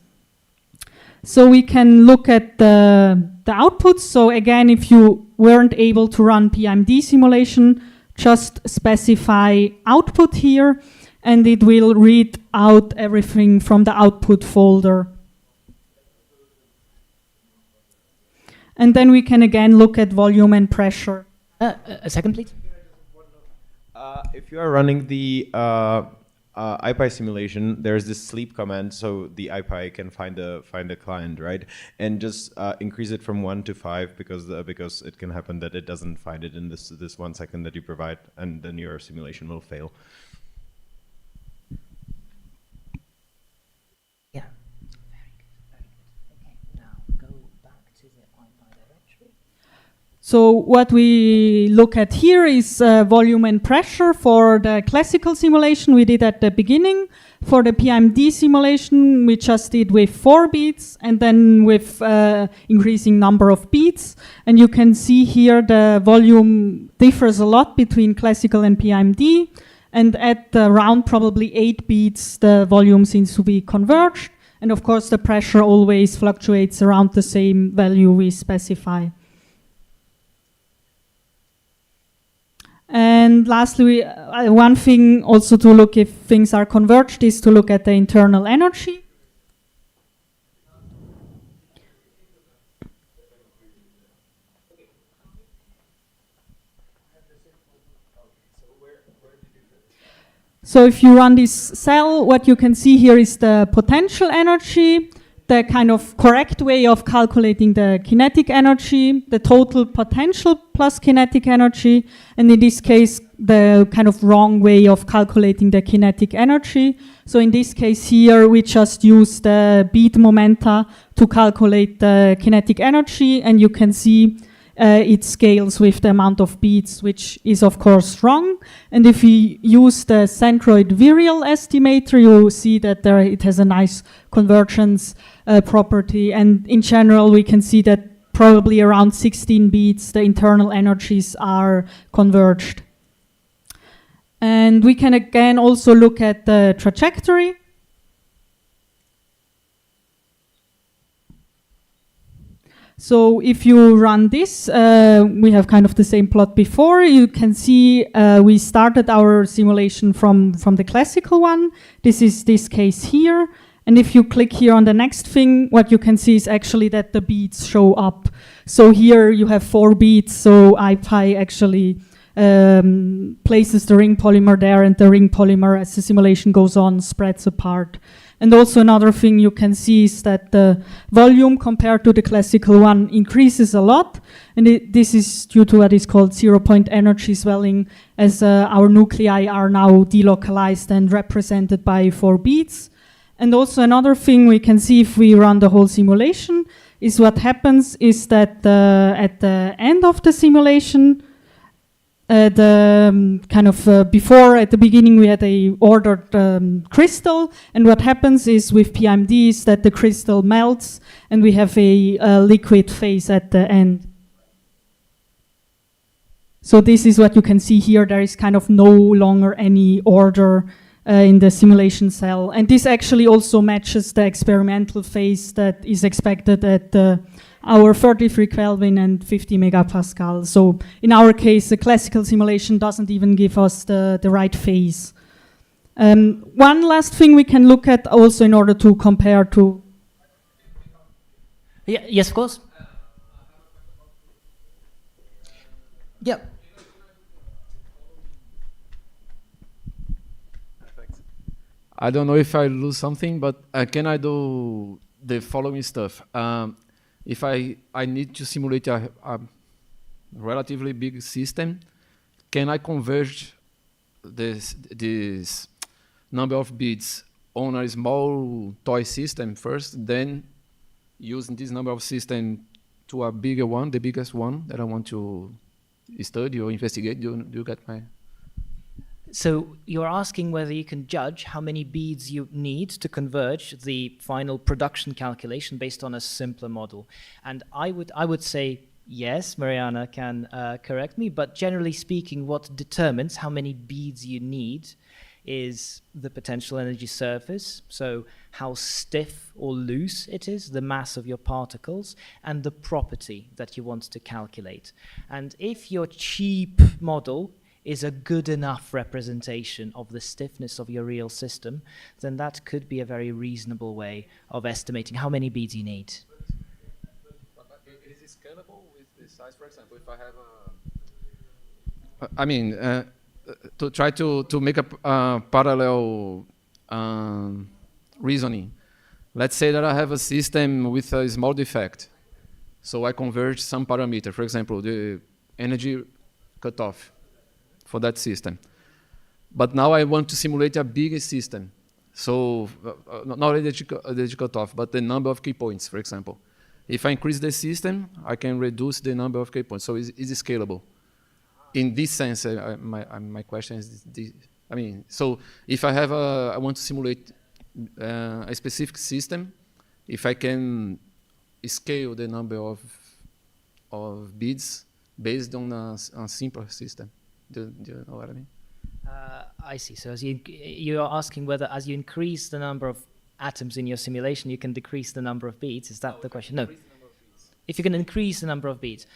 So we can look at the outputs. So again, if you weren't able to run PIMD simulation, just specify output here, and it will read out everything from the output folder. And then we can again look at volume and pressure. A second, please. If you are running the IPy simulation, there's this sleep command, so the IPy can find the client, right? And just increase it from 1 to 5 because it can happen that it doesn't find it in this 1 second that you provide, and then your simulation will fail. Yeah. Very good. Okay, now go back to the IPy directory. So what we look at here is volume and pressure for the classical simulation we did at the beginning. For the PIMD simulation, we just did with 4 beats and then with increasing number of beats. And you can see here the volume differs a lot between classical and PIMD. And at around probably 8 beats, the volume seems to be converged. And of course, the pressure always fluctuates around the same value we specify. And lastly, one thing also to look if things are converged is to look at the internal energy. So if you run this cell, what you can see here is the potential energy, the kind of correct way of calculating the kinetic energy, the total potential plus kinetic energy, and in this case, the kind of wrong way of calculating the kinetic energy. So in this case here, we just use the bead momenta to calculate the kinetic energy, and you can see it scales with the amount of beads, which is of course wrong. And if we use the centroid virial estimator, you see that there it has a nice convergence property. And in general, we can see that probably around 16 beads, the internal energies are converged. And we can again also look at the trajectory. So if you run this, we have kind of the same plot before. You can see we started our simulation from the classical one. This is this case here. And if you click here on the next thing, what you can see is actually that the beads show up. So here you have 4 beads. So IPI actually places the ring polymer there, and the ring polymer, as the simulation goes on, spreads apart. And also another thing you can see is that the volume compared to the classical one increases a lot. And this is due to what is called zero-point energy swelling, as our nuclei are now delocalized and represented by 4 beads. And also another thing we can see if we run the whole simulation is what happens is that at the end of the simulation, before at the beginning we had a ordered crystal, and what happens is with PMD is that the crystal melts and we have a liquid phase at the end. So this is what you can see here. There is kind of no longer any order in the simulation cell, and this actually also matches the experimental phase that is expected at our 33 Kelvin and 50 megapascal. So in our case, the classical simulation doesn't even give us the right phase. One last thing we can look at also in order to compare to... Yeah, yes, of course. Yeah. I don't know if I lose something, but can I do the following stuff? If I need to simulate a relatively big system, can I converge this number of bits on a small toy system first, then using this number of system to a bigger one, the biggest one that I want to study or investigate? Do you get my... So you're asking whether you can judge how many beads you need to converge the final production calculation based on a simpler model. And I would say yes, Mariana can correct me, but generally speaking, what determines how many beads you need is the potential energy surface, so how stiff or loose it is, the mass of your particles, and the property that you want to calculate. And if your cheap model is a good enough representation of the stiffness of your real system, then that could be a very reasonable way of estimating how many beads you need. But it is scalable with the size, for example, if I have a... I mean, to try to make a parallel reasoning. Let's say that I have a system with a small defect. So I converge some parameter, for example, the energy cutoff for that system. But now I want to simulate a bigger system. So not only the energy cutoff, but the number of key points, for example. If I increase the system, I can reduce the number of key points. So is it scalable? In this sense, my question is this. I mean, so if I have I want to simulate a specific system, if I can scale the number of beads based on a simpler system. Do you know what I mean? I see. So as you're asking whether as you increase the number of atoms in your simulation, you can decrease the number of beads. Is that the question? No. If you can increase the number of beads.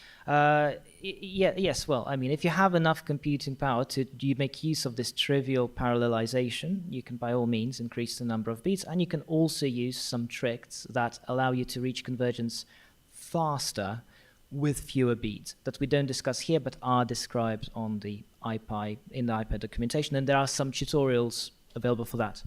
Yes, well, I mean, if you have enough computing power to make use of this trivial parallelization, you can by all means increase the number of beads, and you can also use some tricks that allow you to reach convergence faster with fewer beads that we don't discuss here but are described on the iPad documentation, and there are some tutorials available for that.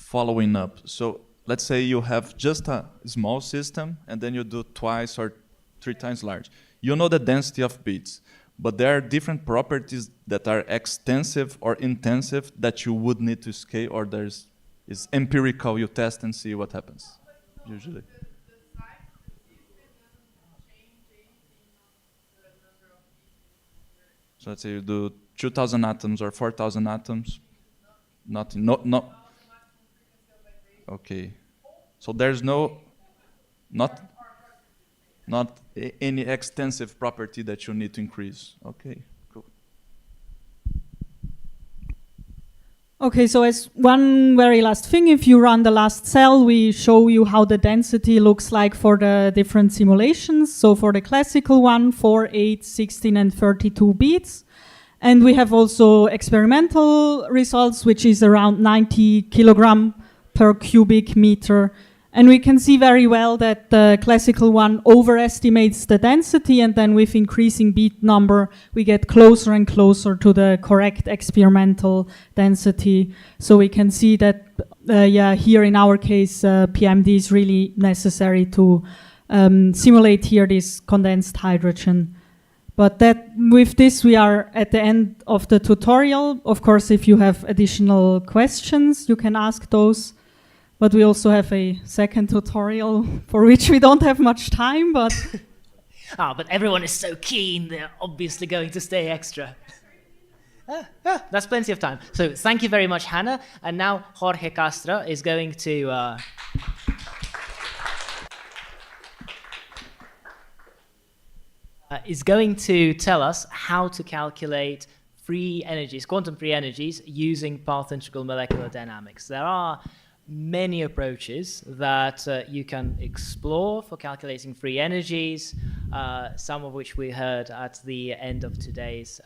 Following up, so let's say you have just a small system and then you do twice or 3 times large. You know the density of bits, but there are different properties that are extensive or intensive that you would need to scale, or is empirical, you test and see what happens, usually. So let's say you do 2,000 atoms or 4,000 atoms, nothing, no. Okay, so there's not any extensive property that you need to increase. Okay, cool. Okay, so as one very last thing, if you run the last cell, we show you how the density looks like for the different simulations. So for the classical one, 4, 8, 16, and 32 beats. And we have also experimental results, which is around 90 kilogram per cubic meter. And we can see very well that the classical one overestimates the density, and then with increasing beat number, we get closer and closer to the correct experimental density. So we can see that, here in our case, PMD is really necessary to simulate here this condensed hydrogen. But with this, we are at the end of the tutorial. Of course, if you have additional questions, you can ask those. But we also have a second tutorial for which we don't have much time, but... But everyone is so keen, they're obviously going to stay extra. That's plenty of time. So thank you very much, Hannah. And now Jorge Castro is going to... is going to tell us how to calculate free energies, quantum free energies, using path integral molecular dynamics. There are many approaches that you can explore for calculating free energies, some of which we heard at the end of today's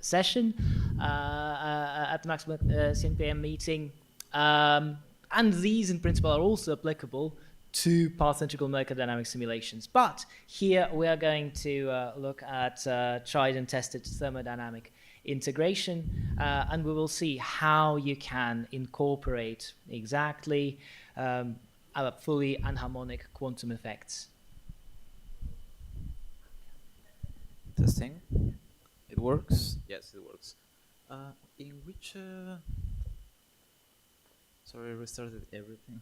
session at the Maximum CNPEM meeting. And these, in principle, are also applicable to path integral molecular dynamic simulations. But here we are going to look at tried and tested thermodynamic integration, and we will see how you can incorporate exactly fully anharmonic quantum effects. Testing. It works? Yes, it works. In which... Sorry, I restarted everything.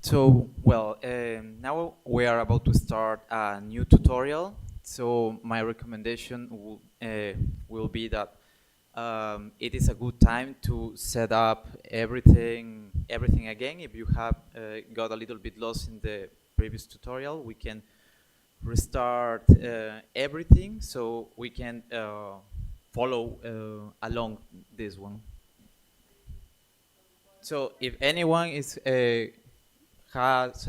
So, well, now we are about to start a new tutorial. So my recommendation will be that it is a good time to set up everything again. If you have got a little bit lost in the previous tutorial, we can restart everything so we can follow along this one. So if anyone has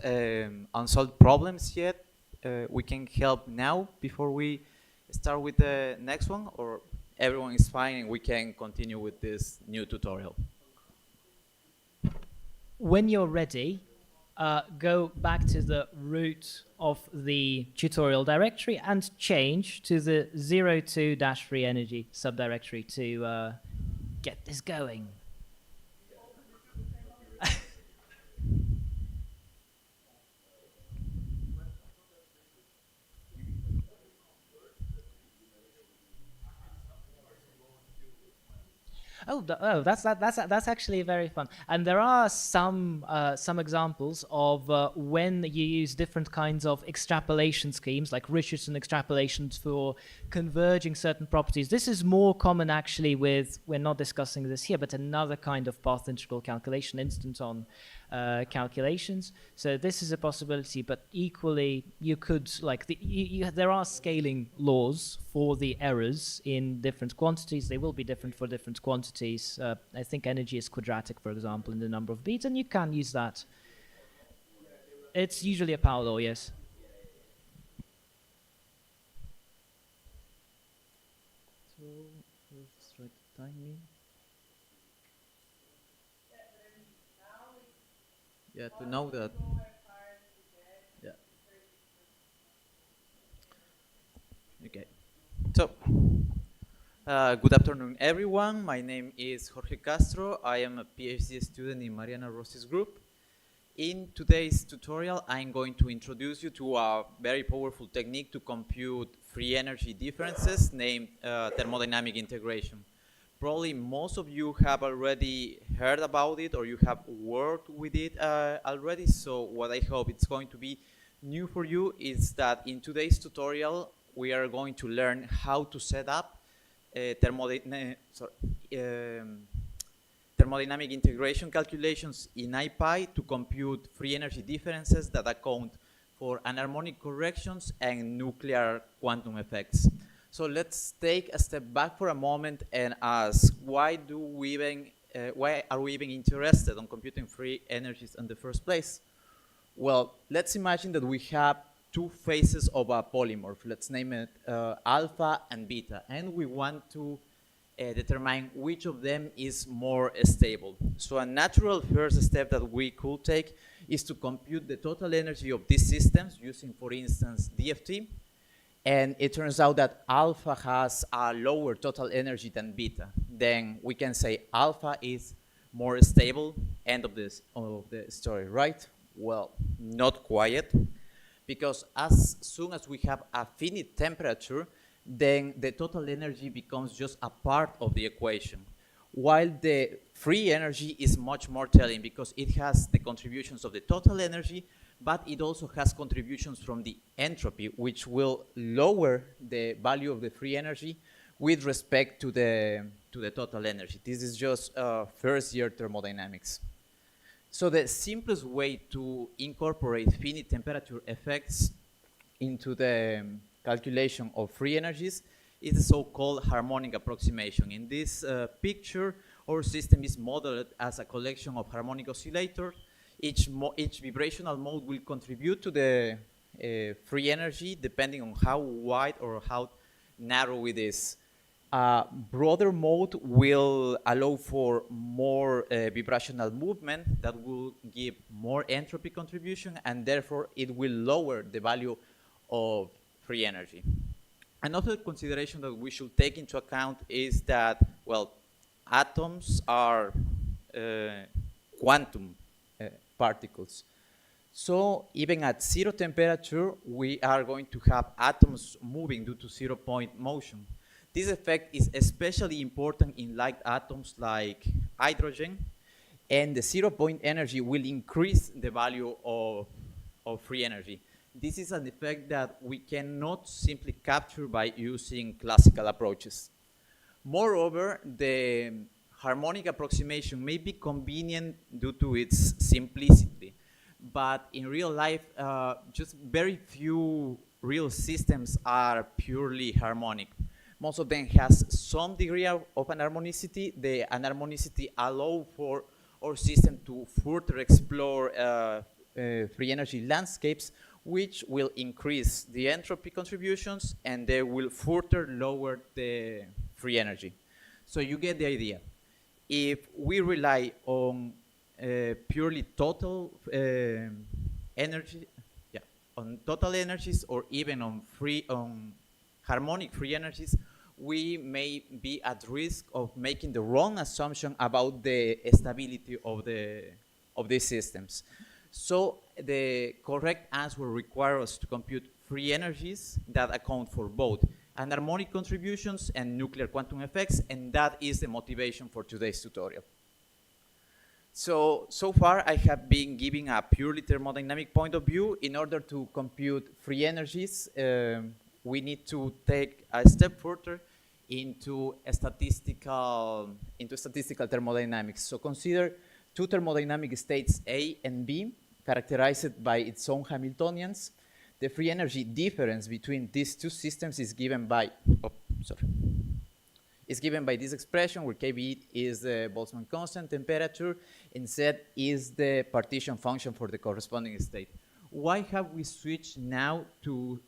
unsolved problems yet, we can help now before we start with the next one, or everyone is fine and we can continue with this new tutorial. When you're ready, go back to the root of the tutorial directory and change to the 02-free energy subdirectory to get this going. That's actually very fun. And there are some examples of when you use different kinds of extrapolation schemes, like Richardson extrapolations for converging certain properties. This is more common actually with, we're not discussing this here, but another kind of path integral calculation, instanton calculations. So this is a possibility, but equally you could, like, there are scaling laws for the errors in different quantities. They will be different for different quantities. I think energy is quadratic, for example, in the number of beats, and you can use that. It's usually a power law, yes. So, let's try to time me. Yeah, to know that. Yeah. Okay. So, good afternoon, everyone. My name is Jorge Castro. I am a PhD student in Mariana Rossi's group. In today's tutorial, I'm going to introduce you to a very powerful technique to compute free energy differences named thermodynamic integration. Probably most of you have already heard about it or you have worked with it already, so what I hope it's going to be new for you is that in today's tutorial we are going to learn how to set up thermodynamic integration calculations in IPy to compute free energy differences that account for anharmonic corrections and nuclear quantum effects. So let's take a step back for a moment and ask, why are we even interested in computing free energies in the first place? Well, let's imagine that we have two phases of a polymorph. Let's name it alpha and beta, and we want to determine which of them is more stable. So a natural first step that we could take is to compute the total energy of these systems using, for instance, DFT. And it turns out that alpha has a lower total energy than beta. Then we can say alpha is more stable. End of the story, right? Well, not quite, because as soon as we have a finite temperature, then the total energy becomes just a part of the equation, while the free energy is much more telling because it has the contributions of the total energy, but it also has contributions from the entropy, which will lower the value of the free energy with respect to the total energy. This is just first-year thermodynamics. So the simplest way to incorporate finite temperature effects into the calculation of free energies is the so-called harmonic approximation. In this picture, our system is modeled as a collection of harmonic oscillators. Each vibrational mode will contribute to the free energy depending on how wide or how narrow it is. Broader mode will allow for more vibrational movement that will give more entropy contribution, and therefore it will lower the value of free energy. Another consideration that we should take into account is that, well, atoms are quantum particles. So even at zero temperature, we are going to have atoms moving due to 0-point motion. This effect is especially important in light atoms like hydrogen, and the 0-point energy will increase the value of free energy. This is an effect that we cannot simply capture by using classical approaches. Moreover, the harmonic approximation may be convenient due to its simplicity, but in real life, just very few real systems are purely harmonic. Most of them has some degree of anharmonicity. The anharmonicity allow for our system to further explore free energy landscapes, which will increase the entropy contributions, and they will further lower the free energy. So you get the idea. If we rely on purely total energy, on total energies, or even on harmonic free energies, we may be at risk of making the wrong assumption about the stability of these systems. So the correct answer requires us to compute free energies that account for both anharmonic contributions and nuclear quantum effects, and that is the motivation for today's tutorial. So far I have been giving a purely thermodynamic point of view. In order to compute free energies, we need to take a step further into statistical thermodynamics. So consider two thermodynamic states A and B, characterized by its own Hamiltonians. The free energy difference between these two systems is given by, this expression, where Kb is the Boltzmann constant temperature and Z is the partition function for the corresponding state. Why have we switched now to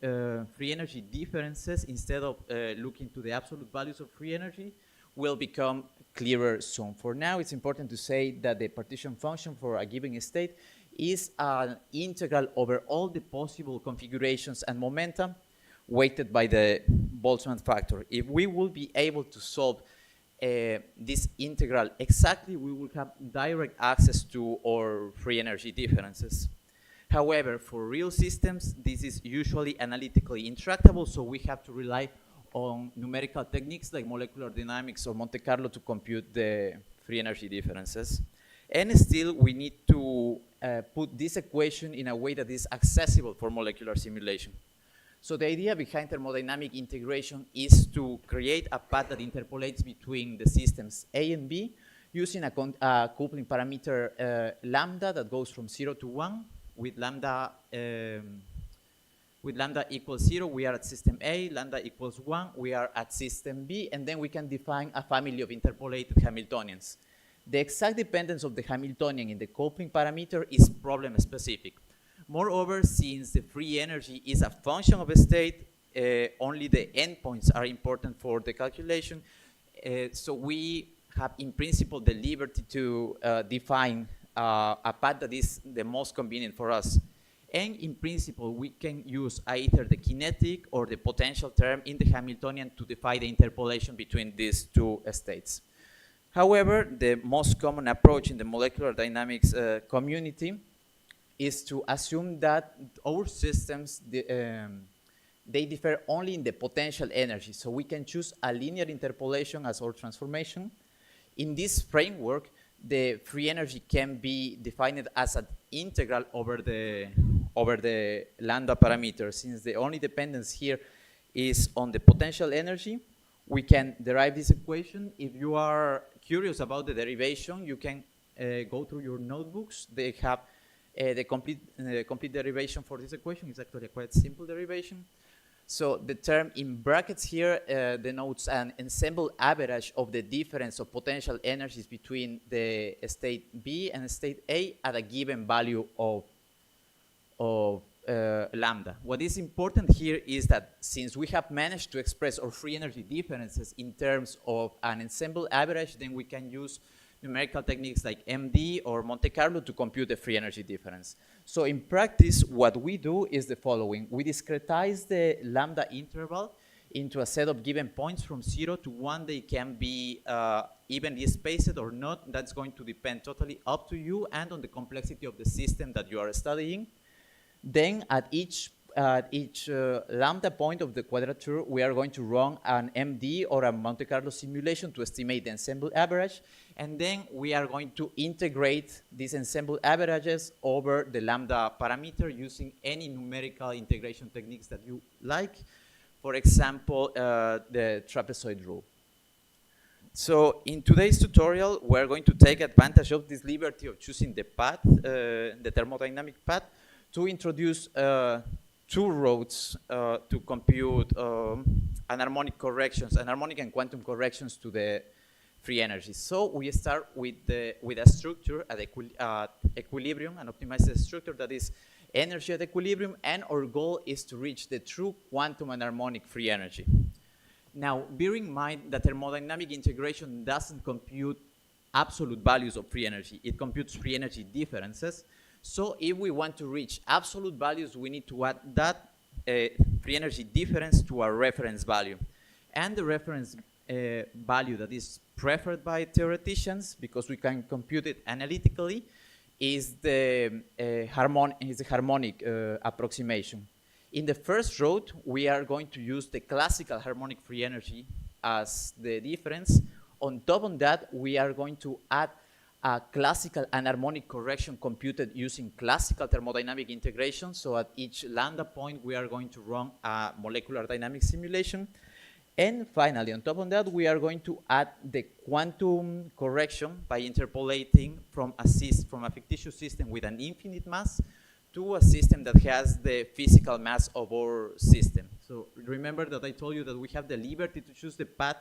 free energy differences instead of looking to the absolute values of free energy? Will become clearer soon. For now, it's important to say that the partition function for a given state is an integral over all the possible configurations and momentum weighted by the Boltzmann factor. If we will be able to solve this integral exactly, we will have direct access to our free energy differences. However, for real systems, this is usually analytically intractable, so we have to rely on numerical techniques like molecular dynamics or Monte Carlo to compute the free energy differences. And still, we need to put this equation in a way that is accessible for molecular simulation. So the idea behind thermodynamic integration is to create a path that interpolates between the systems A and B using a coupling parameter lambda that goes from 0 to 1. With lambda equals 0, we are at system A. Lambda equals 1, we are at system B. And then we can define a family of interpolated Hamiltonians. The exact dependence of the Hamiltonian in the coupling parameter is problem specific. Moreover, since the free energy is a function of a state, only the endpoints are important for the calculation. So we have, in principle, the liberty to define a path that is the most convenient for us. And in principle, we can use either the kinetic or the potential term in the Hamiltonian to define the interpolation between these two states. However, the most common approach in the molecular dynamics community is to assume that our systems, they differ only in the potential energy. So we can choose a linear interpolation as our transformation. In this framework, the free energy can be defined as an integral over the lambda parameter. Since the only dependence here is on the potential energy, we can derive this equation. If you are curious about the derivation, you can go through your notebooks. They have the complete derivation for this equation. It's actually a quite simple derivation. So the term in brackets here denotes an ensemble average of the difference of potential energies between the state B and state A at a given value of lambda. What is important here is that since we have managed to express our free energy differences in terms of an ensemble average, then we can use numerical techniques like MD or Monte Carlo to compute the free energy difference. So in practice, what we do is the following. We discretize the lambda interval into a set of given points from 0 to 1. They can be evenly spaced or not. That's going to depend totally up to you and on the complexity of the system that you are studying. Then at each lambda point of the quadrature, we are going to run an MD or a Monte Carlo simulation to estimate the ensemble average. And then we are going to integrate these ensemble averages over the lambda parameter using any numerical integration techniques that you like. For example, the trapezoid rule. So in today's tutorial, we're going to take advantage of this liberty of choosing the path, the thermodynamic path, to introduce two roads to compute anharmonic corrections, anharmonic and quantum corrections to the free energy. So we start with a structure at equilibrium, an optimized structure that is energy at equilibrium, and our goal is to reach the true quantum anharmonic free energy. Now, bear in mind that thermodynamic integration doesn't compute absolute values of free energy. It computes free energy differences. So if we want to reach absolute values, we need to add that free energy difference to our reference value. And the reference value that is preferred by theoreticians, because we can compute it analytically, is the harmonic approximation. In the first road, we are going to use the classical harmonic free energy as the difference. On top of that, we are going to add a classical anharmonic correction computed using classical thermodynamic integration. So at each lambda point, we are going to run a molecular dynamics simulation. And finally, on top of that, we are going to add the quantum correction by interpolating from a fictitious system with an infinite mass to a system that has the physical mass of our system. So remember that I told you that we have the liberty to choose the path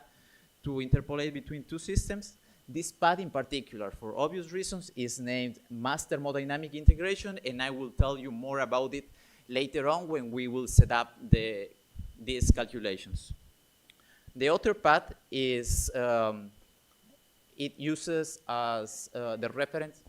to interpolate between two systems. This path in particular, for obvious reasons, is named mass thermodynamic integration, and I will tell you more about it later on when we will set up these calculations. The other path is, it uses as the reference.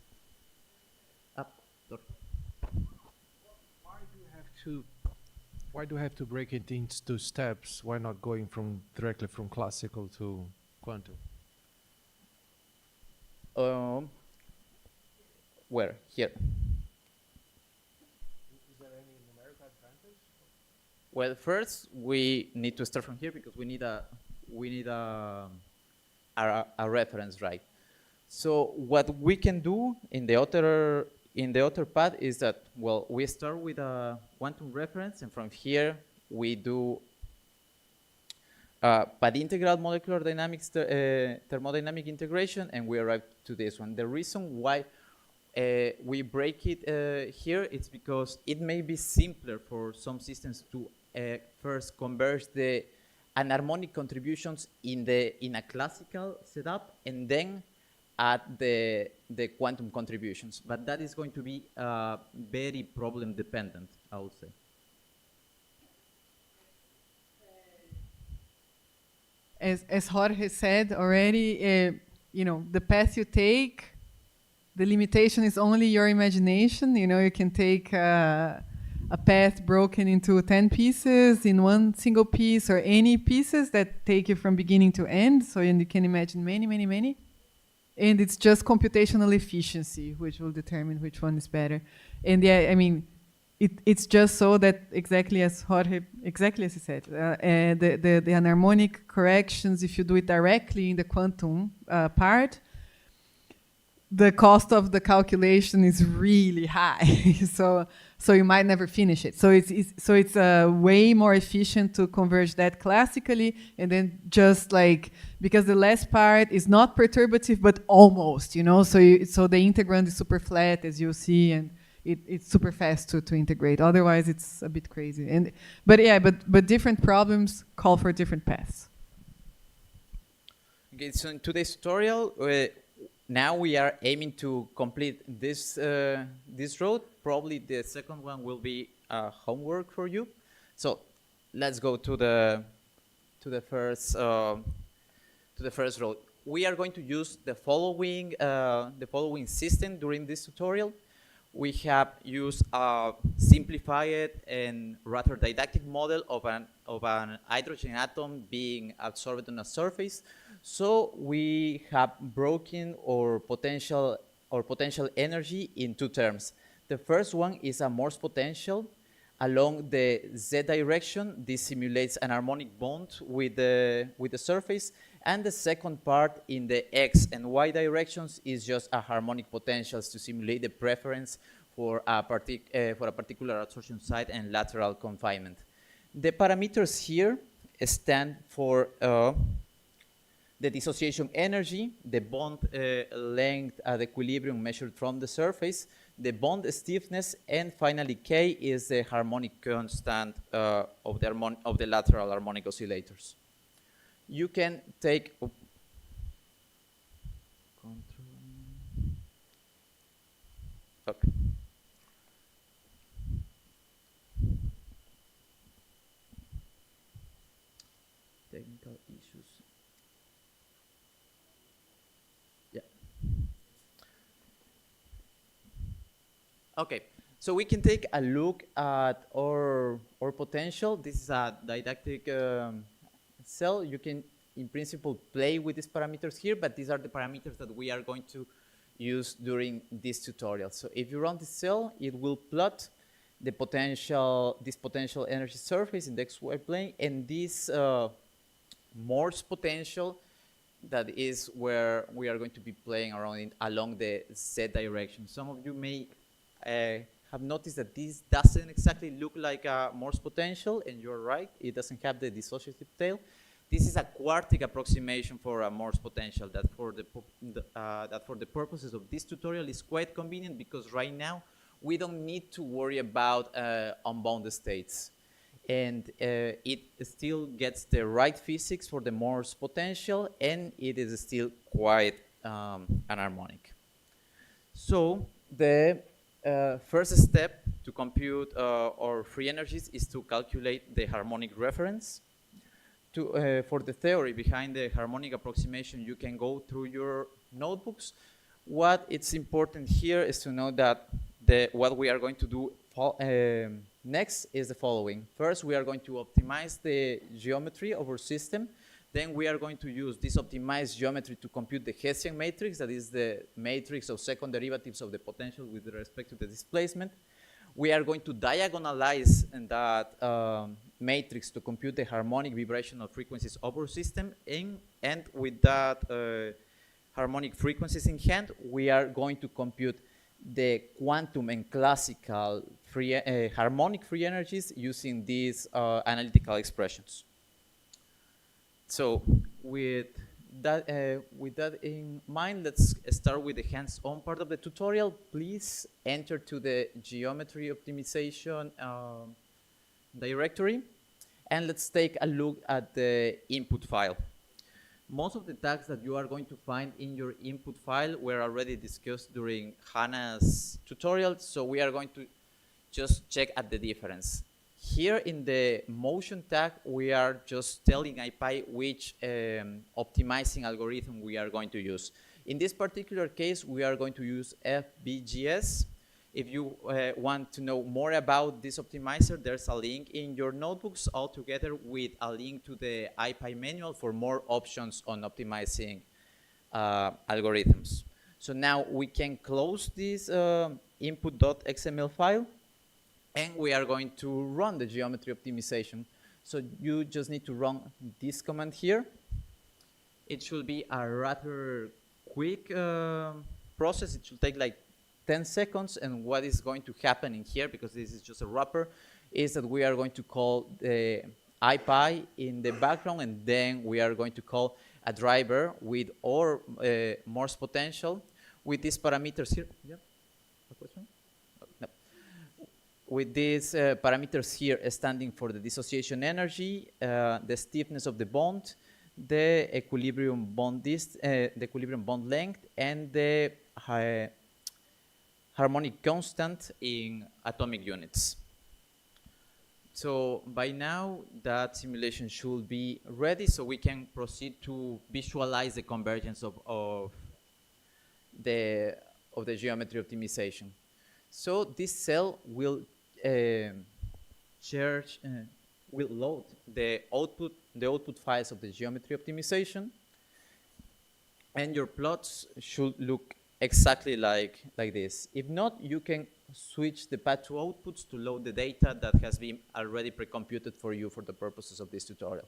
Why do you have to break it into two steps? Why not going directly from classical to quantum? Where? Here. Is there any numerical advantage? Well, first we need to start from here because we need a reference, right? So what we can do in the other path is that, well, we start with a quantum reference, and from here we do path integral molecular dynamics thermodynamic integration, and we arrive to this one. The reason why we break it here is because it may be simpler for some systems to first converge the anharmonic contributions in a classical setup, and then add the quantum contributions. But that is going to be very problem dependent, I would say. As Jorge said already, the path you take, the limitation is only your imagination. You can take a path broken into 10 pieces in one single piece, or any pieces that take you from beginning to end. So you can imagine many, many, many. And it's just computational efficiency which will determine which one is better. And yeah, I mean, it's just so that exactly as he said, the anharmonic corrections, if you do it directly in the quantum part, the cost of the calculation is really high. So you might never finish it. So it's way more efficient to converge that classically, and then just because the last part is not perturbative but almost, so the integrand is super flat, as you'll see, and it's super fast to integrate. Otherwise, it's a bit crazy. But different problems call for different paths. Okay, so in today's tutorial, now we are aiming to complete this road. Probably the second one will be homework for you. So let's go to the first road. We are going to use the following system during this tutorial. We have used a simplified and rather didactic model of an hydrogen atom being absorbed on a surface. So we have broken our potential energy in two terms. The first one is a Morse potential along the z direction. This simulates an harmonic bond with the surface, and the second part in the x and y directions is just a harmonic potentials to simulate the preference for a particular absorption site and lateral confinement. The parameters here stand for the the dissociation energy, the bond length at equilibrium measured from the surface, the bond stiffness, and finally K is the harmonic constant of the lateral harmonic oscillators. You can take okay. Technical issues. Yeah. Okay, so we can take a look at our potential. This is a didactic cell. You can, in principle, play with these parameters here, but these are the parameters that we are going to use during this tutorial. So if you run this cell, it will plot the potential, this potential energy surface in the XY plane, and this Morse potential, that is where we are going to be playing around along the Z direction. Some of you may have noticed that this doesn't exactly look like a Morse potential, and you're right, it doesn't have the dissociative tail. This is a quartic approximation for a Morse potential that for the purposes of this tutorial is quite convenient, because right now we don't need to worry about unbounded states. And it still gets the right physics for the Morse potential, and it is still quite anharmonic. So the first step to compute our free energies is to calculate the harmonic reference. For the theory behind the harmonic approximation, you can go through your notebooks. What it's important here is to know that what we are going to do next is the following. First, we are going to optimize the geometry of our system. Then we are going to use this optimized geometry to compute the Hessian matrix, that is the matrix of second derivatives of the potential with respect to the displacement. We are going to diagonalize that matrix to compute the harmonic vibrational frequencies of our system, and with that harmonic frequencies in hand, we are going to compute the quantum and classical harmonic free energies using these analytical expressions. So with that in mind, let's start with the hands-on part of the tutorial. Please enter to the geometry optimization directory, and let's take a look at the input file. Most of the tags that you are going to find in your input file were already discussed during Hannah's tutorial, so we are going to just check at the difference. Here in the motion tag, we are just telling IPy which optimizing algorithm we are going to use. In this particular case, we are going to use FBGS. If you want to know more about this optimizer, there's a link in your notebooks, all together with a link to the IPy manual for more options on optimizing algorithms. So now we can close this input.xml file, and we are going to run the geometry optimization. So you just need to run this command here. It should be a rather quick process. It should take like 10 seconds, and what is going to happen in here, because this is just a wrapper, is that we are going to call the IPy in the background, and then we are going to call a driver with our Morse potential with these parameters here. Yeah, a question? No. With these parameters here standing for the dissociation energy, the stiffness of the bond, the equilibrium bond length, and the harmonic constant in atomic units. So by now, that simulation should be ready, so we can proceed to visualize the convergence of the geometry optimization. So this cell will will load the output files of the geometry optimization, and your plots should look exactly like this. If not, you can switch the path to outputs to load the data that has been already pre-computed for you for the purposes of this tutorial.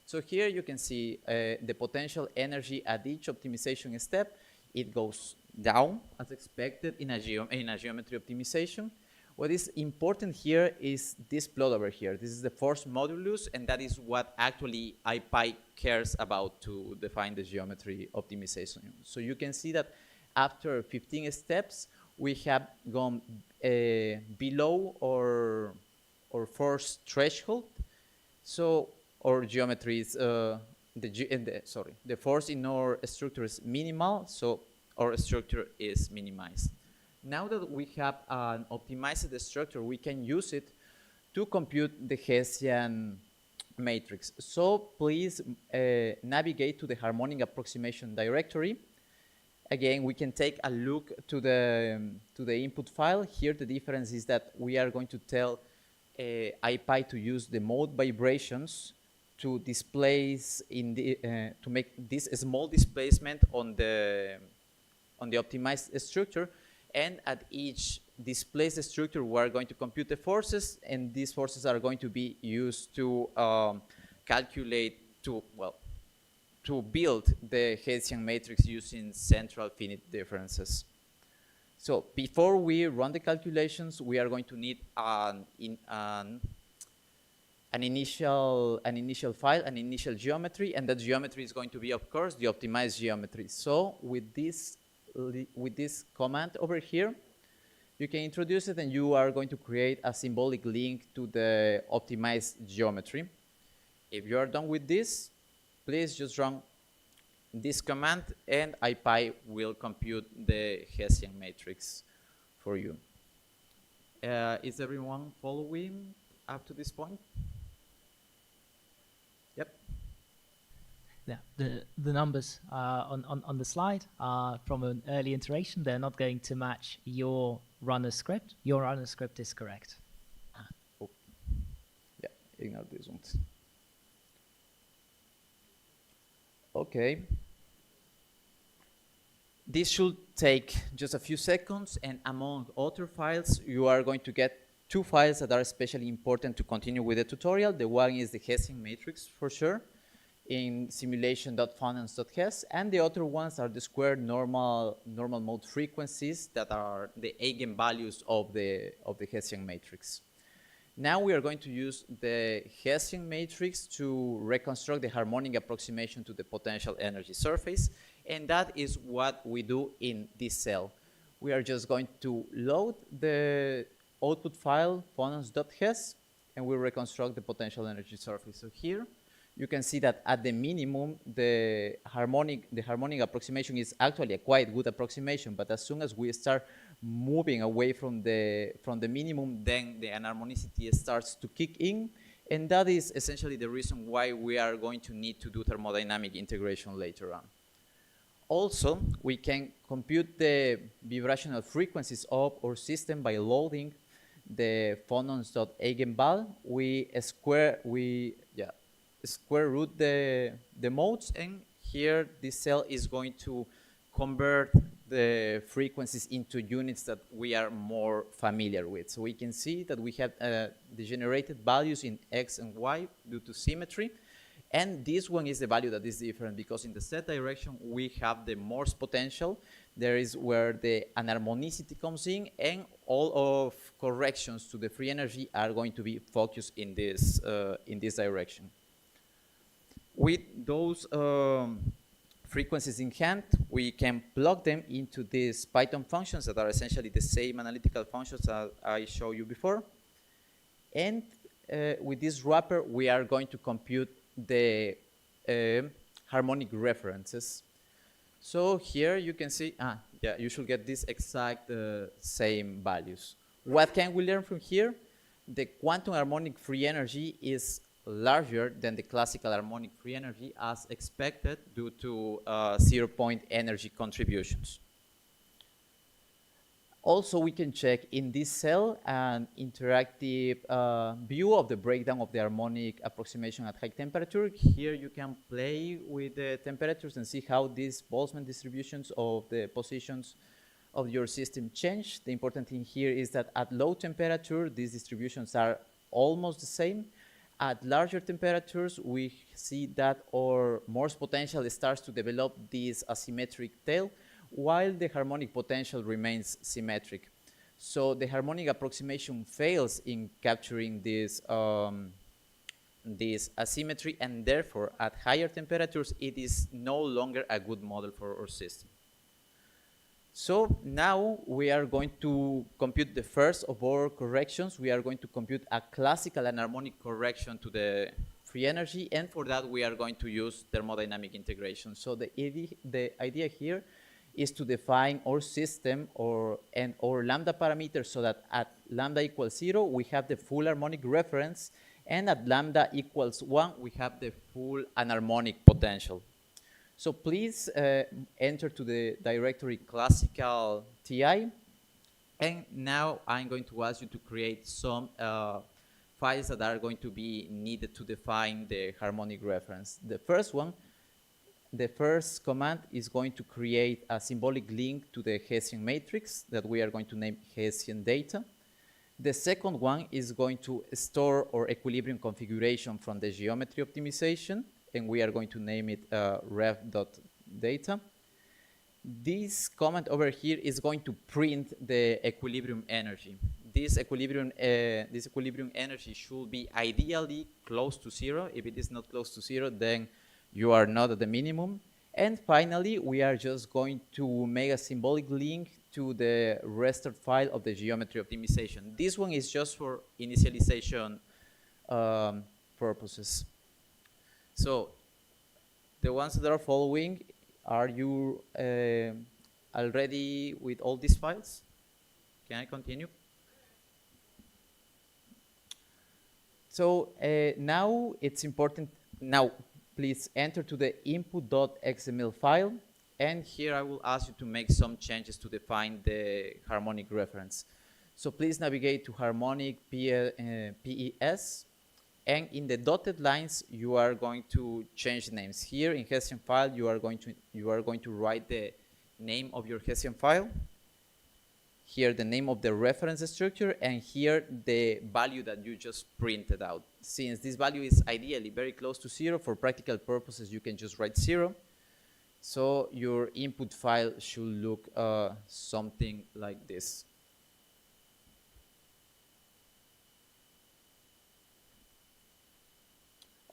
So here you can see the potential energy at each optimization step. It goes down as expected in a geometry optimization. What is important here is this plot over here. This is the force modulus, and that is what actually IPy cares about to define the geometry optimization. So you can see that after 15 steps, we have gone below our force threshold. So our geometry is the force in our structure is minimal, so our structure is minimized. Now that we have an optimized structure, we can use it to compute the Hessian matrix. So please navigate to the harmonic approximation directory. Again, we can take a look to the input file. Here the difference is that we are going to tell IPy to use the mode vibrations to displace to make this small displacement on the optimized structure, and at each displaced structure we are going to compute the forces, and these forces are going to be used to calculate to build the Hessian matrix using central finite differences. So before we run the calculations, we are going to need an initial file, an initial geometry, and that geometry is going to be, of course, the optimized geometry. So with this command over here, you can introduce it, and you are going to create a symbolic link to the optimized geometry. If you are done with this, please just run this command, and IPy will compute the Hessian matrix for you. Is everyone following up to this point? Yep. Yeah, the numbers on the slide are from an early iteration. They're not going to match your runner script. Your runner script is correct. Oh. Yeah, ignore these ones. Okay. This should take just a few seconds, and among other files, you are going to get two files that are especially important to continue with the tutorial. The one is the Hessian matrix, for sure, in simulation.phonons.hes, and the other ones are the square normal mode frequencies that are the eigenvalues of the Hessian matrix. Now we are going to use the Hessian matrix to reconstruct the harmonic approximation to the potential energy surface, and that is what we do in this cell. We are just going to load the output file phonons.hes, and we reconstruct the potential energy surface. So here you can see that at the minimum, the harmonic approximation is actually a quite good approximation, but as soon as we start moving away from the minimum, then the anharmonicity starts to kick in, and that is essentially the reason why we are going to need to do thermodynamic integration later on. Also, we can compute the vibrational frequencies of our system by loading the phonons.eigenval. We square root the modes, and here this cell is going to convert the frequencies into units that we are more familiar with. So we can see that we have the generated values in X and Y due to symmetry. And this one is the value that is different, because in the Z direction, we have the Morse potential. There is where the anharmonicity comes in, and all of corrections to the free energy are going to be focused in this direction. With those frequencies in hand, we can plug them into these Python functions that are essentially the same analytical functions that I showed you before. And with this wrapper, we are going to compute the harmonic references. So here you can see, you should get these exact same values. What can we learn from here? The quantum harmonic free energy is larger than the classical harmonic free energy, as expected due to zero-point energy contributions. Also, we can check in this cell an interactive view of the breakdown of the harmonic approximation at high temperature. Here you can play with the temperatures and see how these Boltzmann distributions of the positions of your system change. The important thing here is that at low temperature, these distributions are almost the same. At larger temperatures, we see that our Morse potential starts to develop this asymmetric tail, while the harmonic potential remains symmetric. So the harmonic approximation fails in capturing this asymmetry, and therefore at higher temperatures it is no longer a good model for our system. So now we are going to compute the first of our corrections. We are going to compute a classical and harmonic correction to the free energy, and for that we are going to use thermodynamic integration. So the idea here is to define our system and our lambda parameters so that at lambda equals 0 we have the full harmonic reference, and at lambda equals 1 we have the full anharmonic potential. So please enter to the directory classical TI, and now I'm going to ask you to create some files that are going to be needed to define the harmonic reference. The first command is going to create a symbolic link to the Hessian matrix that we are going to name Hessian data. The second one is going to store our equilibrium configuration from the geometry optimization, and we are going to name it ref.data. This command over here is going to print the equilibrium energy. This equilibrium energy should be ideally close to 0. If it is not close to 0, then you are not at the minimum. And finally, we are just going to make a symbolic link to the restart file of the geometry optimization. This one is just for initialization purposes. So the ones that are following, are you already with all these files? Can I continue? So now it's important, now please enter to the input.xml file, and here I will ask you to make some changes to define the harmonic reference. So please navigate to harmonic PES, and in the dotted lines you are going to change the names. Here in Hessian file you are going to write the name of your Hessian file, here the name of the reference structure, and here the value that you just printed out. Since this value is ideally very close to 0, for practical purposes you can just write 0. So your input file should look something like this.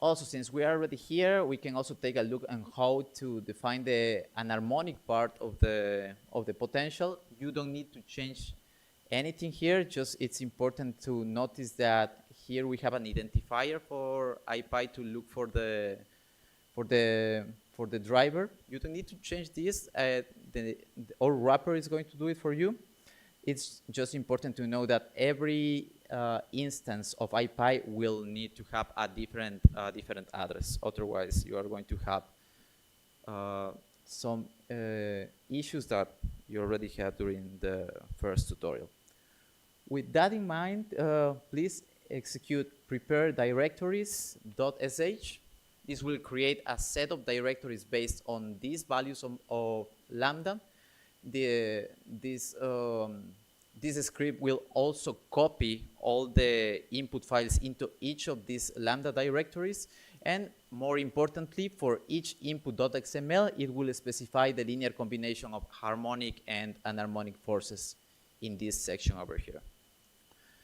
Also, since we are already here, we can also take a look on how to define the anharmonic part of the potential. You don't need to change anything here. Just it's important to notice that here we have an identifier for IPy to look for the driver. You don't need to change this. Our wrapper is going to do it for you. It's just important to know that every instance of IPy will need to have a different address. Otherwise, you are going to have some issues that you already had during the first tutorial. With that in mind, please execute prepare directories.sh. This will create a set of directories based on these values of lambda. This script will also copy all the input files into each of these lambda directories, and more importantly, for each input.xml, it will specify the linear combination of harmonic and anharmonic forces in this section over here.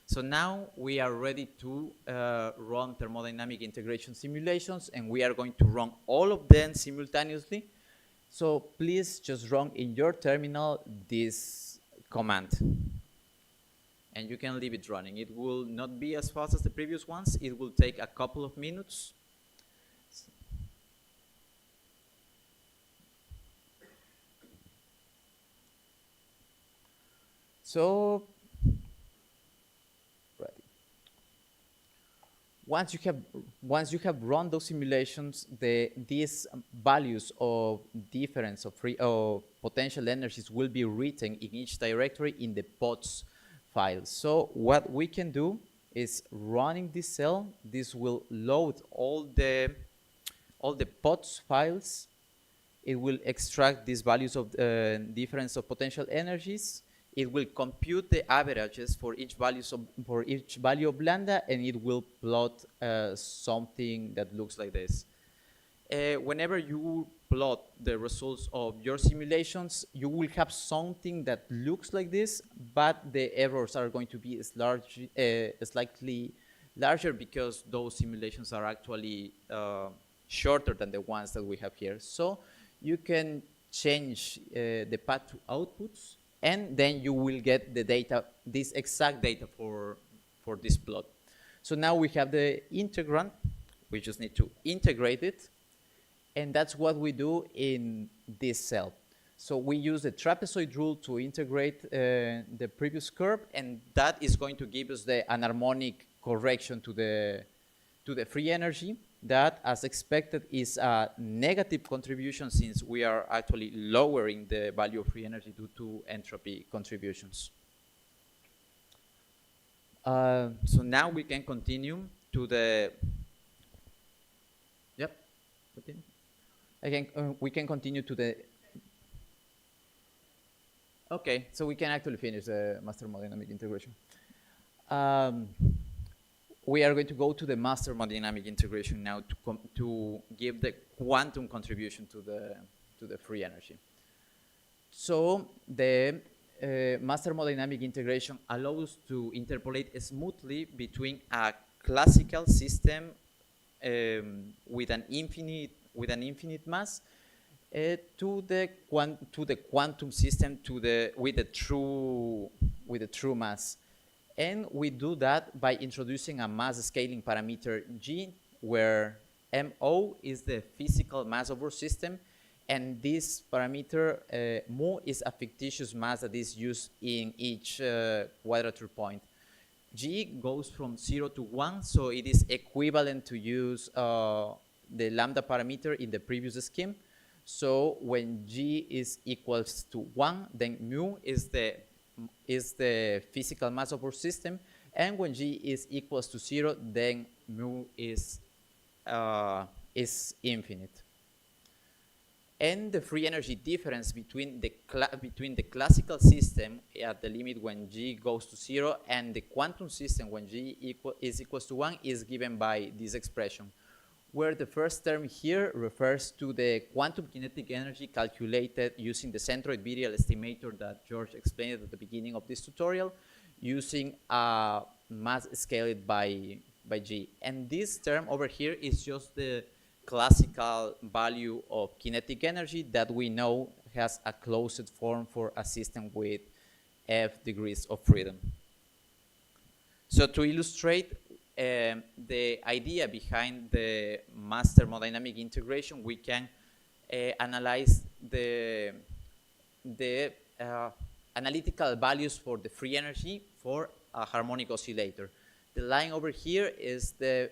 So now we are ready to run thermodynamic integration simulations, and we are going to run all of them simultaneously. So please just run in your terminal this command, and you can leave it running. It will not be as fast as the previous ones. It will take a couple of minutes. So once you have run those simulations, these values of difference of potential energies will be written in each directory in the POTS file. So what we can do is running this cell. This will load all the POTS files. It will extract these values of difference of potential energies. It will compute the averages for each value of lambda, and it will plot something that looks like this. whenever you plot the results of your simulations, you will have something that looks like this, but the errors are going to be slightly larger because those simulations are actually shorter than the ones that we have here. So you can change the path to outputs, and then you will get the data, this exact data for this plot. So now we have the integrand. We just need to integrate it. And that's what we do in this cell. So we use the trapezoid rule to integrate the previous curve, and that is going to give us the anharmonic correction to the free energy. That, as expected, is a negative contribution since we are actually lowering the value of free energy due to entropy contributions. So now we can continue to the, yep, continue. Again, we can continue to the, okay, so we can actually finish the master hemodynamic integration. We are going to go to the master hemodynamic integration now to give the quantum contribution to the free energy. So the master hemodynamic integration allows to interpolate smoothly between a classical system with an infinite mass to the quantum system with the true mass. And we do that by introducing a mass scaling parameter G, where MO is the physical mass of our system, and this parameter mu is a fictitious mass that is used in each quadrature point. G goes from 0 to 1, so it is equivalent to use the lambda parameter in the previous scheme. So when G is equals to 1, then mu is the physical mass of our system, and when G is equals to 0, then mu is infinite. And the free energy difference between the classical system at the limit when G goes to 0 and the quantum system when G is equals to 1 is given by this expression, where the first term here refers to the quantum kinetic energy calculated using the centroid virial estimator that George explained at the beginning of this tutorial, using a mass scaled by G. And this term over here is just the classical value of kinetic energy that we know has a closed form for a system with F degrees of freedom. So to illustrate the idea behind the master hemodynamic integration, we can analyze the analytical values for the free energy for a harmonic oscillator. The line over here is the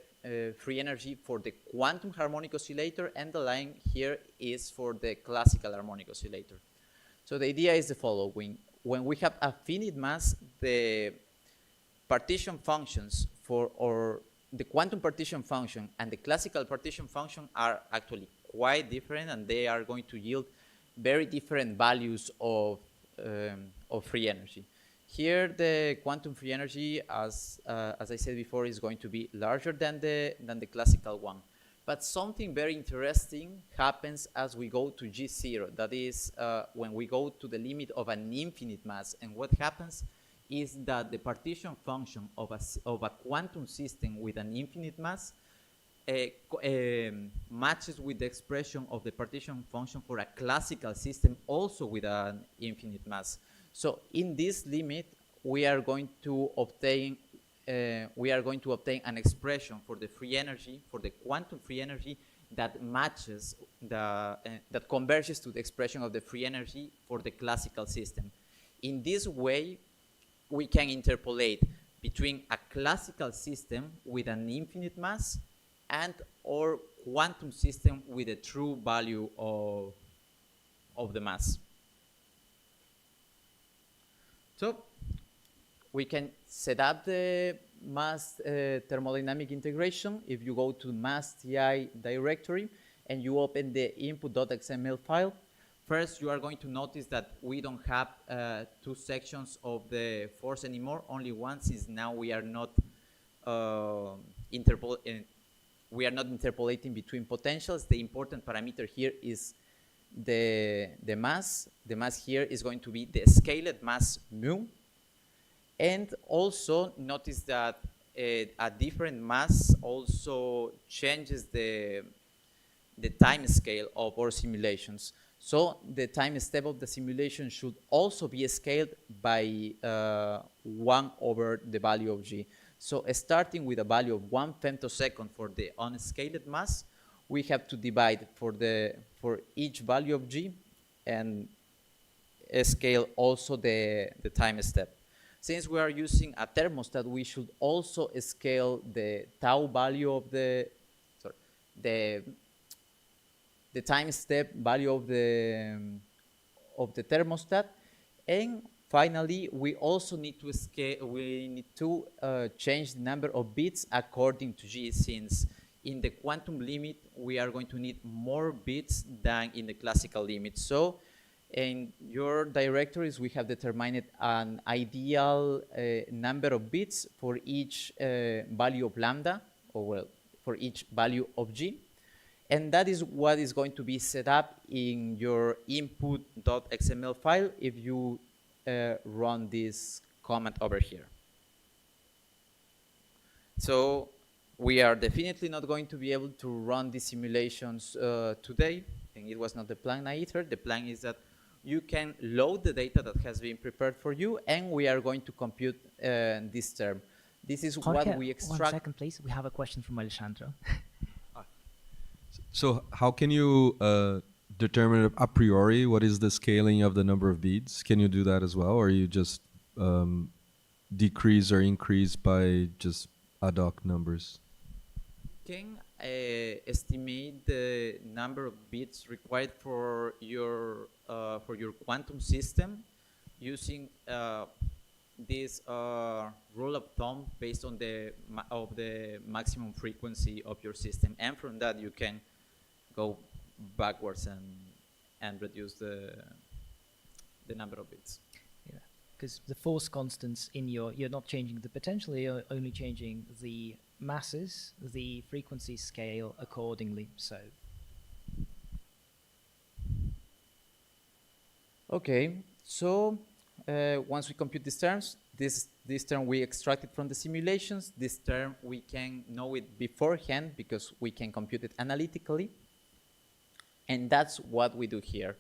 free energy for the quantum harmonic oscillator, and the line here is for the classical harmonic oscillator. So the idea is the following. When we have a finite mass, the partition functions or the quantum partition function and the classical partition function are actually quite different, and they are going to yield very different values of free energy. Here, the quantum free energy, as I said before, is going to be larger than the classical one. But something very interesting happens as we go to G0. That is, when we go to the limit of an infinite mass. And what happens is that the partition function of a quantum system with an infinite mass matches with the expression of the partition function for a classical system also with an infinite mass. So in this limit, we are going to obtain an expression for the free energy, for the quantum free energy, that matches that converges to the expression of the free energy for the classical system. In this way, we can interpolate between a classical system with an infinite mass and or quantum system with a true value of the mass. So we can set up the mass thermodynamic integration. If you go to mass TI directory and you open the input.xml file, first you are going to notice that we don't have two sections of the force anymore, only one, since now we are not we are not interpolating between potentials. The important parameter here is the mass. The mass here is going to be the scaled mass mu. And also notice that a different mass also changes the time scale of our simulations. So the time step of the simulation should also be scaled by 1 over the value of g. So starting with a value of 1 femtosecond for the unscaled mass, we have to divide for each value of g and scale also the time step. Since we are using a thermostat, we should also scale the tau value of the time step value of the thermostat. And finally, we also need to scale. We need to change the number of bits according to g, since in the quantum limit we are going to need more bits than in the classical limit. So in your directories, we have determined an ideal number of bits for each value of lambda, or well, for each value of g. And that is what is going to be set up in your input.xml file if you run this command over here. So we are definitely not going to be able to run these simulations today, and it was not the plan either. The plan is that you can load the data that has been prepared for you, and we are going to compute this term. This is Jorge, what we extract. 1 second, please. We have a question from Alessandro. So how can you determine a priori what is the scaling of the number of beads? Can you do that as well, or you just decrease or increase by just ad hoc numbers? Can estimate the number of bits required for your quantum system using this rule of thumb based on the maximum frequency of your system, and from that you can go backwards and reduce the number of bits. Yeah, because the force constants in you're not changing the potential, you're only changing the masses, the frequency scale accordingly. So okay, so once we compute these terms, this term we extracted from the simulations. This term we can know it beforehand because we can compute it analytically. And that's what we do here.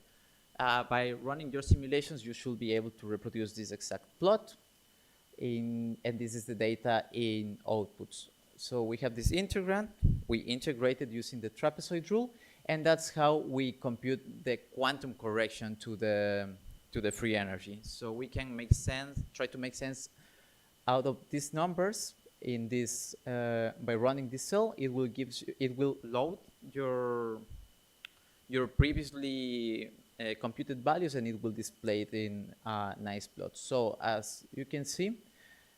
By running your simulations, you should be able to reproduce this exact plot. And this is the data in outputs. So we have this integrand. We integrated using the trapezoid rule. And that's how we compute the quantum correction to the free energy. So we can try to make sense out of these numbers in this by running this cell. It will load your previously computed values, and it will display it in a nice plot. So as you can see,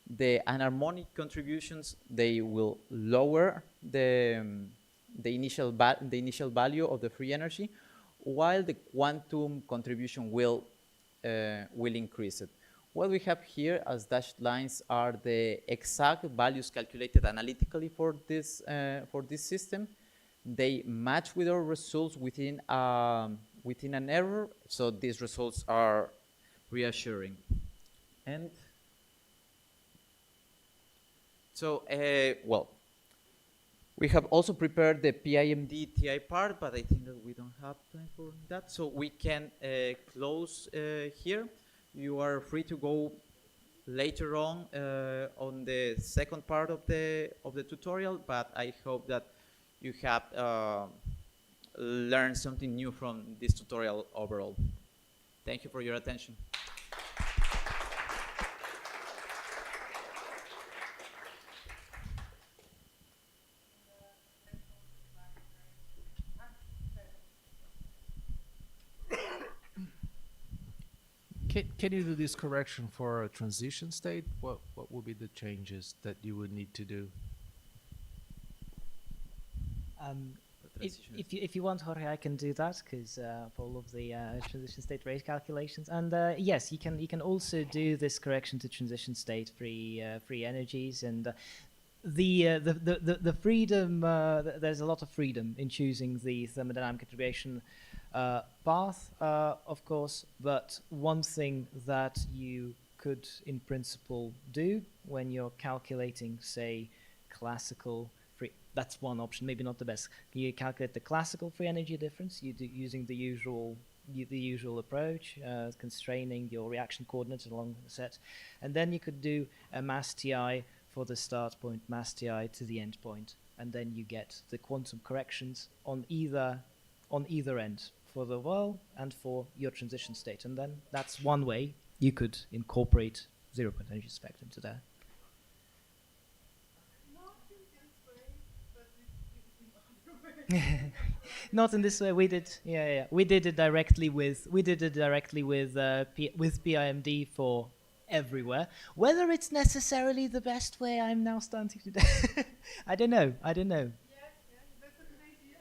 the anharmonic contributions, they will lower the initial value of the free energy, while the quantum contribution will increase it. What we have here as dashed lines are the exact values calculated analytically for this system. They match with our results within an error, so these results are reassuring. And so, well, we have also prepared the PIMD TI part, but I think that we don't have time for that, so we can close here. You are free to go later on the second part of the tutorial, but I hope that you have learned something new from this tutorial overall. Thank you for your attention. Can you do this correction for a transition state? What would be the changes that you would need to do? If you want, Jorge, I can do that because for all of the transition state rate calculations. And yes, you can also do this correction to transition state free energies. And the freedom, there's a lot of freedom in choosing the thermodynamic integration path, of course, but one thing that you could in principle do when you're calculating, say, classical free, that's one option, maybe not the best. You calculate the classical free energy difference using the usual approach, constraining your reaction coordinates along the set, and then you could do a mass Ti for the start point, mass Ti to the end point, and then you get the quantum corrections on either end for the whirl and for your transition state, and then that's one way you could incorporate zero-point energy spectrum into there. Not in this way. We did, we did it directly with PIMD for everywhere. Whether it's necessarily the best way, I'm now starting to. I don't know. Yeah, that's a good idea.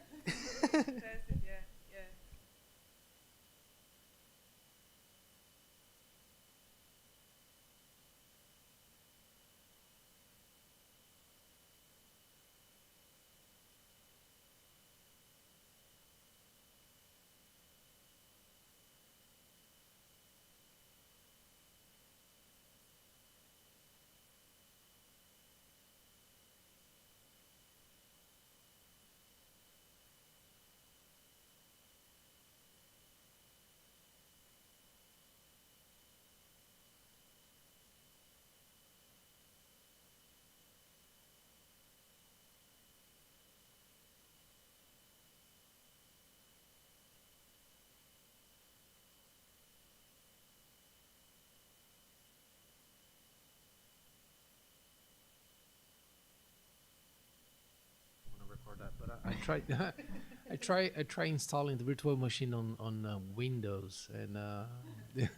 I try installing the virtual machine on Windows, and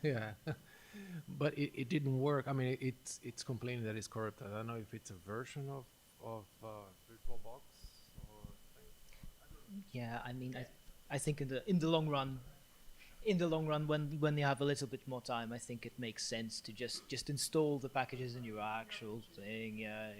yeah, but it didn't work. I mean, it's complaining that it's corrupt. I don't know if it's a version of VirtualBox or. Yeah, I mean, I think in the long run, when you have a little bit more time, I think it makes sense to just install the packages in your actual thing. Yeah.